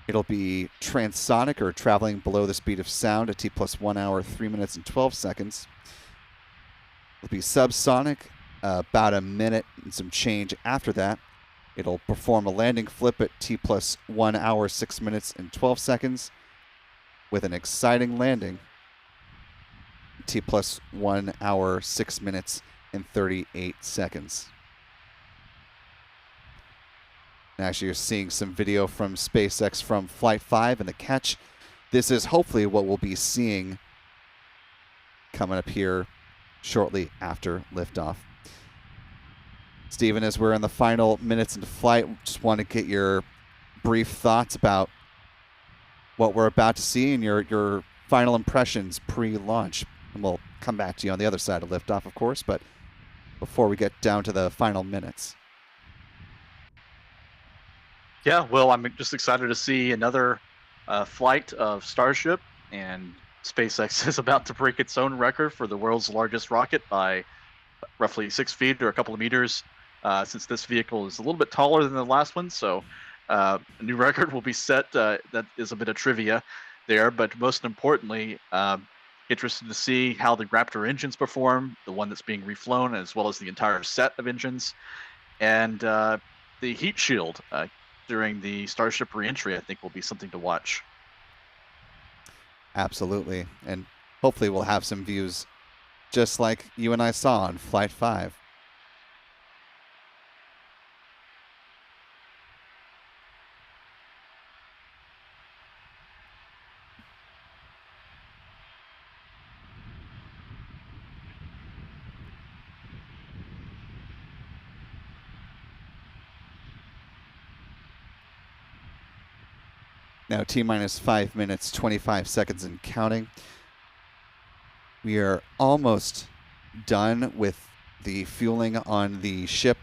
It'll be transonic, or traveling below the speed of sound, at T+1 hour, 3 minutes and 12 seconds. It'll be subsonic, about a minute and some change after that. It'll perform a landing flip at T+1 hour, 6 minutes and 12 seconds with an exciting landing. T+1 hour, 6 minutes and 38 seconds. And actually, you're seeing some video from SpaceX from Flight 5 and the catch. This is hopefully what we'll be seeing coming up here shortly after liftoff. Stephen, as we're in the final minutes into flight, just want to get your brief thoughts about what we're about to see and your final impressions pre-launch. And we'll come back to you on the other side of liftoff, of course, but before we get down to the final minutes. Yeah, well, I'm just excited to see another flight of Starship, and SpaceX is about to break its own record for the world's largest rocket by roughly 6 feet or a couple of meters. Since this vehicle is a little bit taller than the last one, so a new record will be set. That is a bit of trivia there, but most importantly, interested to see how the Raptor engines perform, the one that's being reflown, as well as the entire set of engines, and the heat shield during the Starship reentry, I think, will be something to watch. Absolutely, and hopefully we'll have some views just like you and I saw on Flight 5. Now T-minus 5 minutes, 25 seconds and counting. We are almost done with the fueling on the ship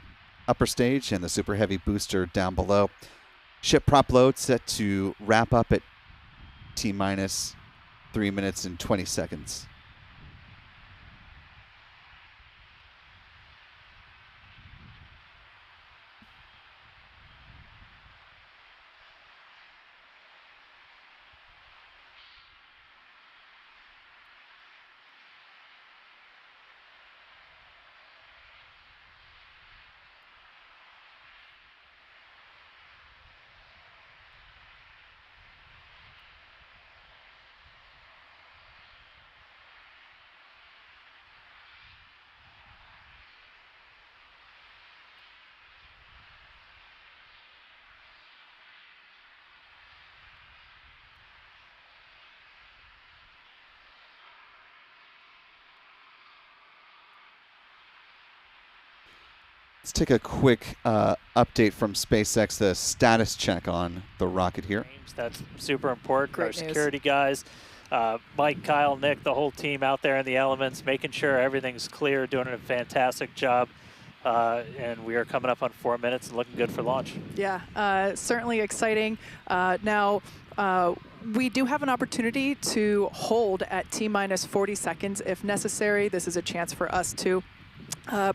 upper stage and the Super Heavy booster down below. Ship prop load set to wrap up at T-minus 3 minutes and 20 seconds. Let's take a quick update from SpaceX, the status check on the rocket here. That's super important. Great Our news. security guys, Mike, Kyle, Nick, the whole team out there in the elements, making sure everything's clear, doing a fantastic job. And we are coming up on 4 minutes and looking good for launch. Yeah, certainly exciting. Now, we do have an opportunity to hold at T-minus 40 seconds if necessary. This is a chance for us to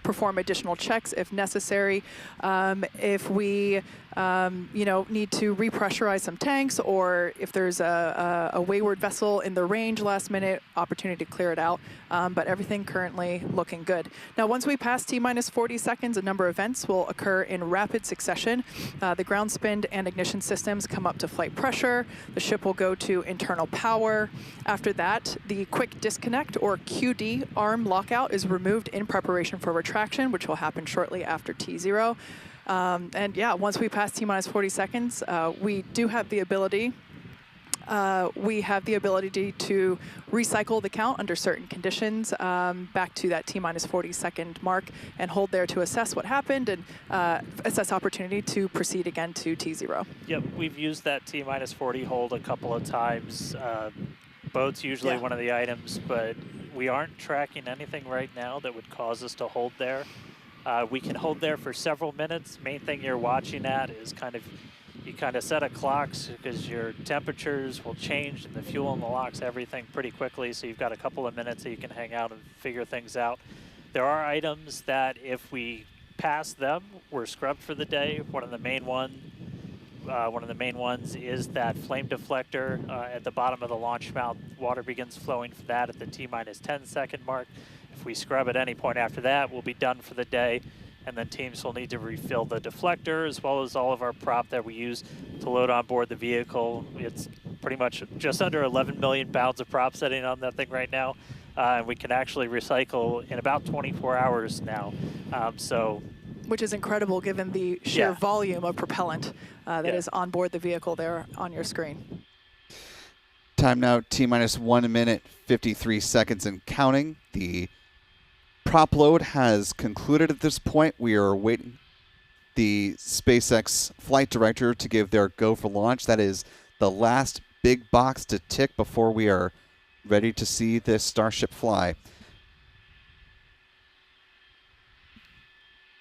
perform additional checks if necessary. If we need to repressurize some tanks, or if there's a wayward vessel in the range last minute, opportunity to clear it out. But everything currently looking good. Now, once we pass T-minus 40 seconds, a number of events will occur in rapid succession. The ground spin and ignition systems come up to flight pressure. The ship will go to internal power. After that, the quick disconnect, or QD, arm lockout is removed in preparation for retraction, which will happen shortly after T0. And yeah, once we pass T-minus 40 seconds, we do have the ability to recycle the count under certain conditions back to that T-minus 40 second mark and hold there to assess what happened and assess opportunity to proceed again to T0. Yep, we've used that T-minus 40 hold a couple of times. Boat's usually one of the items, but we aren't tracking anything right now that would cause us to hold there. We can hold there for several minutes. Main thing you're watching at is you kind of set a clocks because your temperatures will change and the fuel and the locks, everything pretty quickly. So you've got a couple of minutes that you can hang out and figure things out. There are items that if we pass them, we're scrubbed for the day. One of the main ones is that flame deflector at the bottom of the launch mount. Water begins flowing for that at the T-minus 10 second mark. If we scrub at any point after that, we'll be done for the day. And then teams will need to refill the deflector as well as all of our prop that we use to load on board the vehicle. It's pretty much just under 11 million pounds of prop sitting on that thing right now. And we can actually recycle in about 24 hours now. Which is incredible given the sheer volume of propellant that is on board the vehicle there on your screen. Time now, T-minus 1 minute, 53 seconds and counting. The prop load has concluded at this point. We are waiting the SpaceX flight director to give their go for launch. That is the last big box to tick before we are ready to see this Starship fly.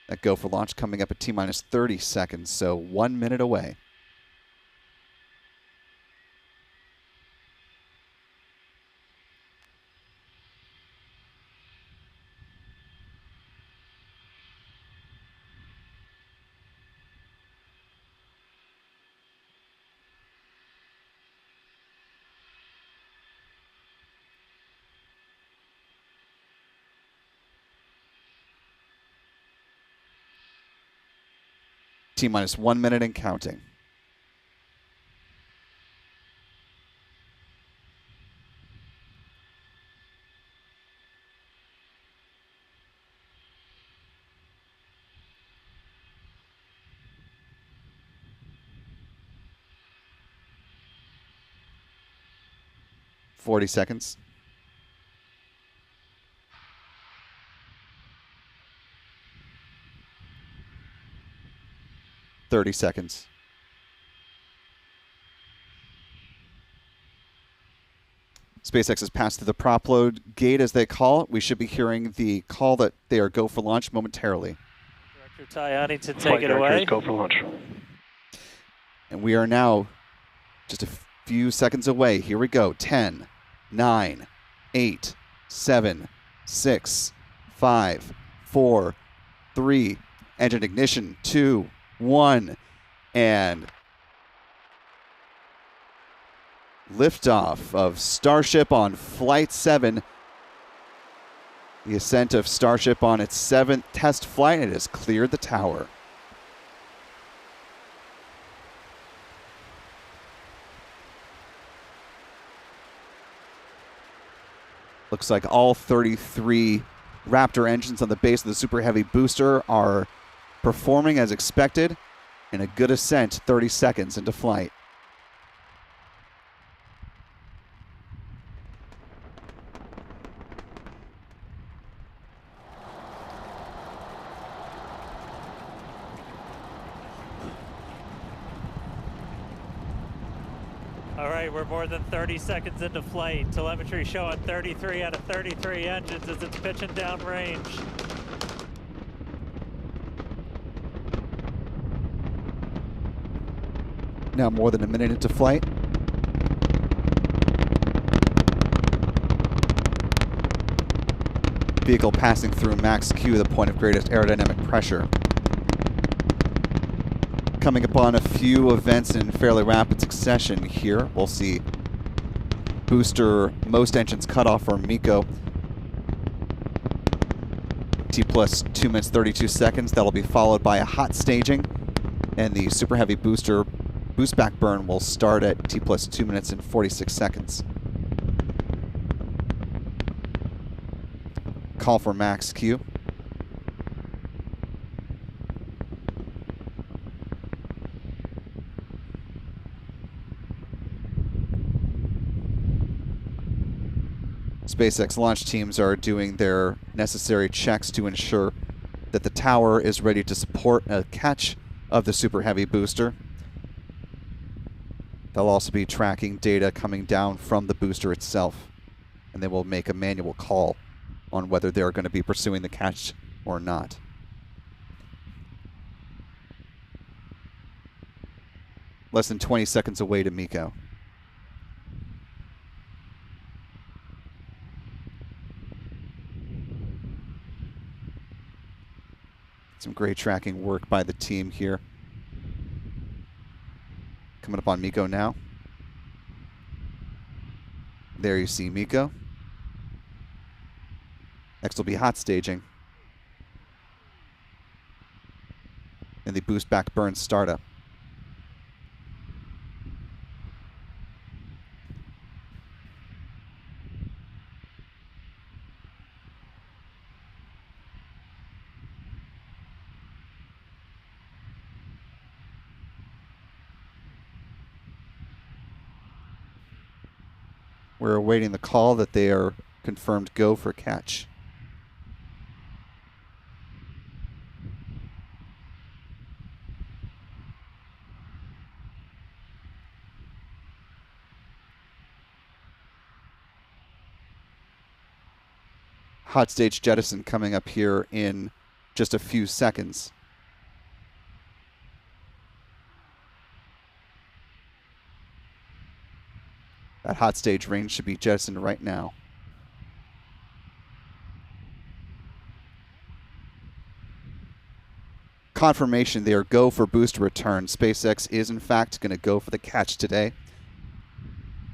That go for launch coming up at T-minus 30 seconds, so 1 minute away. T-minus 1 minute and counting. Forty seconds. 30 seconds. SpaceX has passed through the prop load gate, as they call it. We should be hearing the call that they are go for launch momentarily. Director Tajani to take it away. Go for launch. And we are now just a few seconds away. Here we go. 10, 9, 8, 7, 6, 5, 4, 3, engine ignition, 2, 1, and liftoff of Starship on Flight 7. The ascent of Starship on its 7th test flight. It has cleared the tower. Looks like all 33 Raptor engines on the base of the Super Heavy booster are performing as expected, and a good ascent 30 seconds into flight. All right, we're more than 30 seconds into flight. Telemetry showing 33 out of 33 engines as it's pitching down range. Now more than a minute into flight. Vehicle passing through max Q, the point of greatest aerodynamic pressure. Coming upon a few events in fairly rapid succession here. We'll see booster, most engines cut off for MECO. T plus 2 minutes 32 seconds. That'll be followed by a hot staging. And the Super Heavy booster boost back burn will start at T plus 2 minutes and 46 seconds. Call for max Q. SpaceX launch teams are doing their necessary checks to ensure that the tower is ready to support a catch of the Super Heavy booster. They'll also be tracking data coming down from the booster itself, and they will make a manual call on whether they're going to be pursuing the catch or not. Less than 20 seconds away to MECO. Some great tracking work by the team here. Coming up on MECO now. There you see MECO. Next will be hot staging. And the boost back burn startup. We're awaiting the call that they are confirmed go for catch. Hot stage jettison coming up here in just a few seconds. That hot stage range should be jettisoned right now. Confirmation there, go for booster return. SpaceX is in fact going to go for the catch today.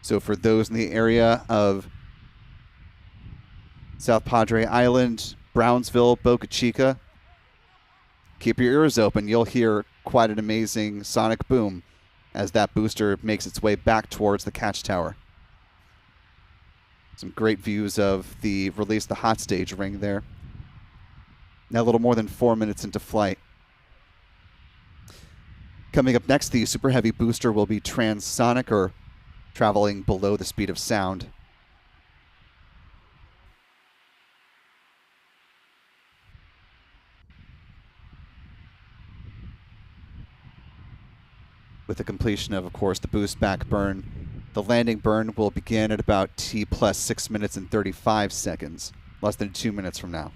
So for those in the area of South Padre Island, Brownsville, Boca Chica, keep your ears open. You'll hear quite an amazing sonic boom as that booster makes its way back towards the catch tower. Some great views of the release the hot stage ring there. Now a little more than 4 minutes into flight. Coming up next, the Super Heavy booster will be transonic, or traveling below the speed of sound. With the completion of course, the boost back burn, the landing burn will begin at about T plus 6 minutes and 35 seconds, less than 2 minutes from now.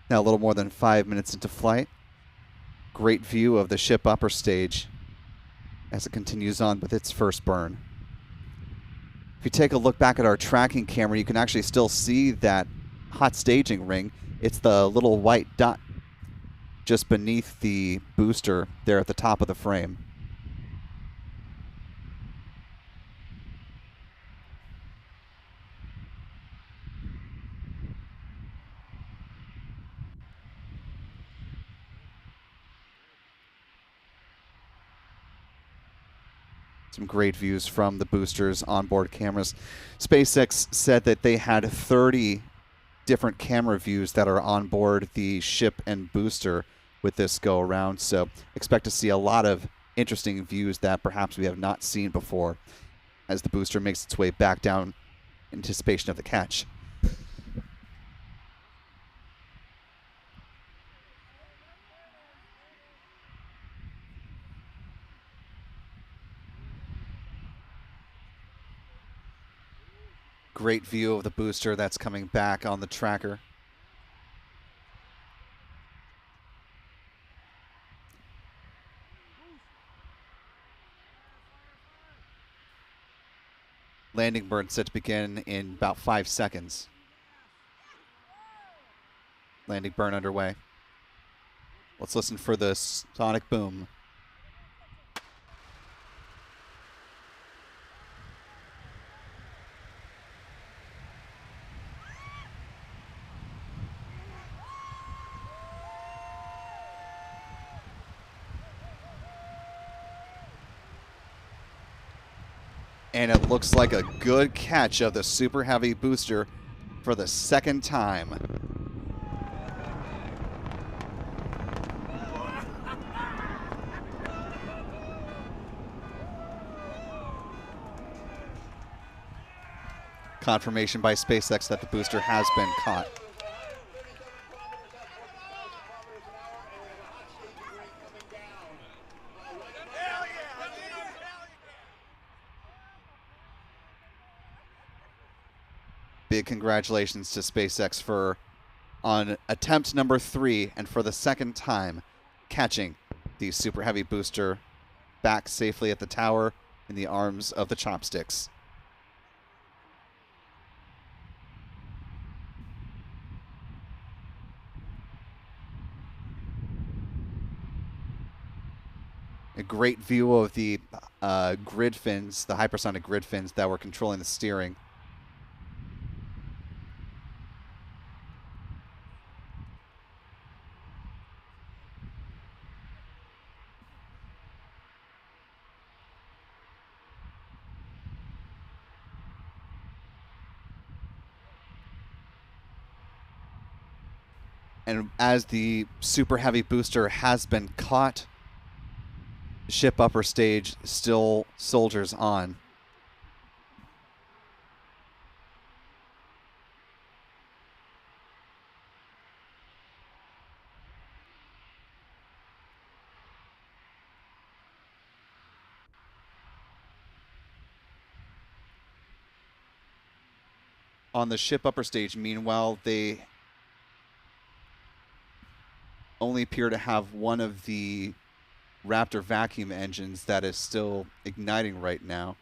Now a little more than 5 minutes into flight. Great view of the ship upper stage as it continues on with its first burn. If you take a look back at our tracking camera, you can actually still see that hot staging ring. It's the little white dot just beneath the booster there at the top of the frame. Some great views from the booster's onboard cameras. SpaceX said that they had 30 different camera views that are on board the ship and booster with this go around. So expect to see a lot of interesting views that perhaps we have not seen before as the booster makes its way back down in anticipation of the catch. Great view of the booster that's coming back on the tracker. Landing burn set to begin in about 5 seconds. Landing burn underway. Let's listen for the sonic boom. And it looks like a good catch of the Super Heavy booster for the second time. Confirmation by SpaceX that the booster has been caught. Big congratulations to SpaceX for, on attempt number 3, and for the second time, catching the Super Heavy booster back safely at the tower in the arms of the chopsticks. A great view of the grid fins, the hypersonic grid fins that were controlling the steering. And as the Super Heavy booster has been caught, ship upper stage still soldiers on. On the ship upper stage, meanwhile, they only appear to have one of the Raptor vacuum engines that is still igniting right now.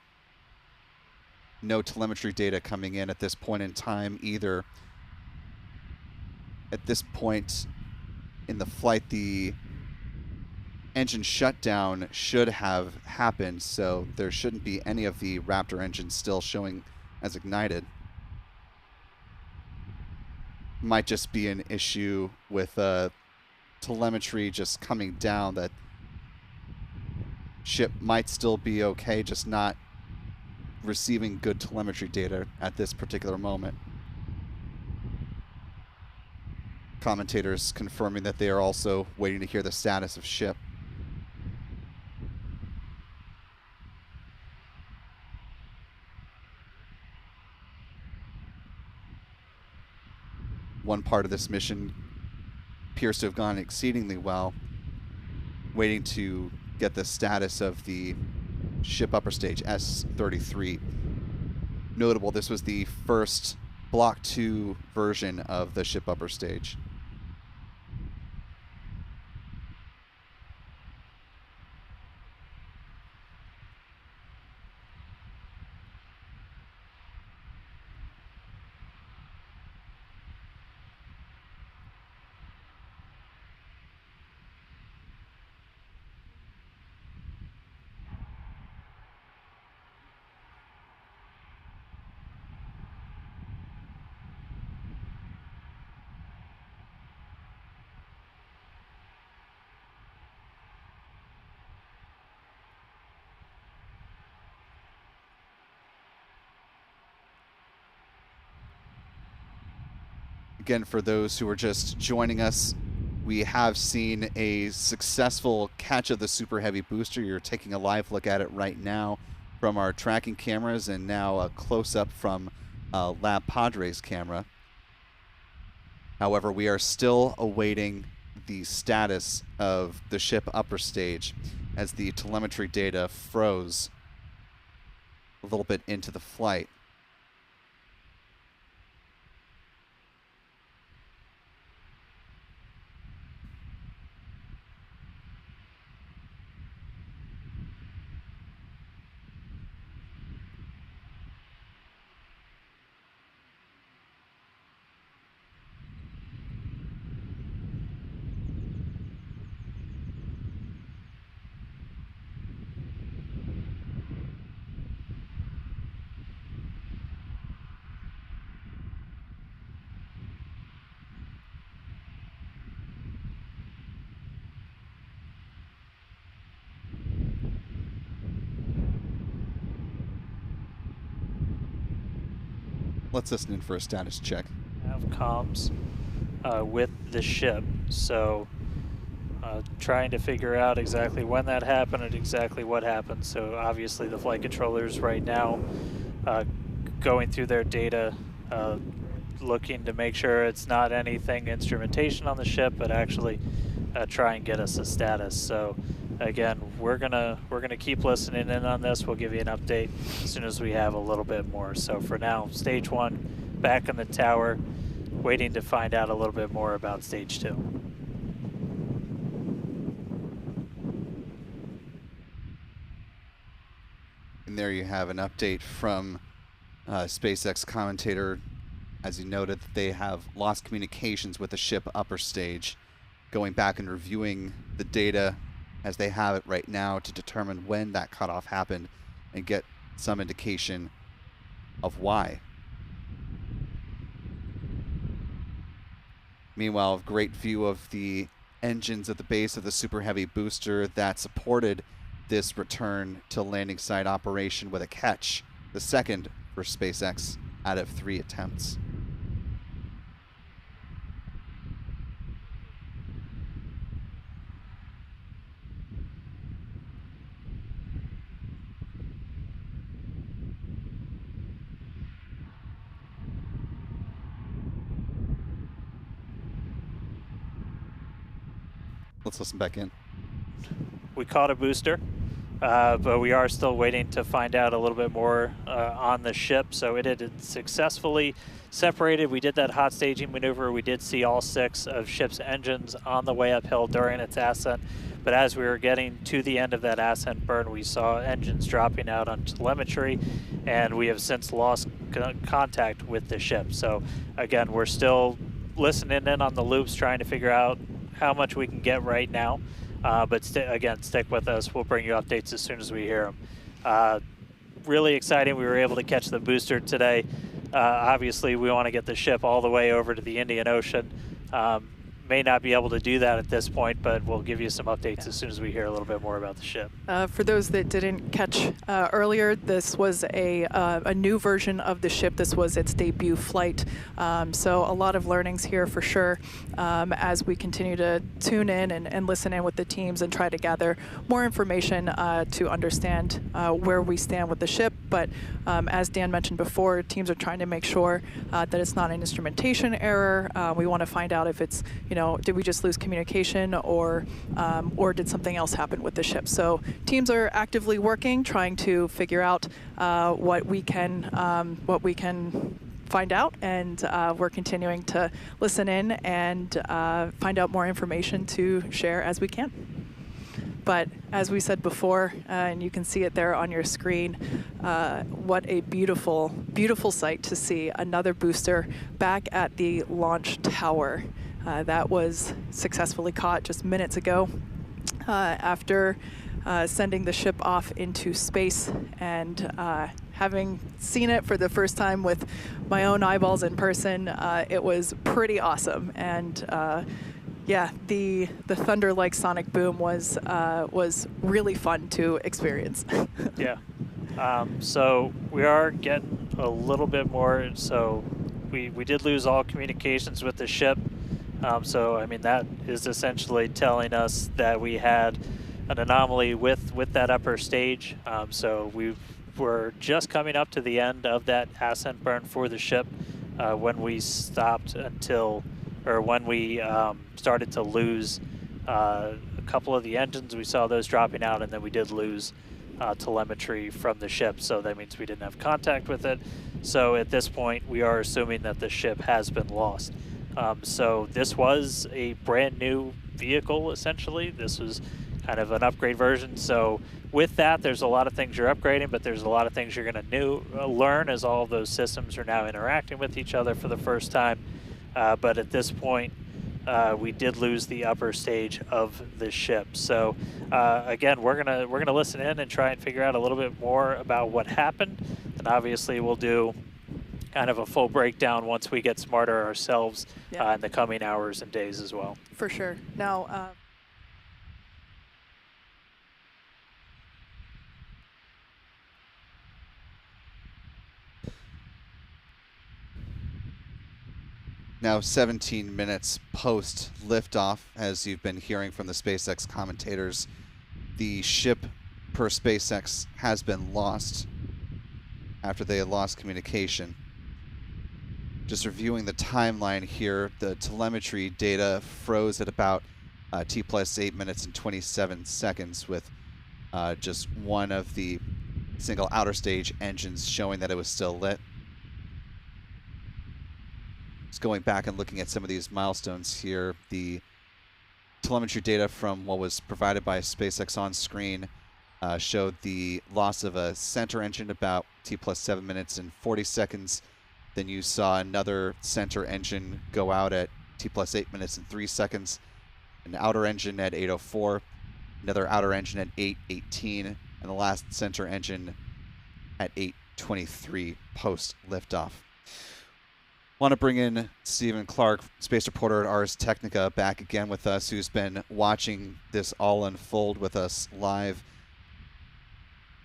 No telemetry data coming in at this point in time either. At this point in the flight, the engine shutdown should have happened, so there shouldn't be any of the Raptor engines still showing as ignited. Might just be an issue with telemetry just coming down, that ship might still be okay, just not receiving good telemetry data at this particular moment. Commentators confirming that they are also waiting to hear the status of ship. One part of this mission appears to have gone exceedingly well, waiting to get the status of the ship upper stage, S-33. Notable, this was the first Block 2 version of the ship upper stage. again, for those who are just joining us, we have seen a successful catch of the Super Heavy booster. You're taking a live look at it right now from our tracking cameras, and now a close-up from LabPadre's camera. However, we are still awaiting the status of the ship upper stage as the telemetry data froze a little bit into the flight. Let's listen in for a status check. Have comms with the ship, so trying to figure out exactly when that happened and exactly what happened. So obviously the flight controllers right now going through their data, looking to make sure it's not anything instrumentation on the ship, but actually try and get us a status. So again, we're gonna keep listening in on this. We'll give you an update as soon as we have a little bit more. So for now, stage 1 back in the tower, waiting to find out a little bit more about stage 2. And there you have an update from SpaceX commentator. As he noted, that they have lost communications with the ship upper stage, going back and reviewing the data as they have it right now to determine when that cutoff happened and get some indication of why. Meanwhile, a great view of the engines at the base of the Super Heavy booster that supported this return to landing site operation with a catch, the second for SpaceX out of 3 attempts. Let's listen back in. We caught a booster, but we are still waiting to find out a little bit more on the ship. So it had successfully separated. We did that hot staging maneuver. We did see all 6 of ship's engines on the way uphill during its ascent. But as we were getting to the end of that ascent burn, we saw engines dropping out on telemetry, and we have since lost contact with the ship. So again, we're still listening in on the loops, trying to figure out how much we can get right now. But again, stick with us. We'll bring you updates as soon as we hear them. Really exciting. We were able to catch the booster today. Obviously, we want to get the ship all the way over to the Indian Ocean. May not be able to do that at this point, but we'll give you some updates as soon as we hear a little bit more about the ship. For those that didn't catch earlier, this was a new version of the ship. This was its debut flight. So a lot of learnings here for sure as we continue to tune in and listen in with the teams and try to gather more information to understand where we stand with the ship. But as Dan mentioned before, teams are trying to make sure that it's not an instrumentation error. We want to find out if it's, did we just lose communication or did something else happen with the ship? So teams are actively working, trying to figure out what we can find out, and we're continuing to listen in and find out more information to share as we can. But as we said before, and you can see it there on your screen, what a beautiful, beautiful sight to see another booster back at the launch tower. That was successfully caught just minutes ago after sending the ship off into space, and having seen it for the first time with my own eyeballs in person, it was pretty awesome. And yeah, the thunder-like sonic boom was really fun to experience. Yeah. So we are getting a little bit more. So we did lose all communications with the ship. So I mean that is essentially telling us that we had an anomaly with that upper stage. So we were just coming up to the end of that ascent burn for the ship when we stopped when we started to lose a couple of the engines. We saw those dropping out, and then we did lose telemetry from the ship. So that means we didn't have contact with it. So at this point, we are assuming that the ship has been lost. So this was a brand new vehicle, essentially. This was kind of an upgrade version. So with that, there's a lot of things you're upgrading, but there's a lot of things you're going to learn as all of those systems are now interacting with each other for the first time. But at this point, we did lose the upper stage of the ship. So again, we're gonna listen in and try and figure out a little bit more about what happened. And obviously, we'll do kind of a full breakdown once we get smarter ourselves in the coming hours and days as well. For sure. Now, Now 17 minutes post liftoff, as you've been hearing from the SpaceX commentators, the ship per SpaceX has been lost after they had lost communication. Just reviewing the timeline here, the telemetry data froze at about T plus 8 minutes and 27 seconds with just one of the single outer stage engines showing that it was still lit. Just going back and looking at some of these milestones here, the telemetry data from what was provided by SpaceX on screen showed the loss of a center engine about T plus 7 minutes and 40 seconds. Then you saw another center engine go out at T plus 8 minutes and 3 seconds, an outer engine at 8:04, another outer engine at 8:18, and the last center engine at 8:23 post liftoff. Want to bring in Stephen Clark, space reporter at Ars Technica, back again with us, who's been watching this all unfold with us live.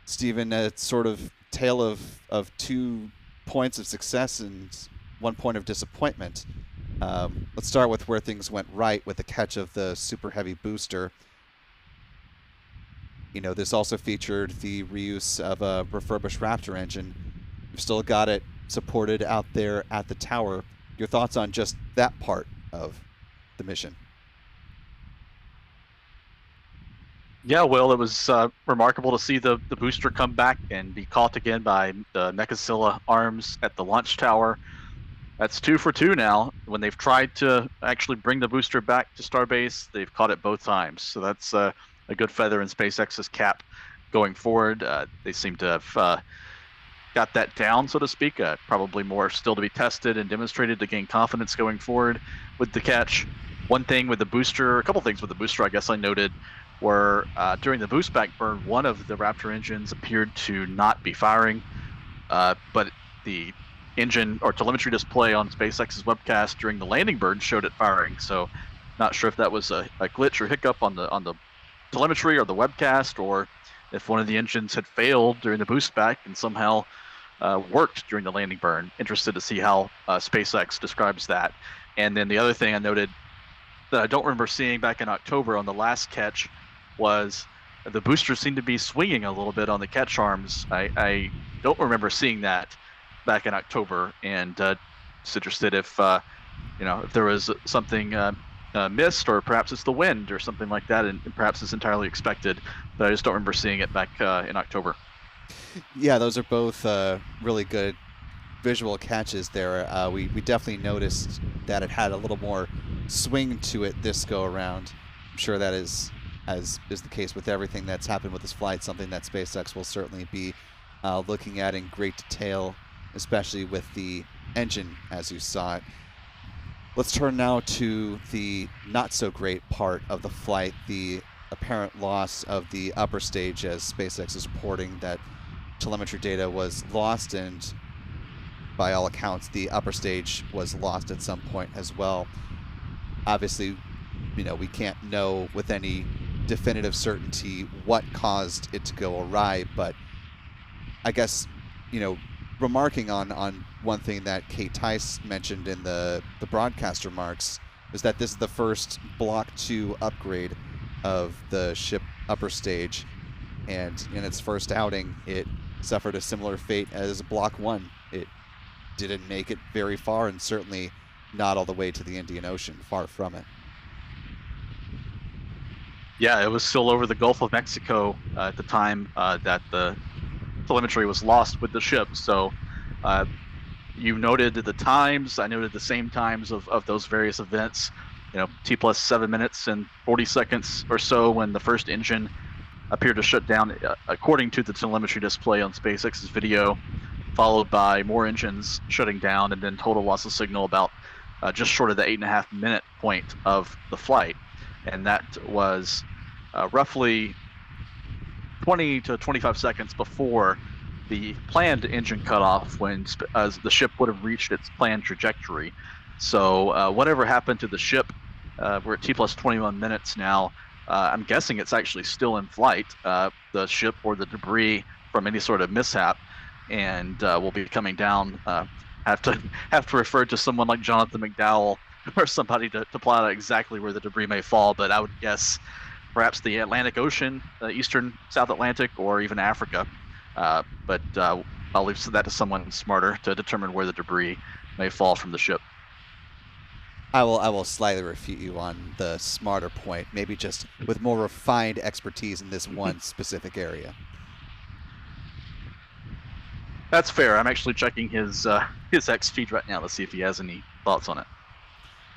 Stephen, it's sort of tale of 2 points of success and 1 point of disappointment. Let's start with where things went right with the catch of the Super Heavy booster. You know, this also featured the reuse of a refurbished Raptor engine. We've still got it supported out there at the tower. Your thoughts on just that part of the mission? Yeah, well, it was remarkable to see the booster come back and be caught again by the Mechazilla arms at the launch tower. That's 2 for 2 now. When they've tried to actually bring the booster back to Starbase, they've caught it both times. So that's a good feather in SpaceX's cap going forward. They seem to have got that down, so to speak. Probably more still to be tested and demonstrated to gain confidence going forward with the catch. One thing with the booster, a couple things with the booster I guess I noted were during the boost back burn, one of the Raptor engines appeared to not be firing, but the engine or telemetry display on SpaceX's webcast during the landing burn showed it firing. So not sure if that was a glitch or hiccup on the telemetry or the webcast, or if one of the engines had failed during the boost back and somehow worked during the landing burn. Interested to see how SpaceX describes that. And then the other thing I noted that I don't remember seeing back in October on the last catch was the booster seemed to be swinging a little bit on the catch arms. I don't remember seeing that back in October, and just interested if if there was something missed, or perhaps it's the wind or something like that, and perhaps it's entirely expected, but I just don't remember seeing it back in October. Yeah, those are both really good visual catches there. We definitely noticed that it had a little more swing to it this go around. I'm sure that is, as is the case with everything that's happened with this flight, something that SpaceX will certainly be looking at in great detail, especially with the engine as you saw it. Let's turn now to the not so great part of the flight, the apparent loss of the upper stage, as SpaceX is reporting that telemetry data was lost, and by all accounts the upper stage was lost at some point as well. Obviously, we can't know with any definitive certainty what caused it to go awry, but I guess, remarking on one thing that Kate Tice mentioned in the broadcast remarks, is that this is the first Block 2 upgrade of the ship upper stage, and in its first outing, it suffered a similar fate as Block 1. It didn't make it very far, and certainly not all the way to the Indian Ocean, far from it. Yeah, it was still over the Gulf of Mexico at the time that the telemetry was lost with the ship. So you noted the times. I noted the same times of those various events. T plus 7 minutes and 40 seconds or so when the first engine appeared to shut down, according to the telemetry display on SpaceX's video, followed by more engines shutting down, and then total loss of signal about just short of the 8.5-minute point of the flight. And that was roughly 20 to 25 seconds before the planned engine cutoff, when the ship would have reached its planned trajectory. So whatever happened to the ship, we're at T plus 21 minutes now. I'm guessing it's actually still in flight, the ship or the debris from any sort of mishap, and will be coming down. Have to refer to someone like Jonathan McDowell or somebody to plot out exactly where the debris may fall, but I would guess perhaps the Atlantic Ocean, eastern South Atlantic, or even Africa. But I'll leave that to someone smarter to determine where the debris may fall from the ship. I will slightly refute you on the smarter point, maybe just with more refined expertise in this one specific area. That's fair. I'm actually checking his X feed right now to see if he has any thoughts on it.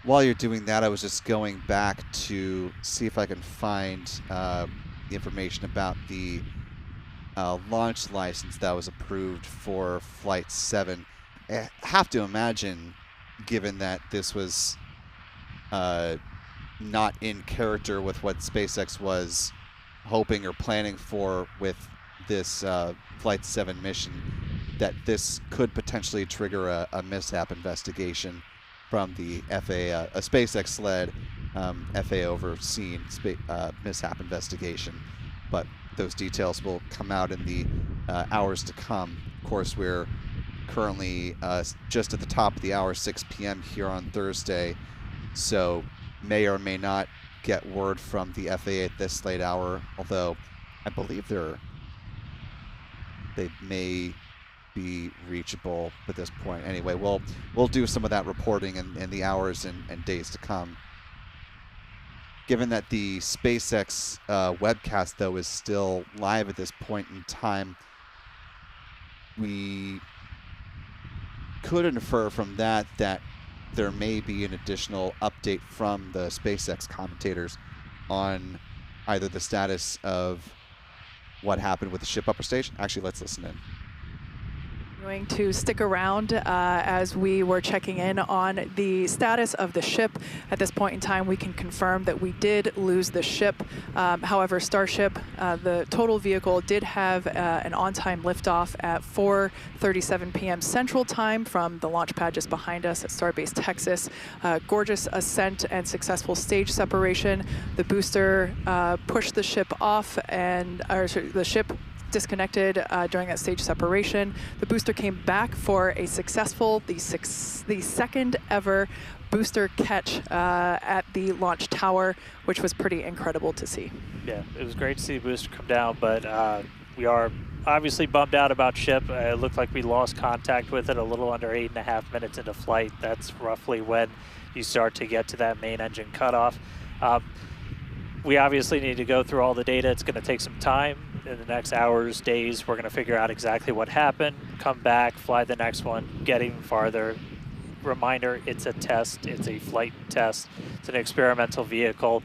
While you're doing that, I was just going back to see if I can find the information about the launch license that was approved for Flight 7. I have to imagine, given that this was not in character with what SpaceX was hoping or planning for with this Flight 7 mission, that this could potentially trigger a mishap investigation from the FAA, a SpaceX-led FAA-overseen mishap investigation. But those details will come out in the hours to come. Of course, we're currently just at the top of the hour, 6 p.m. here on Thursday, so may or may not get word from the FAA at this late hour, although I believe they may be reachable at this point. Anyway, we'll do some of that reporting in the hours and days to come. Given that the SpaceX webcast, though, is still live at this point in time, we could infer from that there may be an additional update from the SpaceX commentators on either the status of what happened with the ship upper stage. Actually, let's listen in. Going to stick around as we were checking in on the status of the ship. At this point in time, we can confirm that we did lose the ship. However, Starship, the total vehicle, did have an on-time liftoff at 4:37 p.m. Central Time from the launch pad just behind us at Starbase, Texas. Gorgeous ascent and successful stage separation. The booster pushed the ship off, and the ship disconnected during that stage separation. The booster came back for a successful, the second ever booster catch at the launch tower, which was pretty incredible to see. Yeah, it was great to see the booster come down, but we are obviously bummed out about ship. It looked like we lost contact with it a little under 8.5 minutes into flight. That's roughly when you start to get to that main engine cutoff. We obviously need to go through all the data. It's going to take some time. In the next hours, days, we're going to figure out exactly what happened, come back, fly the next one, get even farther. Reminder, it's a test. It's a flight test. It's an experimental vehicle.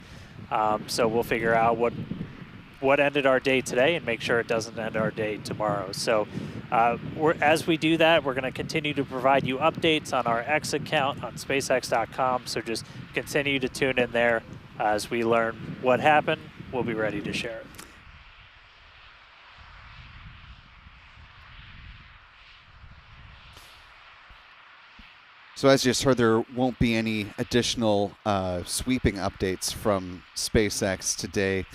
So we'll figure out what ended our day today and make sure it doesn't end our day tomorrow. So as we do that, we're going to continue to provide you updates on our X account on SpaceX.com. So just continue to tune in there. As we learn what happened, we'll be ready to share it. So as you just heard, there won't be any additional sweeping updates from SpaceX today.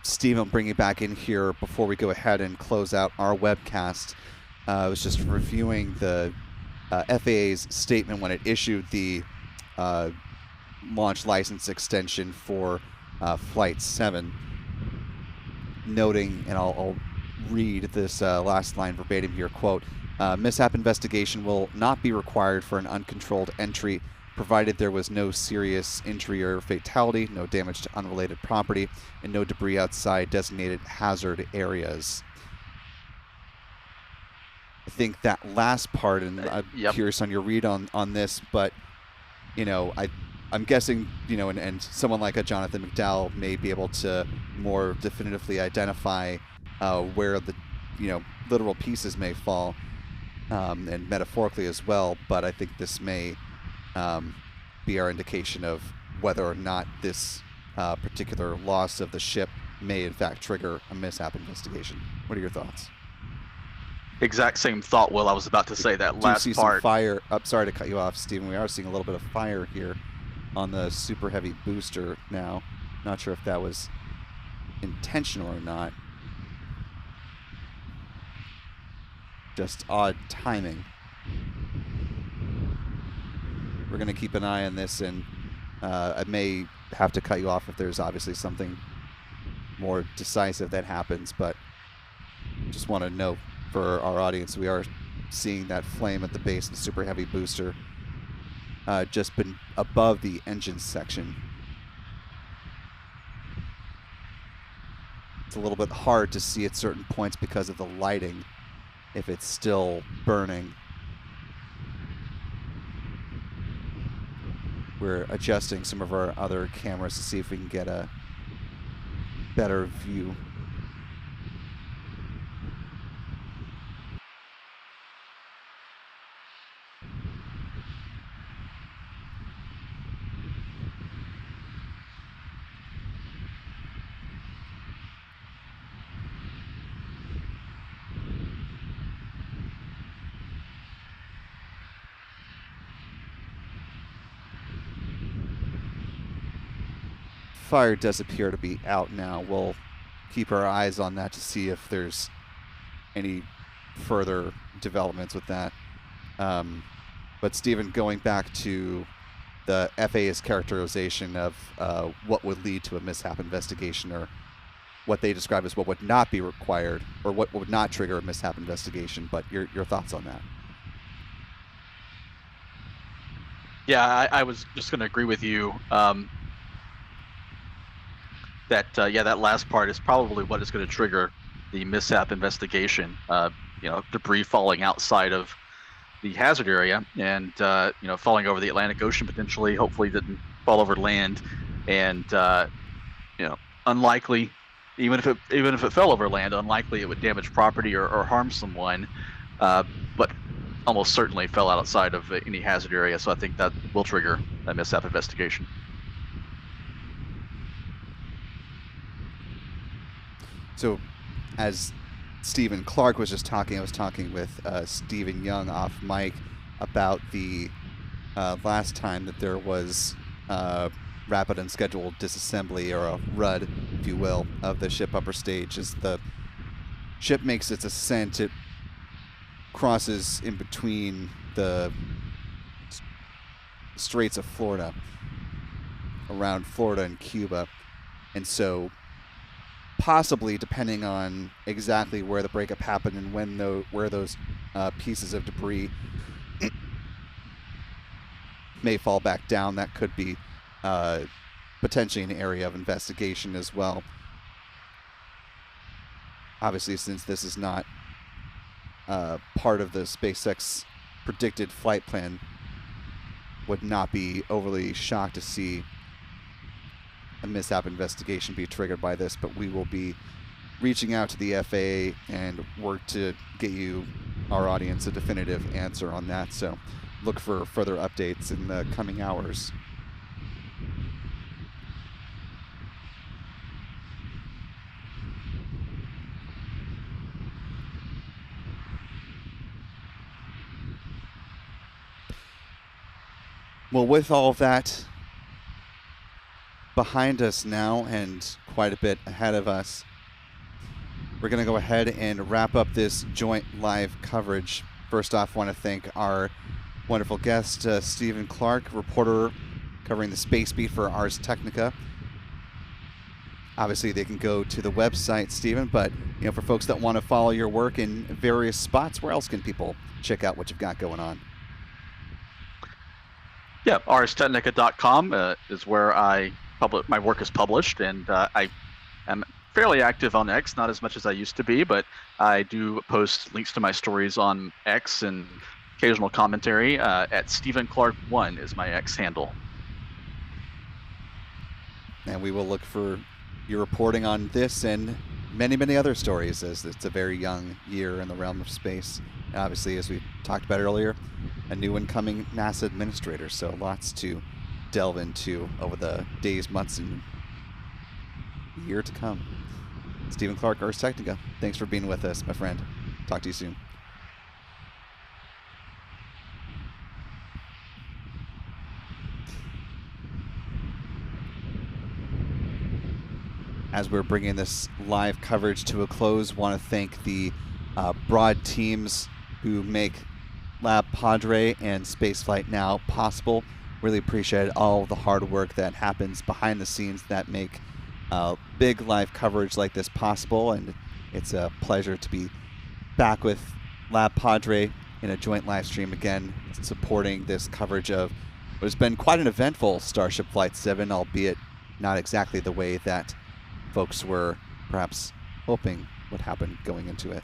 Steve, I'll bring you back in here before we go ahead and close out our webcast. I was just reviewing the FAA's statement when it issued the launch license extension for Flight 7, noting, and I'll read this last line verbatim here, quote, mishap investigation will not be required for an uncontrolled entry, provided there was no serious injury or fatality, no damage to unrelated property, and no debris outside designated hazard areas. I think that last part, and I'm curious on your read on this, but, you know, I'm guessing, you know, and someone like a Jonathan McDowell may be able to more definitively identify where the, you know, literal pieces may fall, and metaphorically as well, but I think this may be our indication of whether or not this particular loss of the ship may in fact trigger a mishap investigation. What are your thoughts? Exact same thought, Will. I was about to say that last see part. Some fire. Sorry to cut you off, Stephen. We are seeing a little bit of fire here on the Super Heavy booster now. Not sure if that was intentional or not. Just odd timing. We're going to keep an eye on this, and I may have to cut you off if there's obviously something more decisive that happens, but just want to note for our audience, we are seeing that flame at the base of the Super Heavy booster just been above the engine section. It's a little bit hard to see at certain points because of the lighting, if it's still burning. We're adjusting some of our other cameras to see if we can get a better view. Fire does appear to be out now. We'll keep our eyes on that to see if there's any further developments with that. But Stephen, going back to the FAA's characterization of what would lead to a mishap investigation, or what they describe as what would not be required, or what would not trigger a mishap investigation, but your thoughts on that? Yeah, I was just going to agree with you. That last part is probably what is going to trigger the mishap investigation. You know, debris falling outside of the hazard area, and you know, falling over the Atlantic Ocean potentially. Hopefully, didn't fall over land, and you know, unlikely. Even if it fell over land, unlikely it would damage property or harm someone. But almost certainly fell outside of any hazard area. So I think that will trigger a mishap investigation. So, as Stephen Clark was just talking, I was talking with Stephen Young off mic about the last time that there was rapid unscheduled disassembly, or a RUD, if you will, of the ship upper stage. As the ship makes its ascent, it crosses in between the Straits of Florida, around Florida and Cuba, and so possibly, depending on exactly where the breakup happened and where those pieces of debris may fall back down, that could be potentially an area of investigation as well. Obviously, since this is not part of the SpaceX predicted flight plan, would not be overly shocked to see a mishap investigation be triggered by this, but we will be reaching out to the FAA and work to get you, our audience, a definitive answer on that. So look for further updates in the coming hours. Well, with all of that behind us now and quite a bit ahead of us, we're we're going to go ahead and wrap up this joint live coverage. First off, want to thank our wonderful guest, Stephen Clark, reporter covering the space beat for Ars Technica. Obviously, they can go to the website, Stephen, but for folks that want to follow your work in various spots, where else can people check out what you've got going on? Yeah, arstechnica.com is where my work is published, and I am fairly active on X, not as much as I used to be, but I do post links to my stories on X and occasional commentary. At Stephen Clark 1 is my X handle. And we will look for your reporting on this and many, many other stories, as it's a very young year in the realm of space. And obviously, as we talked about earlier, a new incoming NASA administrator, so lots to delve into over the days, months, and year to come. Stephen Clark, Ars Technica, thanks for being with us, my friend. Talk to you soon. As we're bringing this live coverage to a close, want to thank the broad teams who make LabPadre and Spaceflight Now possible. Really appreciate all the hard work that happens behind the scenes that make big live coverage like this possible, and it's a pleasure to be back with LabPadre in a joint live stream again, supporting this coverage of what has been quite an eventful Starship Flight 7, albeit not exactly the way that folks were perhaps hoping would happen going into it.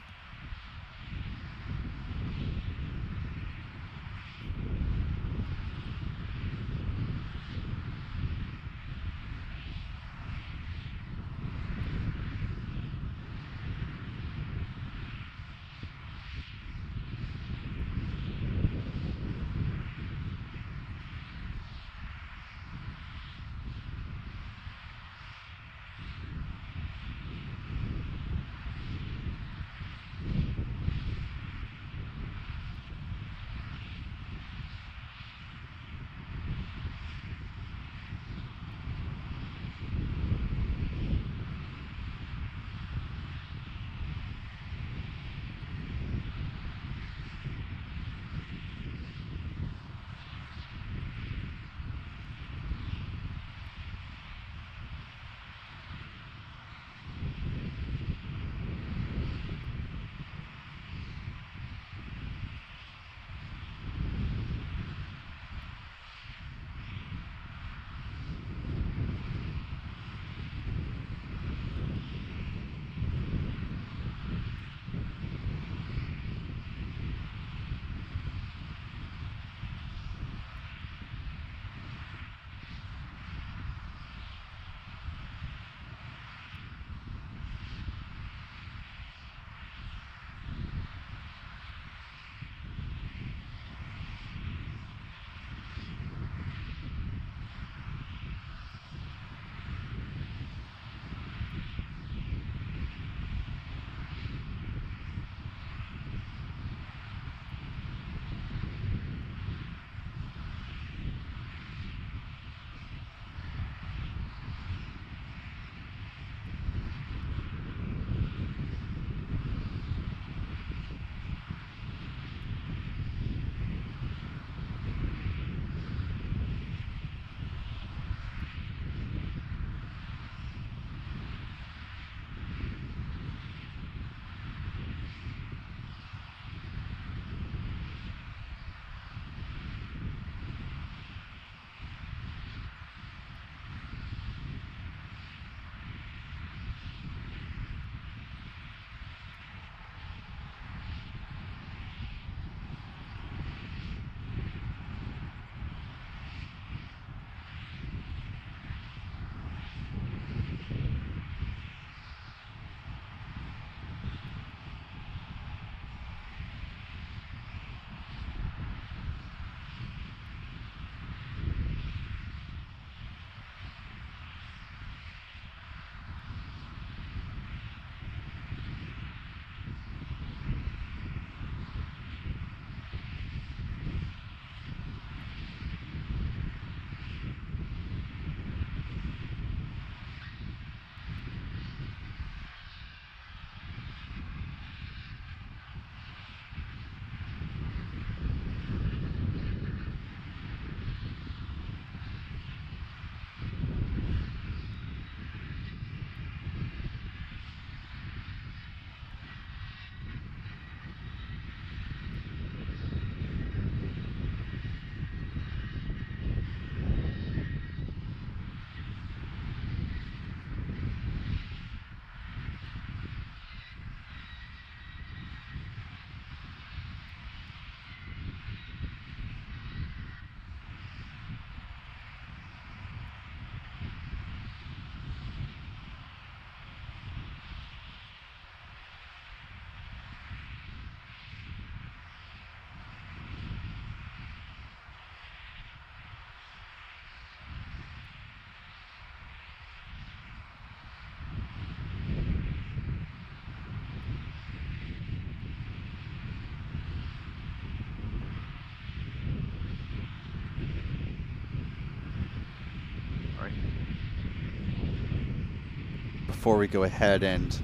before we go ahead and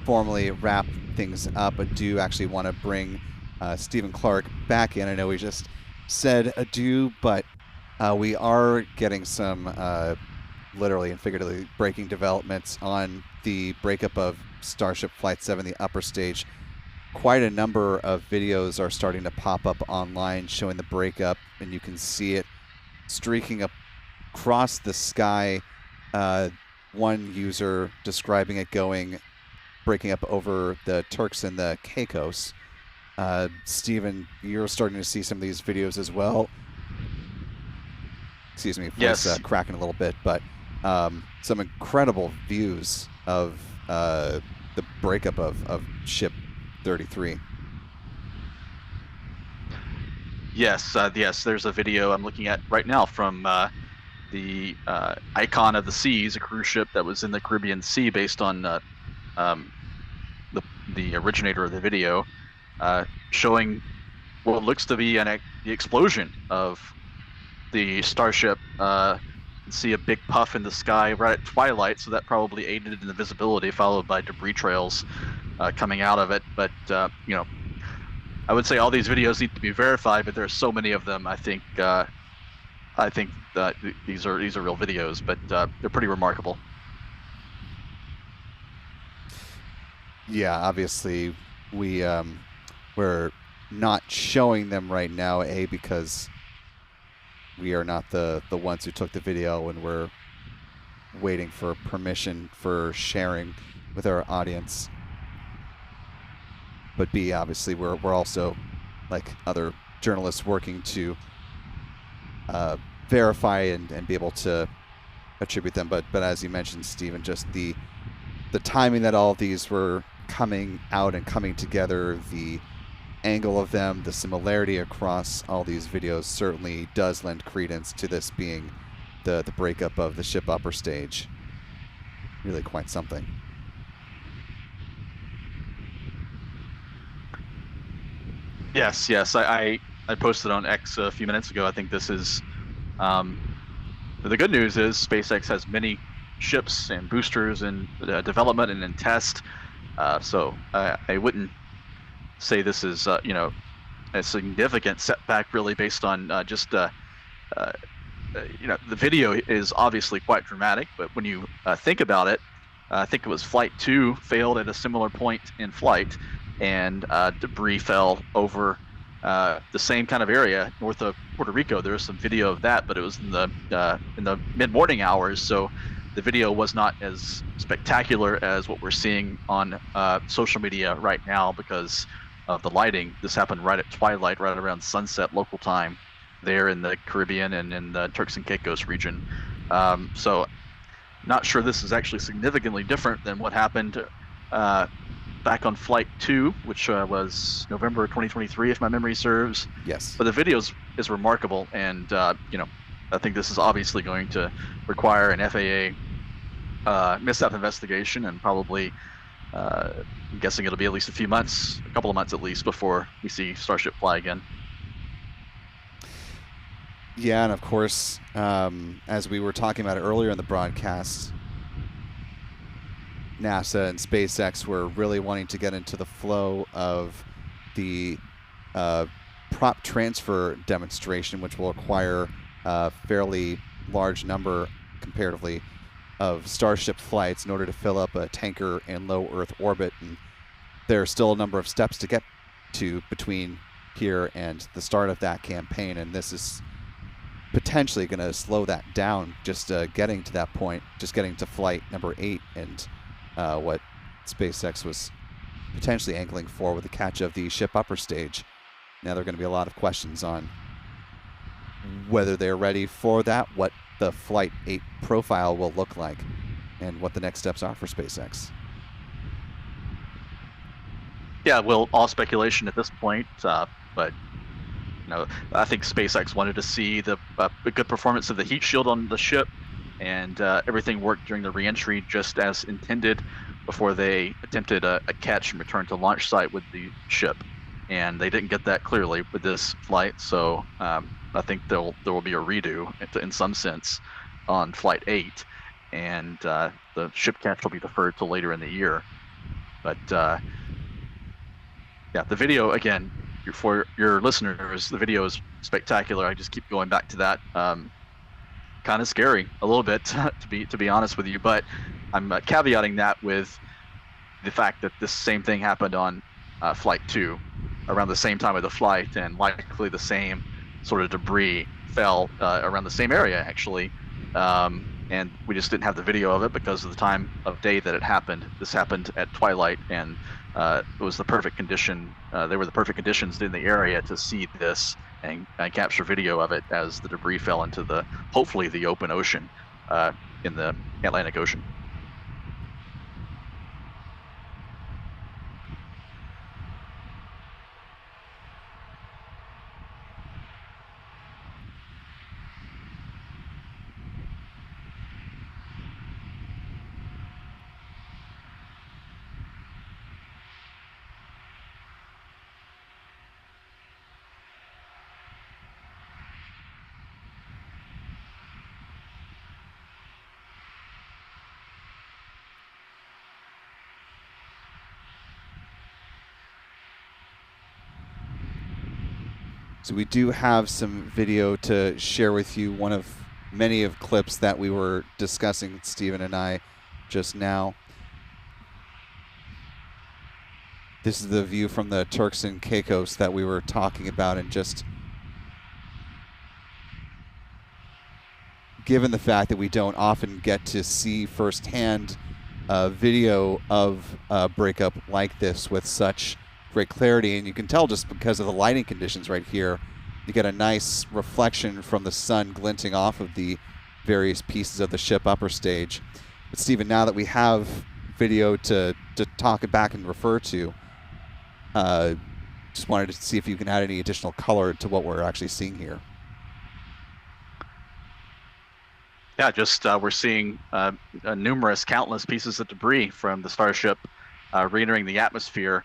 formally wrap things up, I do actually want to bring Stephen Clark back in. I know we just said adieu, but we are getting some literally and figuratively breaking developments on the breakup of Starship Flight 7, the upper stage. Quite a number of videos are starting to pop up online showing the breakup, and you can see it streaking up across the sky. One user describing it breaking up over the Turks and the Caicos. Stephen, you're starting to see some of these videos as well. Excuse me, voice cracking a little bit, but some incredible views of the breakup of Ship 33. Yes, yes. There's a video I'm looking at right now from the Icon of the Seas, a cruise ship that was in the Caribbean Sea, based on the originator of the video, showing what looks to be the explosion of the Starship. See a big puff in the sky right at twilight, so that probably aided in the visibility, followed by debris trails coming out of it. But you know, I would say all these videos need to be verified, but there's so many of them. I think that these are real videos, but they're pretty remarkable. Yeah, obviously we're not showing them right now, because we are not the ones who took the video, and we're waiting for permission for sharing with our audience. But B, obviously we're also, like other journalists, working to verify and be able to attribute them. But as you mentioned, Stephen, just the timing that all of these were coming out and coming together, the angle of them, the similarity across all these videos certainly does lend credence to this being the breakup of the ship upper stage. Really quite something. Yes, I posted on X a few minutes ago. I think this is the good news is SpaceX has many ships and boosters in development and in test. So I wouldn't say this is a significant setback, really, based on the video is obviously quite dramatic, but when you think about it, I think it was Flight 2 failed at a similar point in flight, and debris fell over the same kind of area north of Puerto Rico. There was some video of that, but it was in the mid-morning hours, so the video was not as spectacular as what we're seeing on social media right now because of the lighting. This happened right at twilight, right around sunset local time there in the Caribbean and in the Turks and Caicos region. So not sure this is actually significantly different than what happened back on Flight 2, which was November 2023, if my memory serves. Yes. But the video is remarkable, and I think this is obviously going to require an FAA mishap investigation, and probably I'm guessing it'll be at least a couple of months at least, before we see Starship fly again. Yeah, and of course, as we were talking about earlier in the broadcast, NASA and SpaceX were really wanting to get into the flow of the prop transfer demonstration, which will require a fairly large number, comparatively, of Starship flights in order to fill up a tanker in low Earth orbit. And there are still a number of steps to get to between here and the start of that campaign, and this is potentially going to slow that down, just getting to that point, just getting to flight number 8, and what SpaceX was potentially angling for with the catch of the ship upper stage. Now there are going to be a lot of questions on whether they're ready for that, what the Flight 8 profile will look like, and what the next steps are for SpaceX. Yeah, well, all speculation at this point, but I think SpaceX wanted to see the good performance of the heat shield on the ship, and everything worked during the reentry just as intended before they attempted a catch and return to launch site with the ship. And they didn't get that clearly with this flight, so I think there will be a redo in some sense on Flight 8. and the ship catch will be deferred till later in the year. But yeah, the video, again, for your listeners, the video is spectacular. I just keep going back to that. Kind of scary a little bit, to be honest with you, but I'm caveating that with the fact that this same thing happened on Flight 2 around the same time of the flight, and likely the same sort of debris fell around the same area, actually. And we just didn't have the video of it because of the time of day that it happened. This happened at twilight, and it was the perfect condition. They were the perfect conditions in the area to see this and capture video of it as the debris fell into hopefully the open ocean in the Atlantic Ocean. So we do have some video to share with you, one of many of clips that we were discussing, Stephen and I, just now. This is the view from the Turks and Caicos that we were talking about, and just given the fact that we don't often get to see firsthand video of a breakup like this with such great clarity, and you can tell just because of the lighting conditions right here, you get a nice reflection from the sun glinting off of the various pieces of the ship upper stage. But Stephen, now that we have video to talk back and refer to, just wanted to see if you can add any additional color to what we're actually seeing here. Yeah, just we're seeing countless pieces of debris from the Starship re-entering the atmosphere.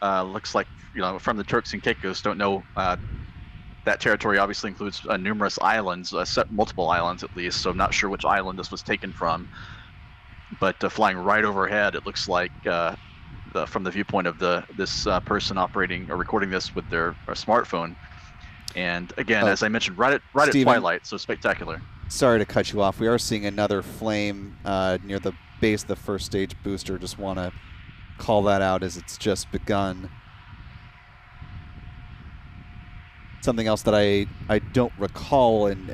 Looks like, from the Turks and Caicos, don't know. That territory obviously includes numerous islands, multiple islands at least, so I'm not sure which island this was taken from. But flying right overhead, it looks like from the viewpoint of this person operating or recording this with their smartphone. And again, as I mentioned, right at twilight, so spectacular. Sorry to cut you off. We are seeing another flame near the base of the first stage booster. Just want to call that out as it's just begun. Something else that I don't recall, and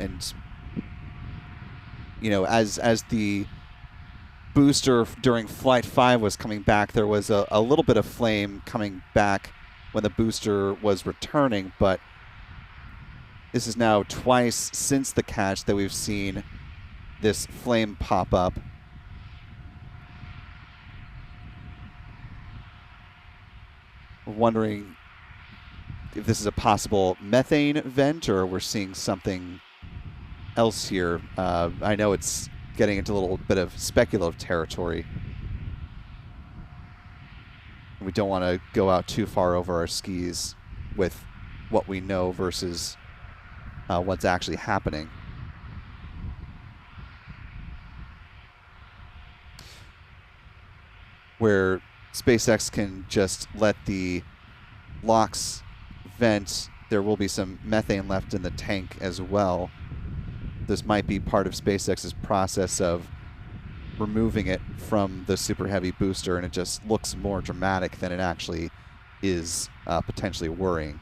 as the booster during Flight 5 was coming back, there was a little bit of flame coming back when the booster was returning, but this is now twice since the catch that we've seen this flame pop up. Wondering if this is a possible methane vent or we're seeing something else here. I know it's getting into a little bit of speculative territory. We don't want to go out too far over our skis with what we know versus what's actually happening. Where SpaceX can just let the LOX vent, there will be some methane left in the tank as well. This might be part of SpaceX's process of removing it from the Super Heavy booster, and it just looks more dramatic than it actually is potentially worrying.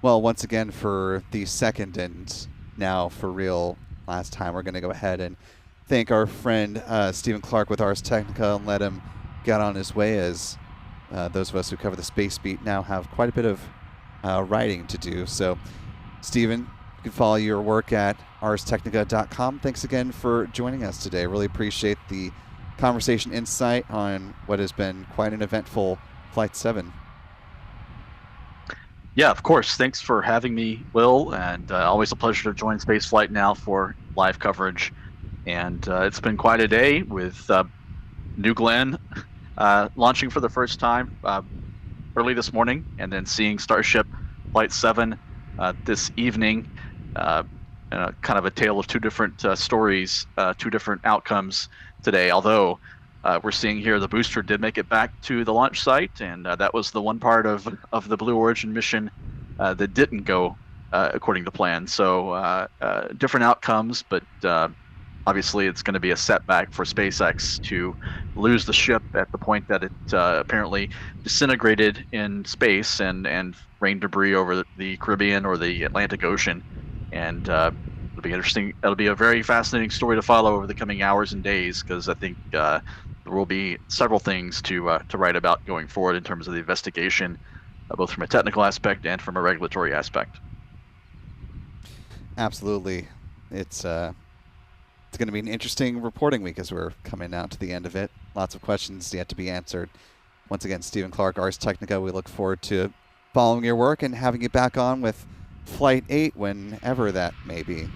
Well, once again, for the second and now for real last time, we're going to go ahead and thank our friend Stephen Clark with Ars Technica and let him get on his way, as those of us who cover the space beat now have quite a bit of writing to do. So, Stephen, you can follow your work at arstechnica.com. Thanks again for joining us today. Really appreciate the conversation insight on what has been quite an eventful Flight 7. Yeah, of course. Thanks for having me, Will, and always a pleasure to join Spaceflight Now for live coverage. And it's been quite a day with New Glenn launching for the first time early this morning, and then seeing Starship Flight 7 this evening. Kind of a tale of two different stories, two different outcomes today, although we're seeing here the booster did make it back to the launch site, and that was the one part of the Blue Origin mission that didn't go according to plan. So different outcomes, but obviously it's going to be a setback for SpaceX to lose the ship at the point that it apparently disintegrated in space and rained debris over the Caribbean or the Atlantic Ocean. And it'll be interesting. It'll be a very fascinating story to follow over the coming hours and days, because I think there will be several things to write about going forward in terms of the investigation, both from a technical aspect and from a regulatory aspect. Absolutely. It's going to be an interesting reporting week as we're coming out to the end of it. Lots of questions yet to be answered. Once again, Stephen Clark, Ars Technica, we look forward to following your work and having you back on with Flight 8 whenever that may be.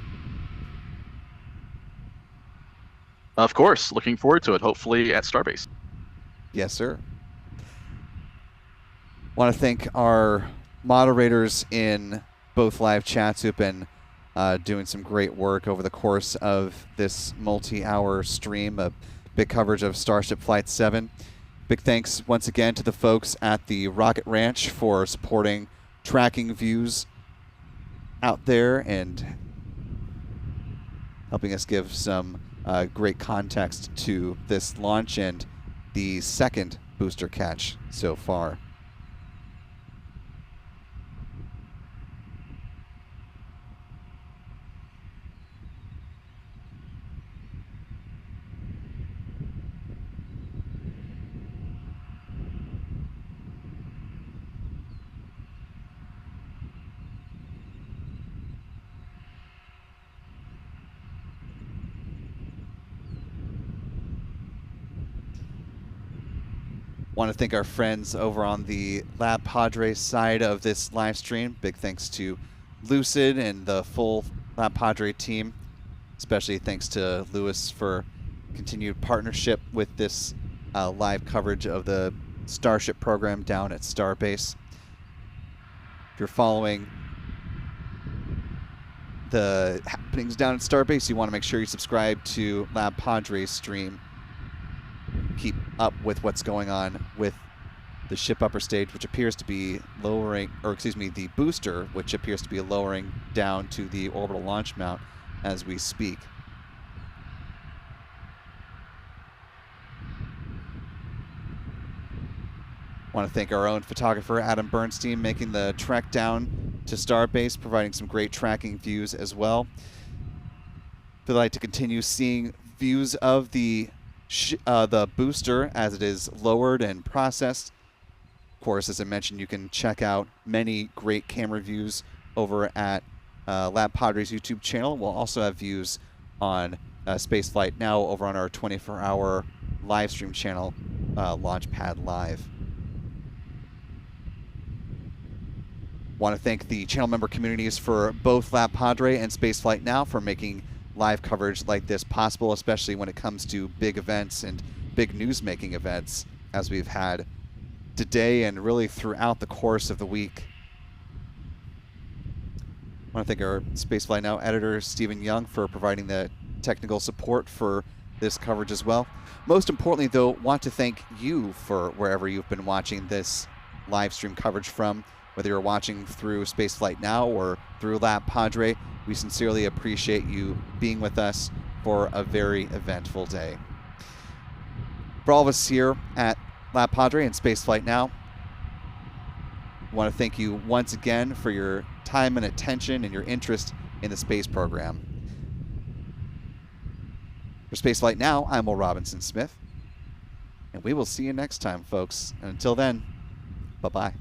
Of course, looking forward to it, hopefully at Starbase. Yes, sir. Want to thank our moderators in both live chats who've been doing some great work over the course of this multi-hour stream, a big coverage of Starship Flight 7. Big thanks once again to the folks at the Rocket Ranch for supporting tracking views out there and helping us give some great context to this launch and the second booster catch so far. Want to thank our friends over on the LabPadre side of this live stream. Big thanks to Lucid and the full LabPadre team. Especially thanks to Lewis for continued partnership with this live coverage of the Starship program down at Starbase. If you're following the happenings down at Starbase, you want to make sure you subscribe to LabPadre's stream. Keep up with what's going on with the ship upper stage, which appears to be lowering, or excuse me, the booster, which appears to be lowering down to the orbital launch mount as we speak. Want to thank our own photographer, Adam Bernstein, making the trek down to Starbase, providing some great tracking views as well. If you'd like to continue seeing views of the booster as it is lowered and processed, of course, as I mentioned, you can check out many great camera views over at LabPadre's YouTube channel. We'll also have views on Spaceflight Now over on our 24-hour live stream channel, Launchpad Live. Want to thank the channel member communities for both LabPadre and Spaceflight Now for making live coverage like this possible, especially when it comes to big events and big news-making events, as we've had today and really throughout the course of the week. I want to thank our Spaceflight Now editor, Stephen Young, for providing the technical support for this coverage as well. Most importantly, though, want to thank you for wherever you've been watching this live stream coverage from, whether you're watching through Spaceflight Now or through LabPadre. We sincerely appreciate you being with us for a very eventful day. For all of us here at LabPadre and Spaceflight Now, I want to thank you once again for your time and attention and your interest in the space program. For Spaceflight Now, I'm Will Robinson Smith, and we will see you next time, folks. And until then, bye-bye.